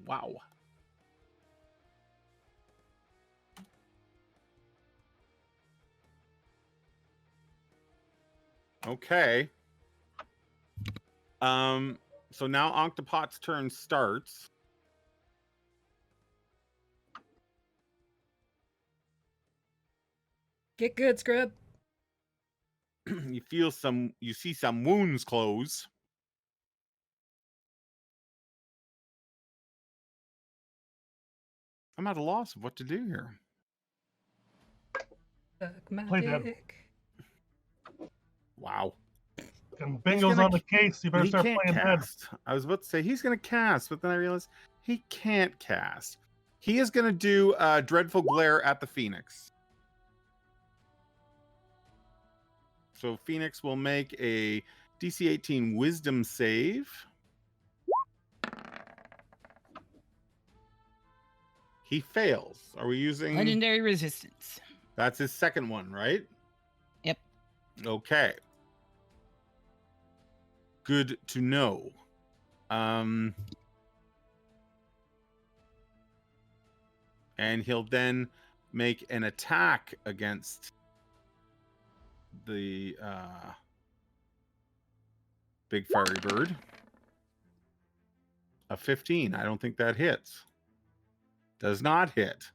Wow. Okay. So now Ankhtepot's turn starts. Get good, scrub. You see some wounds close. I'm at a loss of what to do here. Suck Play my dead. dick. Wow. And Bingo's gonna on the case. You better He start can't playing dead. cast. I was about to say he's going to cast, but then I realized he can't cast. He is going to do a dreadful glare at the Phoenix. So Phoenix will make a DC 18 Wisdom save. He fails. Are we using... Legendary resistance. That's his second one, right? Yep. Okay. Good to know. And he'll then make an attack against the big fiery bird. A 15. I don't think that hits. Does not hit.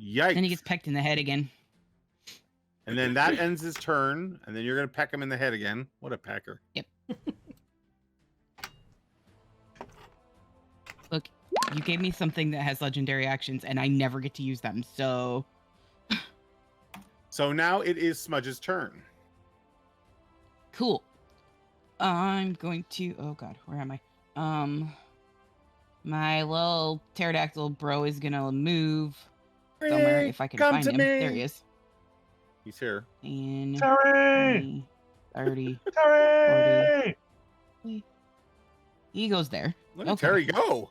Yikes. Then he gets pecked in the head again. And then that ends his turn, and then you're going to peck him in the head again. What a pecker. Yep. Look, you gave me something that has legendary actions, and I never get to use them, so... So now it is Smudge's turn. Cool. I'm going to... Oh, God, where am I? My little pterodactyl bro is going to move somewhere if I can find him. There he is. He's here. And Terry! 30, Terry! 40. He goes there. Look at Okay. Terry go.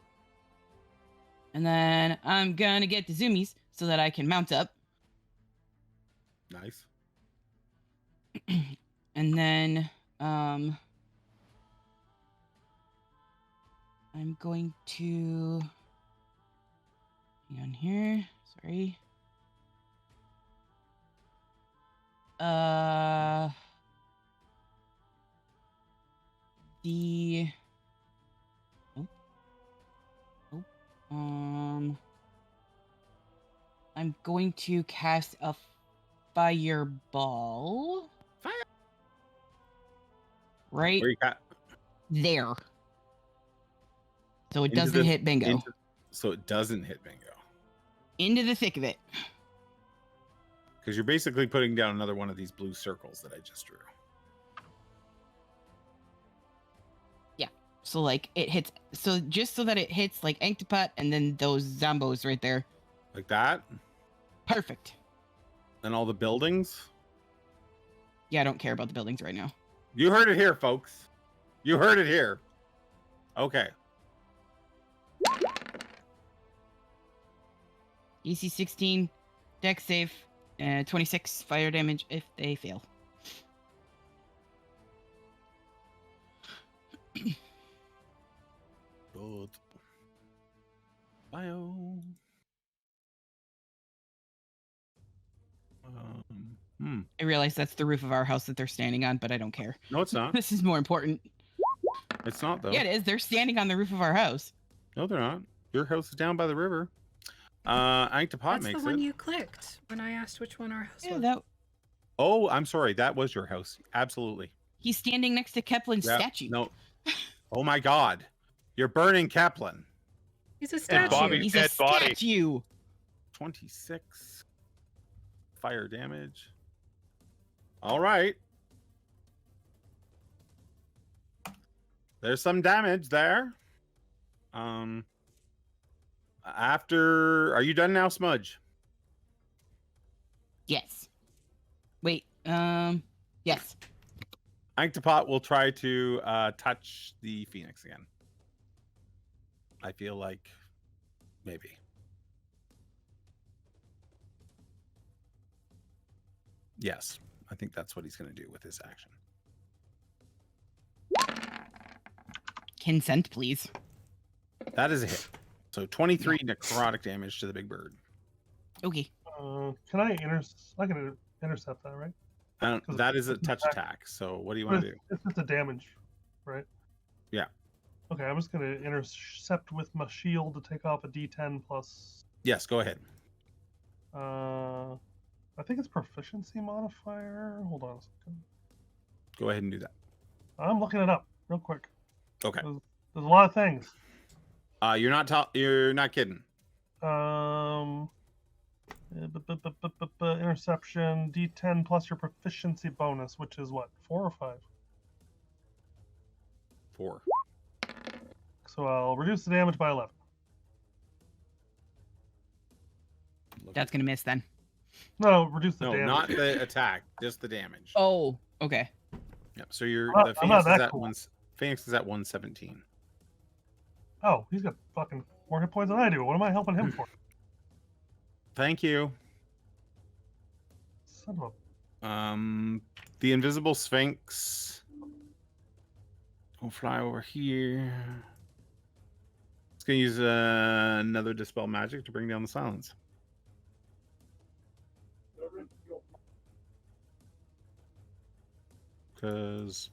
And then I'm gonna get the zoomies so that I can mount up. Nice. And then I'm going to hang on here. Sorry. The I'm going to cast a fireball. Fire. Right Where you got? there. So it Into doesn't the- hit bingo. So it doesn't hit bingo. Into the thick of it. Because you're basically putting down another one of these blue circles that I just drew. So like it hits. So just so that it hits like Ankhtepot and then those zombos right there. Like that. Perfect. And all the buildings. Yeah, I don't care about the buildings right now. You heard it here, folks. You heard it here. Okay. DC 16, dex save, 26 fire damage if they fail. Good. Bio. I realize that's the roof of our house that they're standing on, but I don't care. No, it's not. This is more important. It's not, though. Yeah, it is. They're standing on the roof of our house. No, they're not. Your house is down by the river. Ankhtepot That's makes the one it. you clicked when I asked which one our house Yeah, was. that Oh, I'm sorry. That was your house. Absolutely. he's standing next to Keplin's Yeah, statue. No. Oh my God. You're burning Kaplan. He's a And statue. Bobby- He's dead a body. statue. 26 fire damage. All right. There's some damage there. Are you done now, Smudge? Yes. Wait. Yes. Ankhtepot will try to touch the Phoenix again. I feel like maybe. Yes, I think that's what he's going to do with his action. Consent, please. That is a hit. So 23 necrotic damage to the big bird. Okay. Can I intercept that, right? That is a touch attack. So what do you want to do? It's just a damage, right? Yeah. Okay, I'm just gonna intercept with my shield to take off a D10 plus. Yes, go ahead. I think it's proficiency modifier. Hold on a second. Go ahead and do that. I'm looking it up real quick. Okay. There's a lot of things. You're not kidding. Interception D10 plus your proficiency bonus, which is what, 4 or 5? 4. So I'll reduce the damage by 11. That's going to miss then. No, reduce the No, damage. not the attack, just the damage. Oh, okay. Yep. So you're I'm the not Phoenix is that at cool. Phoenix is at 117. Oh, he's got fucking more hit points than I do. What am I helping him for? Thank you. Son of The invisible Sphinx will fly over here. It's gonna use another dispel magic to bring down the silence. Because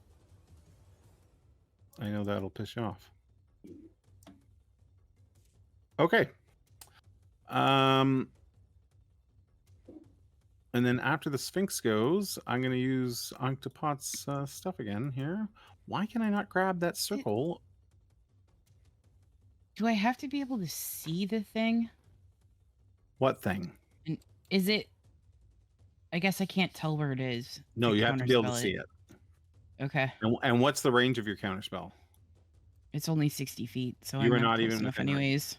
I know that'll piss you off. Okay. And then after the Sphinx goes, I'm going to use Anktepot's stuff again here. Why can I not grab that circle? Do I have to be able to see the thing? What thing? And is it? I guess I can't tell where it is. No, you have to be able to see it. Okay. And what's the range of your counterspell? It's only 60 feet, so You I'm are not close even enough within range. anyways.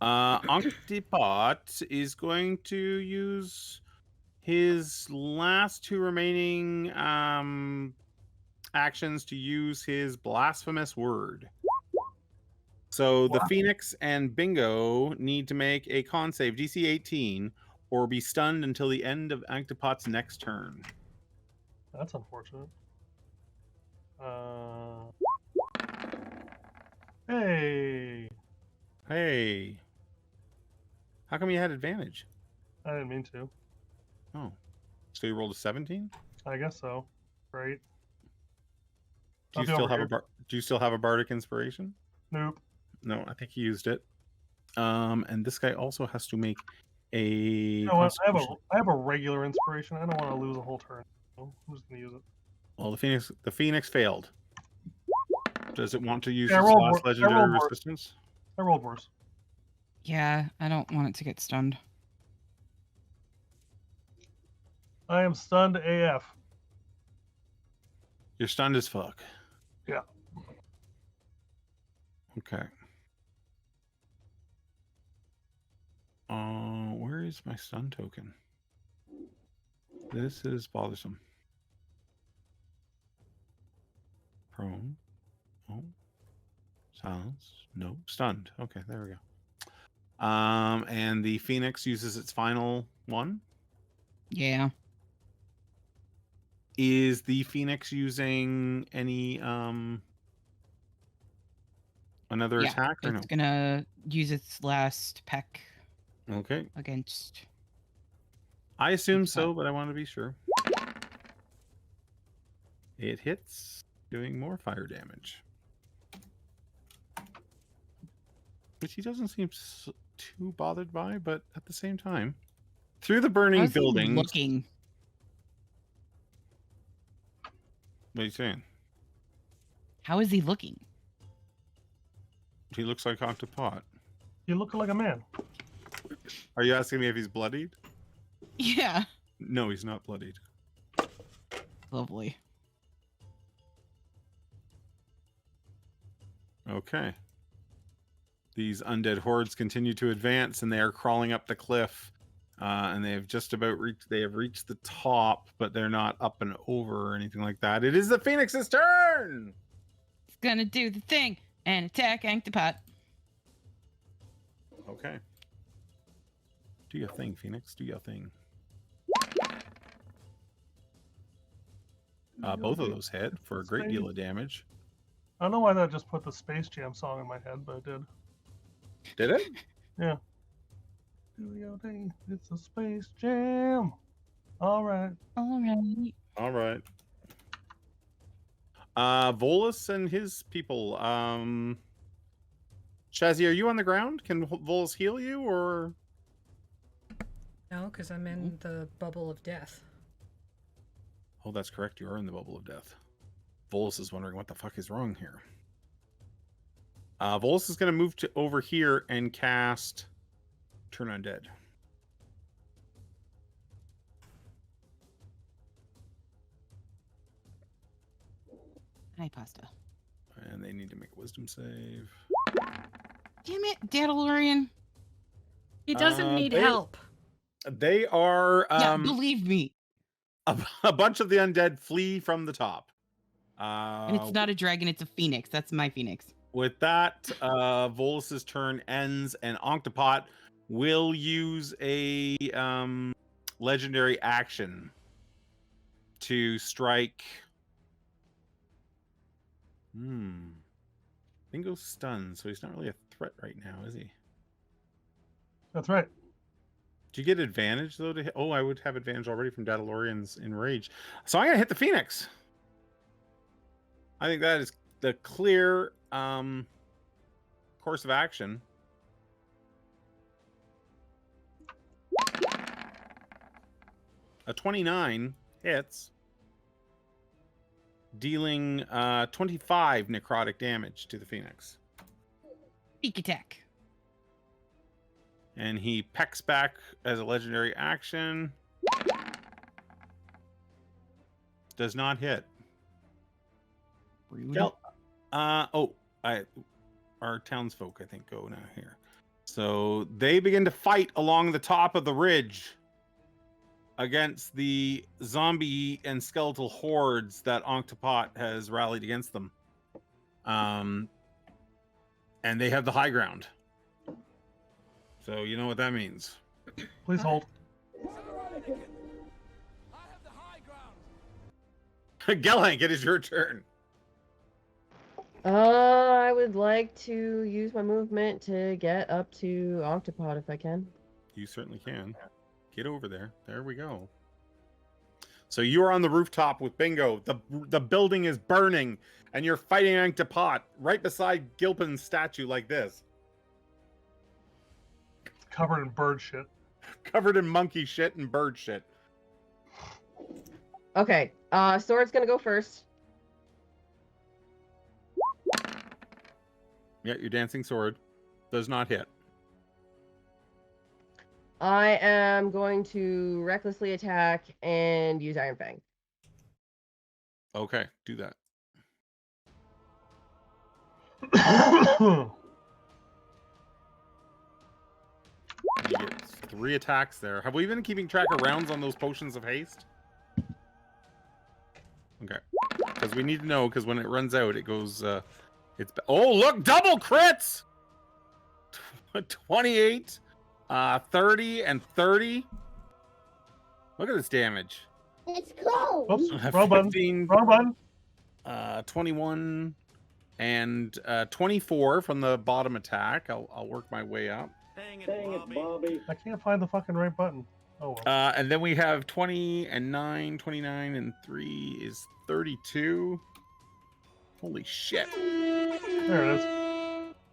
Ankhtepot is going to use his last two remaining actions to use his blasphemous word. So the Phoenix and Bingo need to make a con save, DC 18, or be stunned until the end of Anktepot's next turn. That's unfortunate. Hey. Hey. How come you had advantage? I didn't mean to. Oh. So you rolled a 17? I guess so. Great. Do you still have a bardic inspiration? Nope. No, I think he used it. And this guy also has to make a. You know what? I have a regular inspiration. I don't want to lose a whole turn. So I'm just gonna use it. Well, the Phoenix failed. Does it want to use Yeah, its last legendary resistance? I rolled worse. Yeah, I don't want it to get stunned. I am stunned AF. You're stunned as fuck. Yeah. Okay. Where is my stun token? This is bothersome. Prone. Oh. Silence. No. Stunned. Okay, there we go. And the Phoenix uses its final one. Yeah. Is the Phoenix using any another attack or no? It's gonna use its last peck Okay. against. I assume so, but I want to be sure. It hits, doing more fire damage. Which he doesn't seem too bothered by, but at the same time. Through the burning buildings. Looking. What are you saying? How is he looking? He looks like Ankhtepot. You look like a man. Are you asking me if he's bloodied? Yeah. No, he's not bloodied. Lovely. Okay. These undead hordes continue to advance, and they are crawling up the cliff. And they have just about reached. They have reached the top, but they're not up and over or anything like that. It is the Phoenix's turn. It's gonna do the thing and attack Ankhtepot. Okay. Do your thing, Phoenix. Do your thing. Both of those hit for a great deal of damage. I don't know why that just put the Space Jam song in my head, but it did. Did it? Yeah. Do your thing. It's a Space Jam. All right. All right. All right. Volus and his people. Shazzy, are you on the ground? Can Volus heal you, or? No, because I'm in the bubble of death. Oh, that's correct. You are in the bubble of death. Volus is wondering what the fuck is wrong here. Volus is going to move to over here and cast Turn Undead. Hi, pasta. And they need to make a wisdom save. Damn it, Daddalorian. He doesn't need they- help. They are Yeah, believe me. a bunch of the undead flee from the top. And it's not a dragon, it's a phoenix. That's my phoenix. With that, Volus's turn ends, and Ankhtepot will use a legendary action to strike. Bingo's stunned, so he's not really a threat right now, is he? That's right. Do you get advantage though to hit? Oh, I would have advantage already from Datalorian's Enrage. So I'm gonna hit the Phoenix. I think that is the clear course of action. A 29 hits, dealing 25 necrotic damage to the Phoenix. Peek attack. And he pecks back as a legendary action. Does not hit. Rude. Our townsfolk, I think, go now here. So they begin to fight along the top of the ridge against the zombie and skeletal hordes that Ankhtepot has rallied against them. And they have the high ground. So you know what that means. Please hold. Gelhank, it is your turn. I would like to use my movement to get up to Ankhtepot if I can. You certainly can. Get over there. There we go. So you are on the rooftop with Bingo. The building is burning, and you're fighting Ankhtepot right beside Gilpin's statue like this. Covered in bird shit. Covered in monkey shit and bird shit. Okay, Sword's gonna go first. Yeah, your dancing sword does not hit. I am going to recklessly attack and use Iron Fang. Okay, do that. You get 3 attacks there. Have we been keeping track of rounds on those potions of haste? Okay, because we need to know, because when it runs out, it goes. Oh, look, double crits! 28, 30, and 30. Look at this damage. It's cold. Oops, wrong button. 15, Wrong button. 21, and 24 from the bottom attack. I'll work my way up. Dang it, Bobby. I can't find the fucking right button. Oh well. And then we have 20 and 9, 29 and 3 is 32. Holy shit. There it is.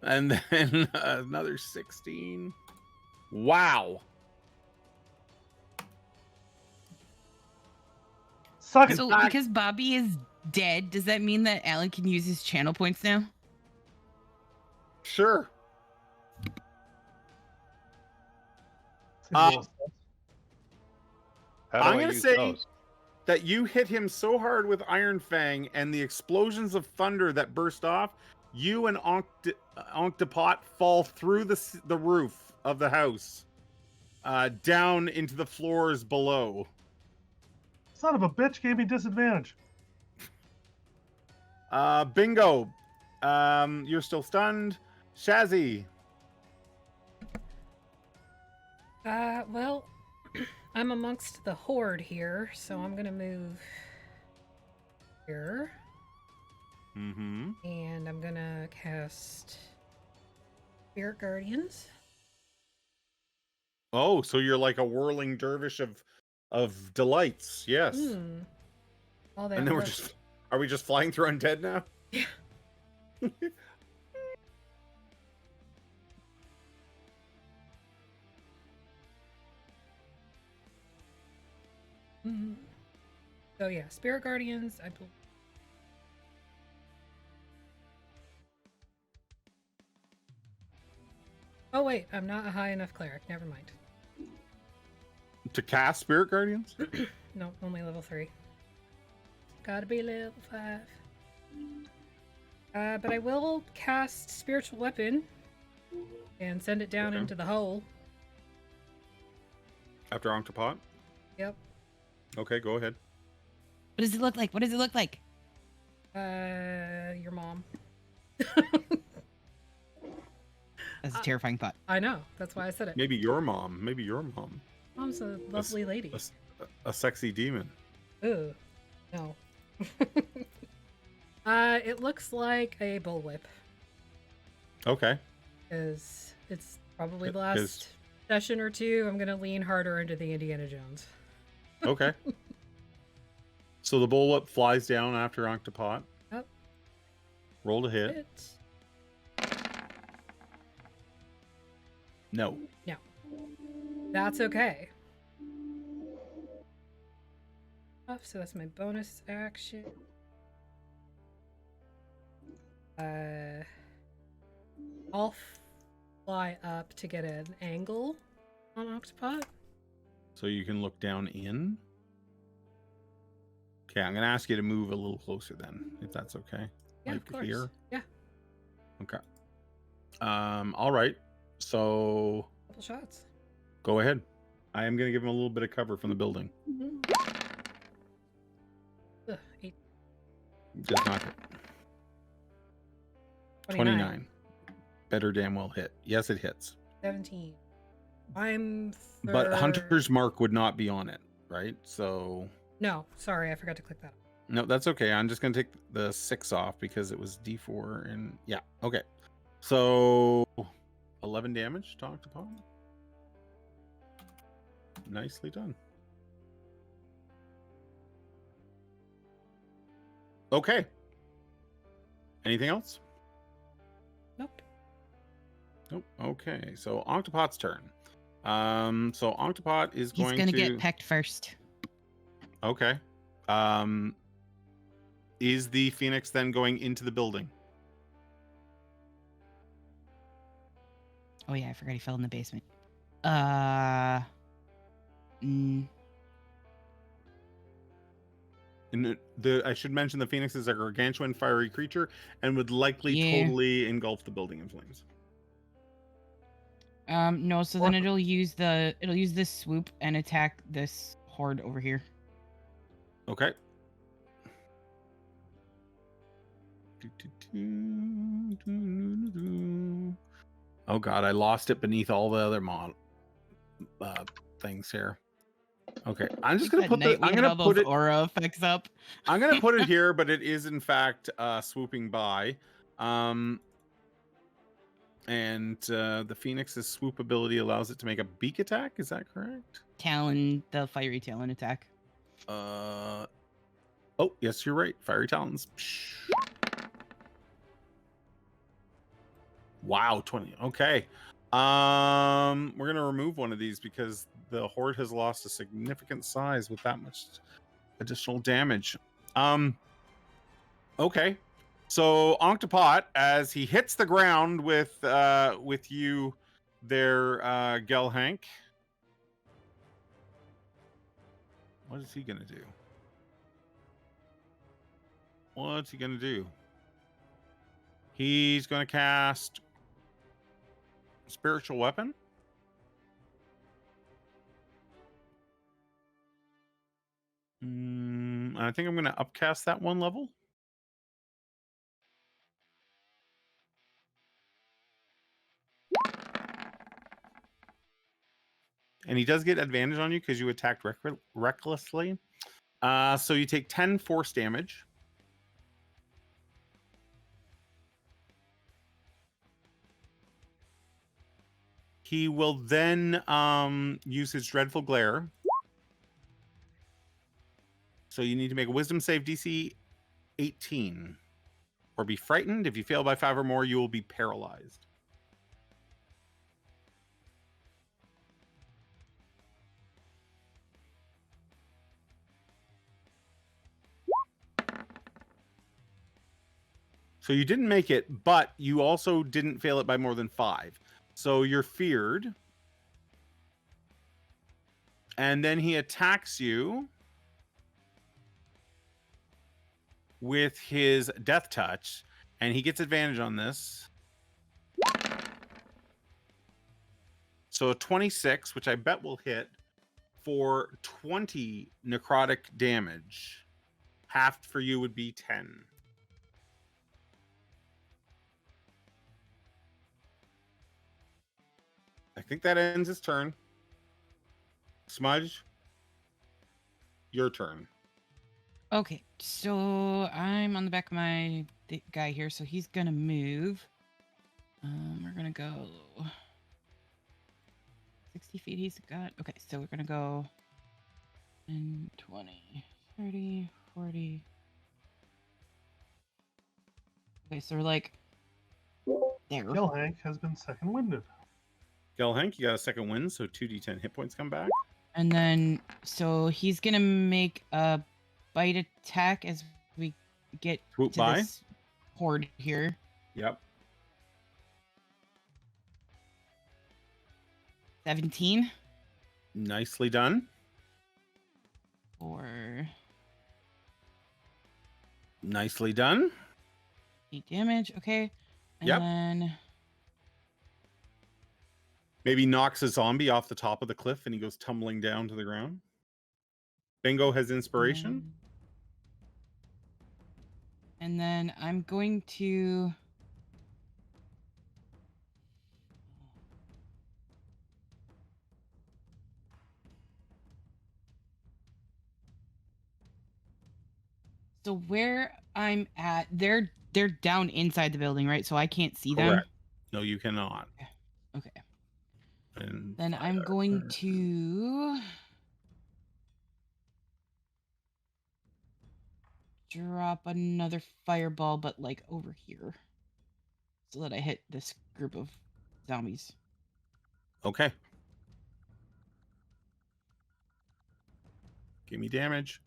And then another 16. Wow. Suck it. So because Bobby is dead, does that mean that Alan can use his channel points now? Sure. How do I'm I gonna use say those? that you hit him so hard with Iron Fang and the explosions of thunder that burst off, you and Ankhtepot fall through the roof of the house, down into the floors below. Son of a bitch gave me disadvantage. Bingo, you're still stunned. Shazzy. Well, I'm amongst the horde here, so I'm gonna move here. Mm-hmm. And I'm gonna cast Spirit Guardians. Oh, so you're like a whirling dervish of delights. Yes. All that And then work. are we just flying through undead now? Yeah. So yeah, Spirit Guardians, I believe. Oh wait, I'm not a high enough cleric. Never mind. To cast Spirit Guardians? No, only level 3. Gotta be level 5. But I will cast Spiritual Weapon and send it down Okay. into the hole. After Ankhtepot? Yep. Okay, go ahead. What does it look like? What does it look like? Your mom. That's a terrifying thought. I know. That's why I said it. Maybe your mom. Maybe your mom. Mom's a lovely lady. A sexy demon. Ooh, no. It looks like a bullwhip. Okay. Because it's probably the last session or two. I'm gonna lean harder into the Indiana Jones. Okay. So the bullwhip flies down after Ankhtepot. Yep. Roll to hit. No. No. That's okay. So that's my bonus action. I'll fly up to get an angle on Ankhtepot. So you can look down in. Okay, I'm gonna ask you to move a little closer then, if that's okay. Yeah, Like of course. here. Yeah, Okay. All right. So couple shots. go ahead. I am gonna give him a little bit of cover from the building. Ugh, 8, Does not hit. 29. Better damn well hit. Yes, it hits. 17. I'm But Hunter's Mark would not be on it, right? So No, sorry, I forgot to click that. no, that's okay. I'm just gonna take the 6 off because it was D4 and yeah, okay. So 11 damage to Ankhtepot. Nicely done. Okay. Anything else? Nope. Nope. Okay. So Ankhtepot's turn. So Ankhtepot is He's going gonna to get pecked first. Okay. Is the Phoenix then going into the building? Oh yeah, I forgot he fell in the basement. Mm, And I should mention the Phoenix is a gargantuan fiery creature and would likely Yeah. totally engulf the building in flames. no, so then it'll use this swoop and attack this horde over here. Okay. Oh god, I lost it beneath all the other things here. Okay, I'm just gonna put I'm gonna put it aura effects up. I'm gonna put it here, but it is in fact swooping by. And the Phoenix's swoop ability allows it to make a beak attack. Is that correct? Talon, the fiery talon attack. Oh, yes, you're right. Fiery talons. Wow, 20. Okay. We're gonna remove one of these because the horde has lost a significant size with that much additional damage. Okay. So Ankhtepot, as he hits the ground with you there, Gelhank. What is he gonna do? What's he gonna do? He's gonna cast Spiritual Weapon. I think I'm gonna upcast that one level. And he does get advantage on you because you attacked recklessly. So you take 10 force damage. He will then use his Dreadful Glare. So you need to make a Wisdom save DC 18. Or be frightened. If you fail by 5 or more, you will be paralyzed. So you didn't make it, but you also didn't fail it by more than 5. So you're feared. And then he attacks you with his Death Touch, and he gets advantage on this. So a 26, which I bet will hit for 20 necrotic damage. Halved for you would be 10. I think that ends his turn. Smudge, your turn. Okay, so I'm on the back of my guy here, so he's gonna move. We're gonna go 60 feet. He's got. Okay, so we're gonna go 10, 20, 30, 40. Okay, so we're like there. Gilhank has been second winded. Gelhank, you got a second win, so 2d10 hit points come back. And then, so he's gonna make a bite attack as we get Swoop to by. this horde here. Yep. 17 Nicely done. or Nicely done. 8 damage. Okay. And Yep. then Maybe knocks a zombie off the top of the cliff and he goes tumbling down to the ground. Bingo has inspiration. And then I'm going to. So where I'm at, they're down inside the building, right? So I can't see Correct. No, you cannot. them. Okay. And Then I'm going to drop another fireball, but like over here, so that I hit this group of zombies. Okay. Give me damage.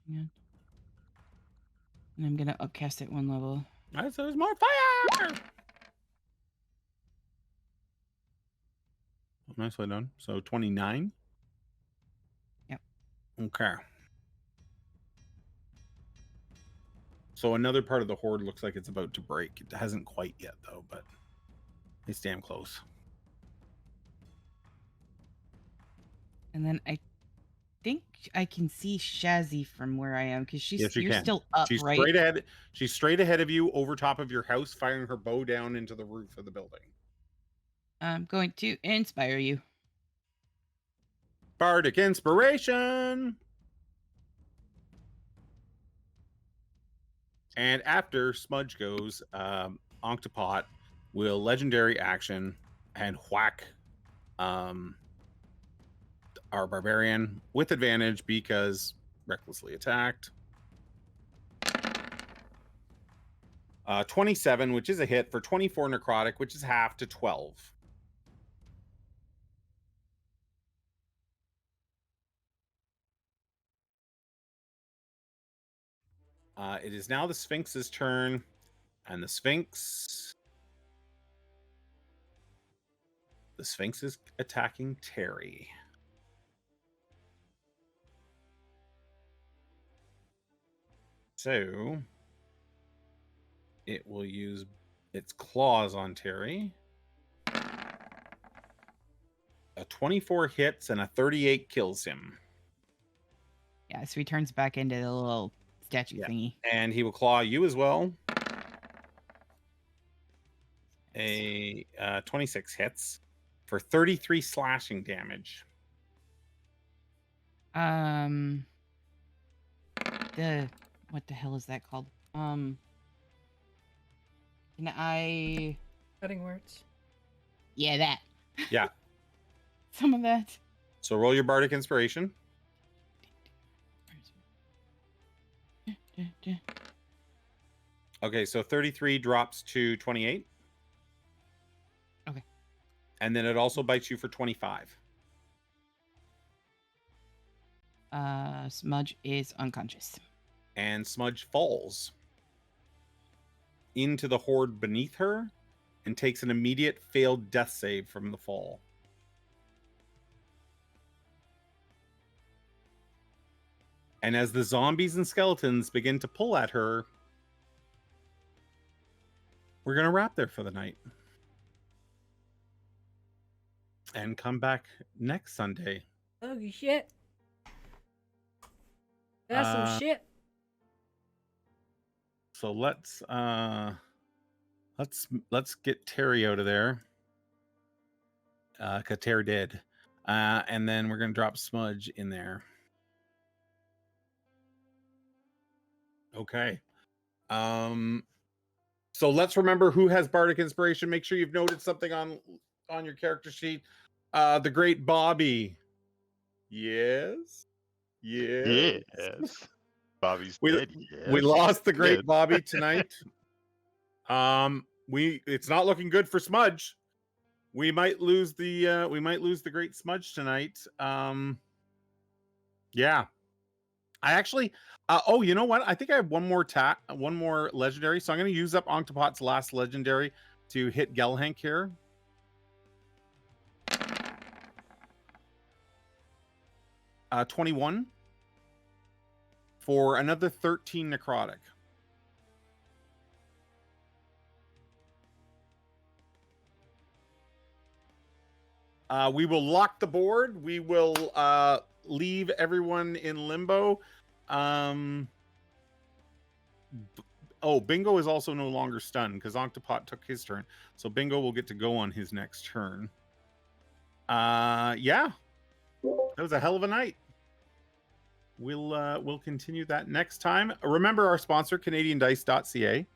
Yeah. And I'm gonna upcast it 1 level. All right, so there's more fire. Nicely done. So 29. Yep. Okay. So another part of the horde looks like it's about to break. It hasn't quite yet, though, but it's damn close. And then I think I can see Shazzy from where I am because Yes, you you're can. still up, She's right? straight ahead. She's straight ahead of you, over top of your house, firing her bow down into the roof of the building. I'm going to inspire you. Bardic inspiration. And after Smudge goes, Ankhtepot will legendary action and whack our barbarian with advantage because recklessly attacked. 27, which is a hit for 24 necrotic, which is half to 12. It is now the Sphinx's turn, and the Sphinx is attacking Terry. So it will use its claws on Terry. A 24 hits and a 38 kills him. Yeah, so he turns back into the little statue Yeah. thingy. And he will claw you as well. A 26 hits for 33 slashing damage. What the hell is that called? Can I? Cutting words. Yeah, that. Yeah. Some of that. So roll your bardic inspiration. Okay, so 33 drops to 28. Okay. And then it also bites you for 25. Smudge is unconscious. And Smudge falls into the horde beneath her and takes an immediate failed death save from the fall. And as the zombies and skeletons begin to pull at her, we're going to wrap there for the night. And come back next Sunday Holy shit. That's some shit. So let's get Terry out of there. Kater did. And then we're gonna drop Smudge in there. Okay. So let's remember who has Bardic Inspiration. Make sure you've noted something on your character sheet. The great Bobby. Yes. Yes. Yes. Bobby's We- dead. We Yes. lost the great Good. Bobby tonight. It's not looking good for Smudge. We might lose the great Smudge tonight. Yeah. I actually oh, you know what? I think I have one more legendary. So I'm going to use up Ankhtepot's last legendary to hit Gelhank here. Uh, 21 for another 13 necrotic. We will lock the board. We will leave everyone in limbo. Bingo is also no longer stunned because Ankhtepot took his turn. So Bingo will get to go on his next turn. Yeah. That was a hell of a night. We'll continue that next time. Remember our sponsor, CanadianDice.ca.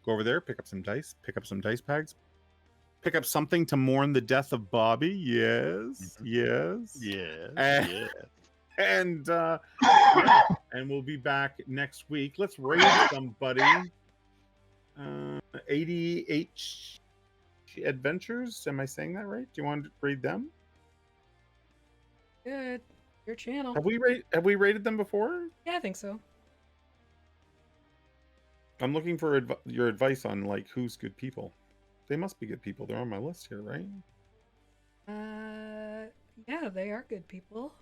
Go over there, pick up some dice, pick up some dice bags, pick up something to mourn the death of Bobby. Yes, yes, Yes. And- Yes. and yeah, and we'll be back next week. Let's raid somebody. 80H Adventures. Am I saying that right? Do you want to raid them? Good. Your channel. Have we raided them before? Yeah, I think so. I'm looking for your advice on like who's good people. They must be good people. They're on my list here, right? Yeah, they are good people.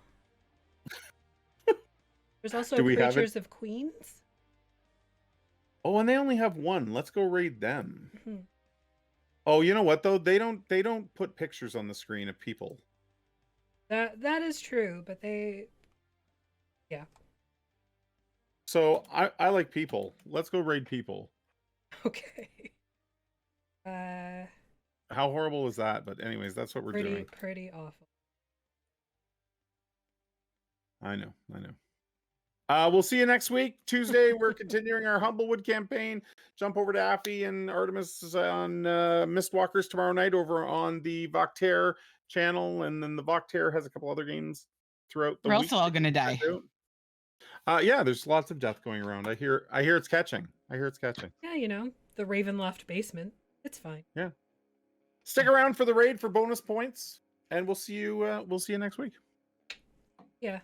There's also Do we have it? Creatures of Queens. Oh, and they only have one. Let's go raid them. Mhm. Oh, you know what though? They don't put pictures on the screen of people. That is true, but they, yeah. So I like people. Let's go raid people. Okay. How horrible is that? But anyways, that's what we're doing. Pretty awful. I know. We'll see you next week. Tuesday, we're continuing our Humblewood campaign. Jump over to Affy and Artemis on Mistwalkers tomorrow night over on the Voctaire channel. And then the Voctaire has a couple other games throughout the We're week. also all gonna die. Yeah, there's lots of death going around. I hear it's catching. Yeah, the Ravenloft basement. It's fine. Yeah. Stick around for the raid for bonus points, and we'll see you next week. Yeah.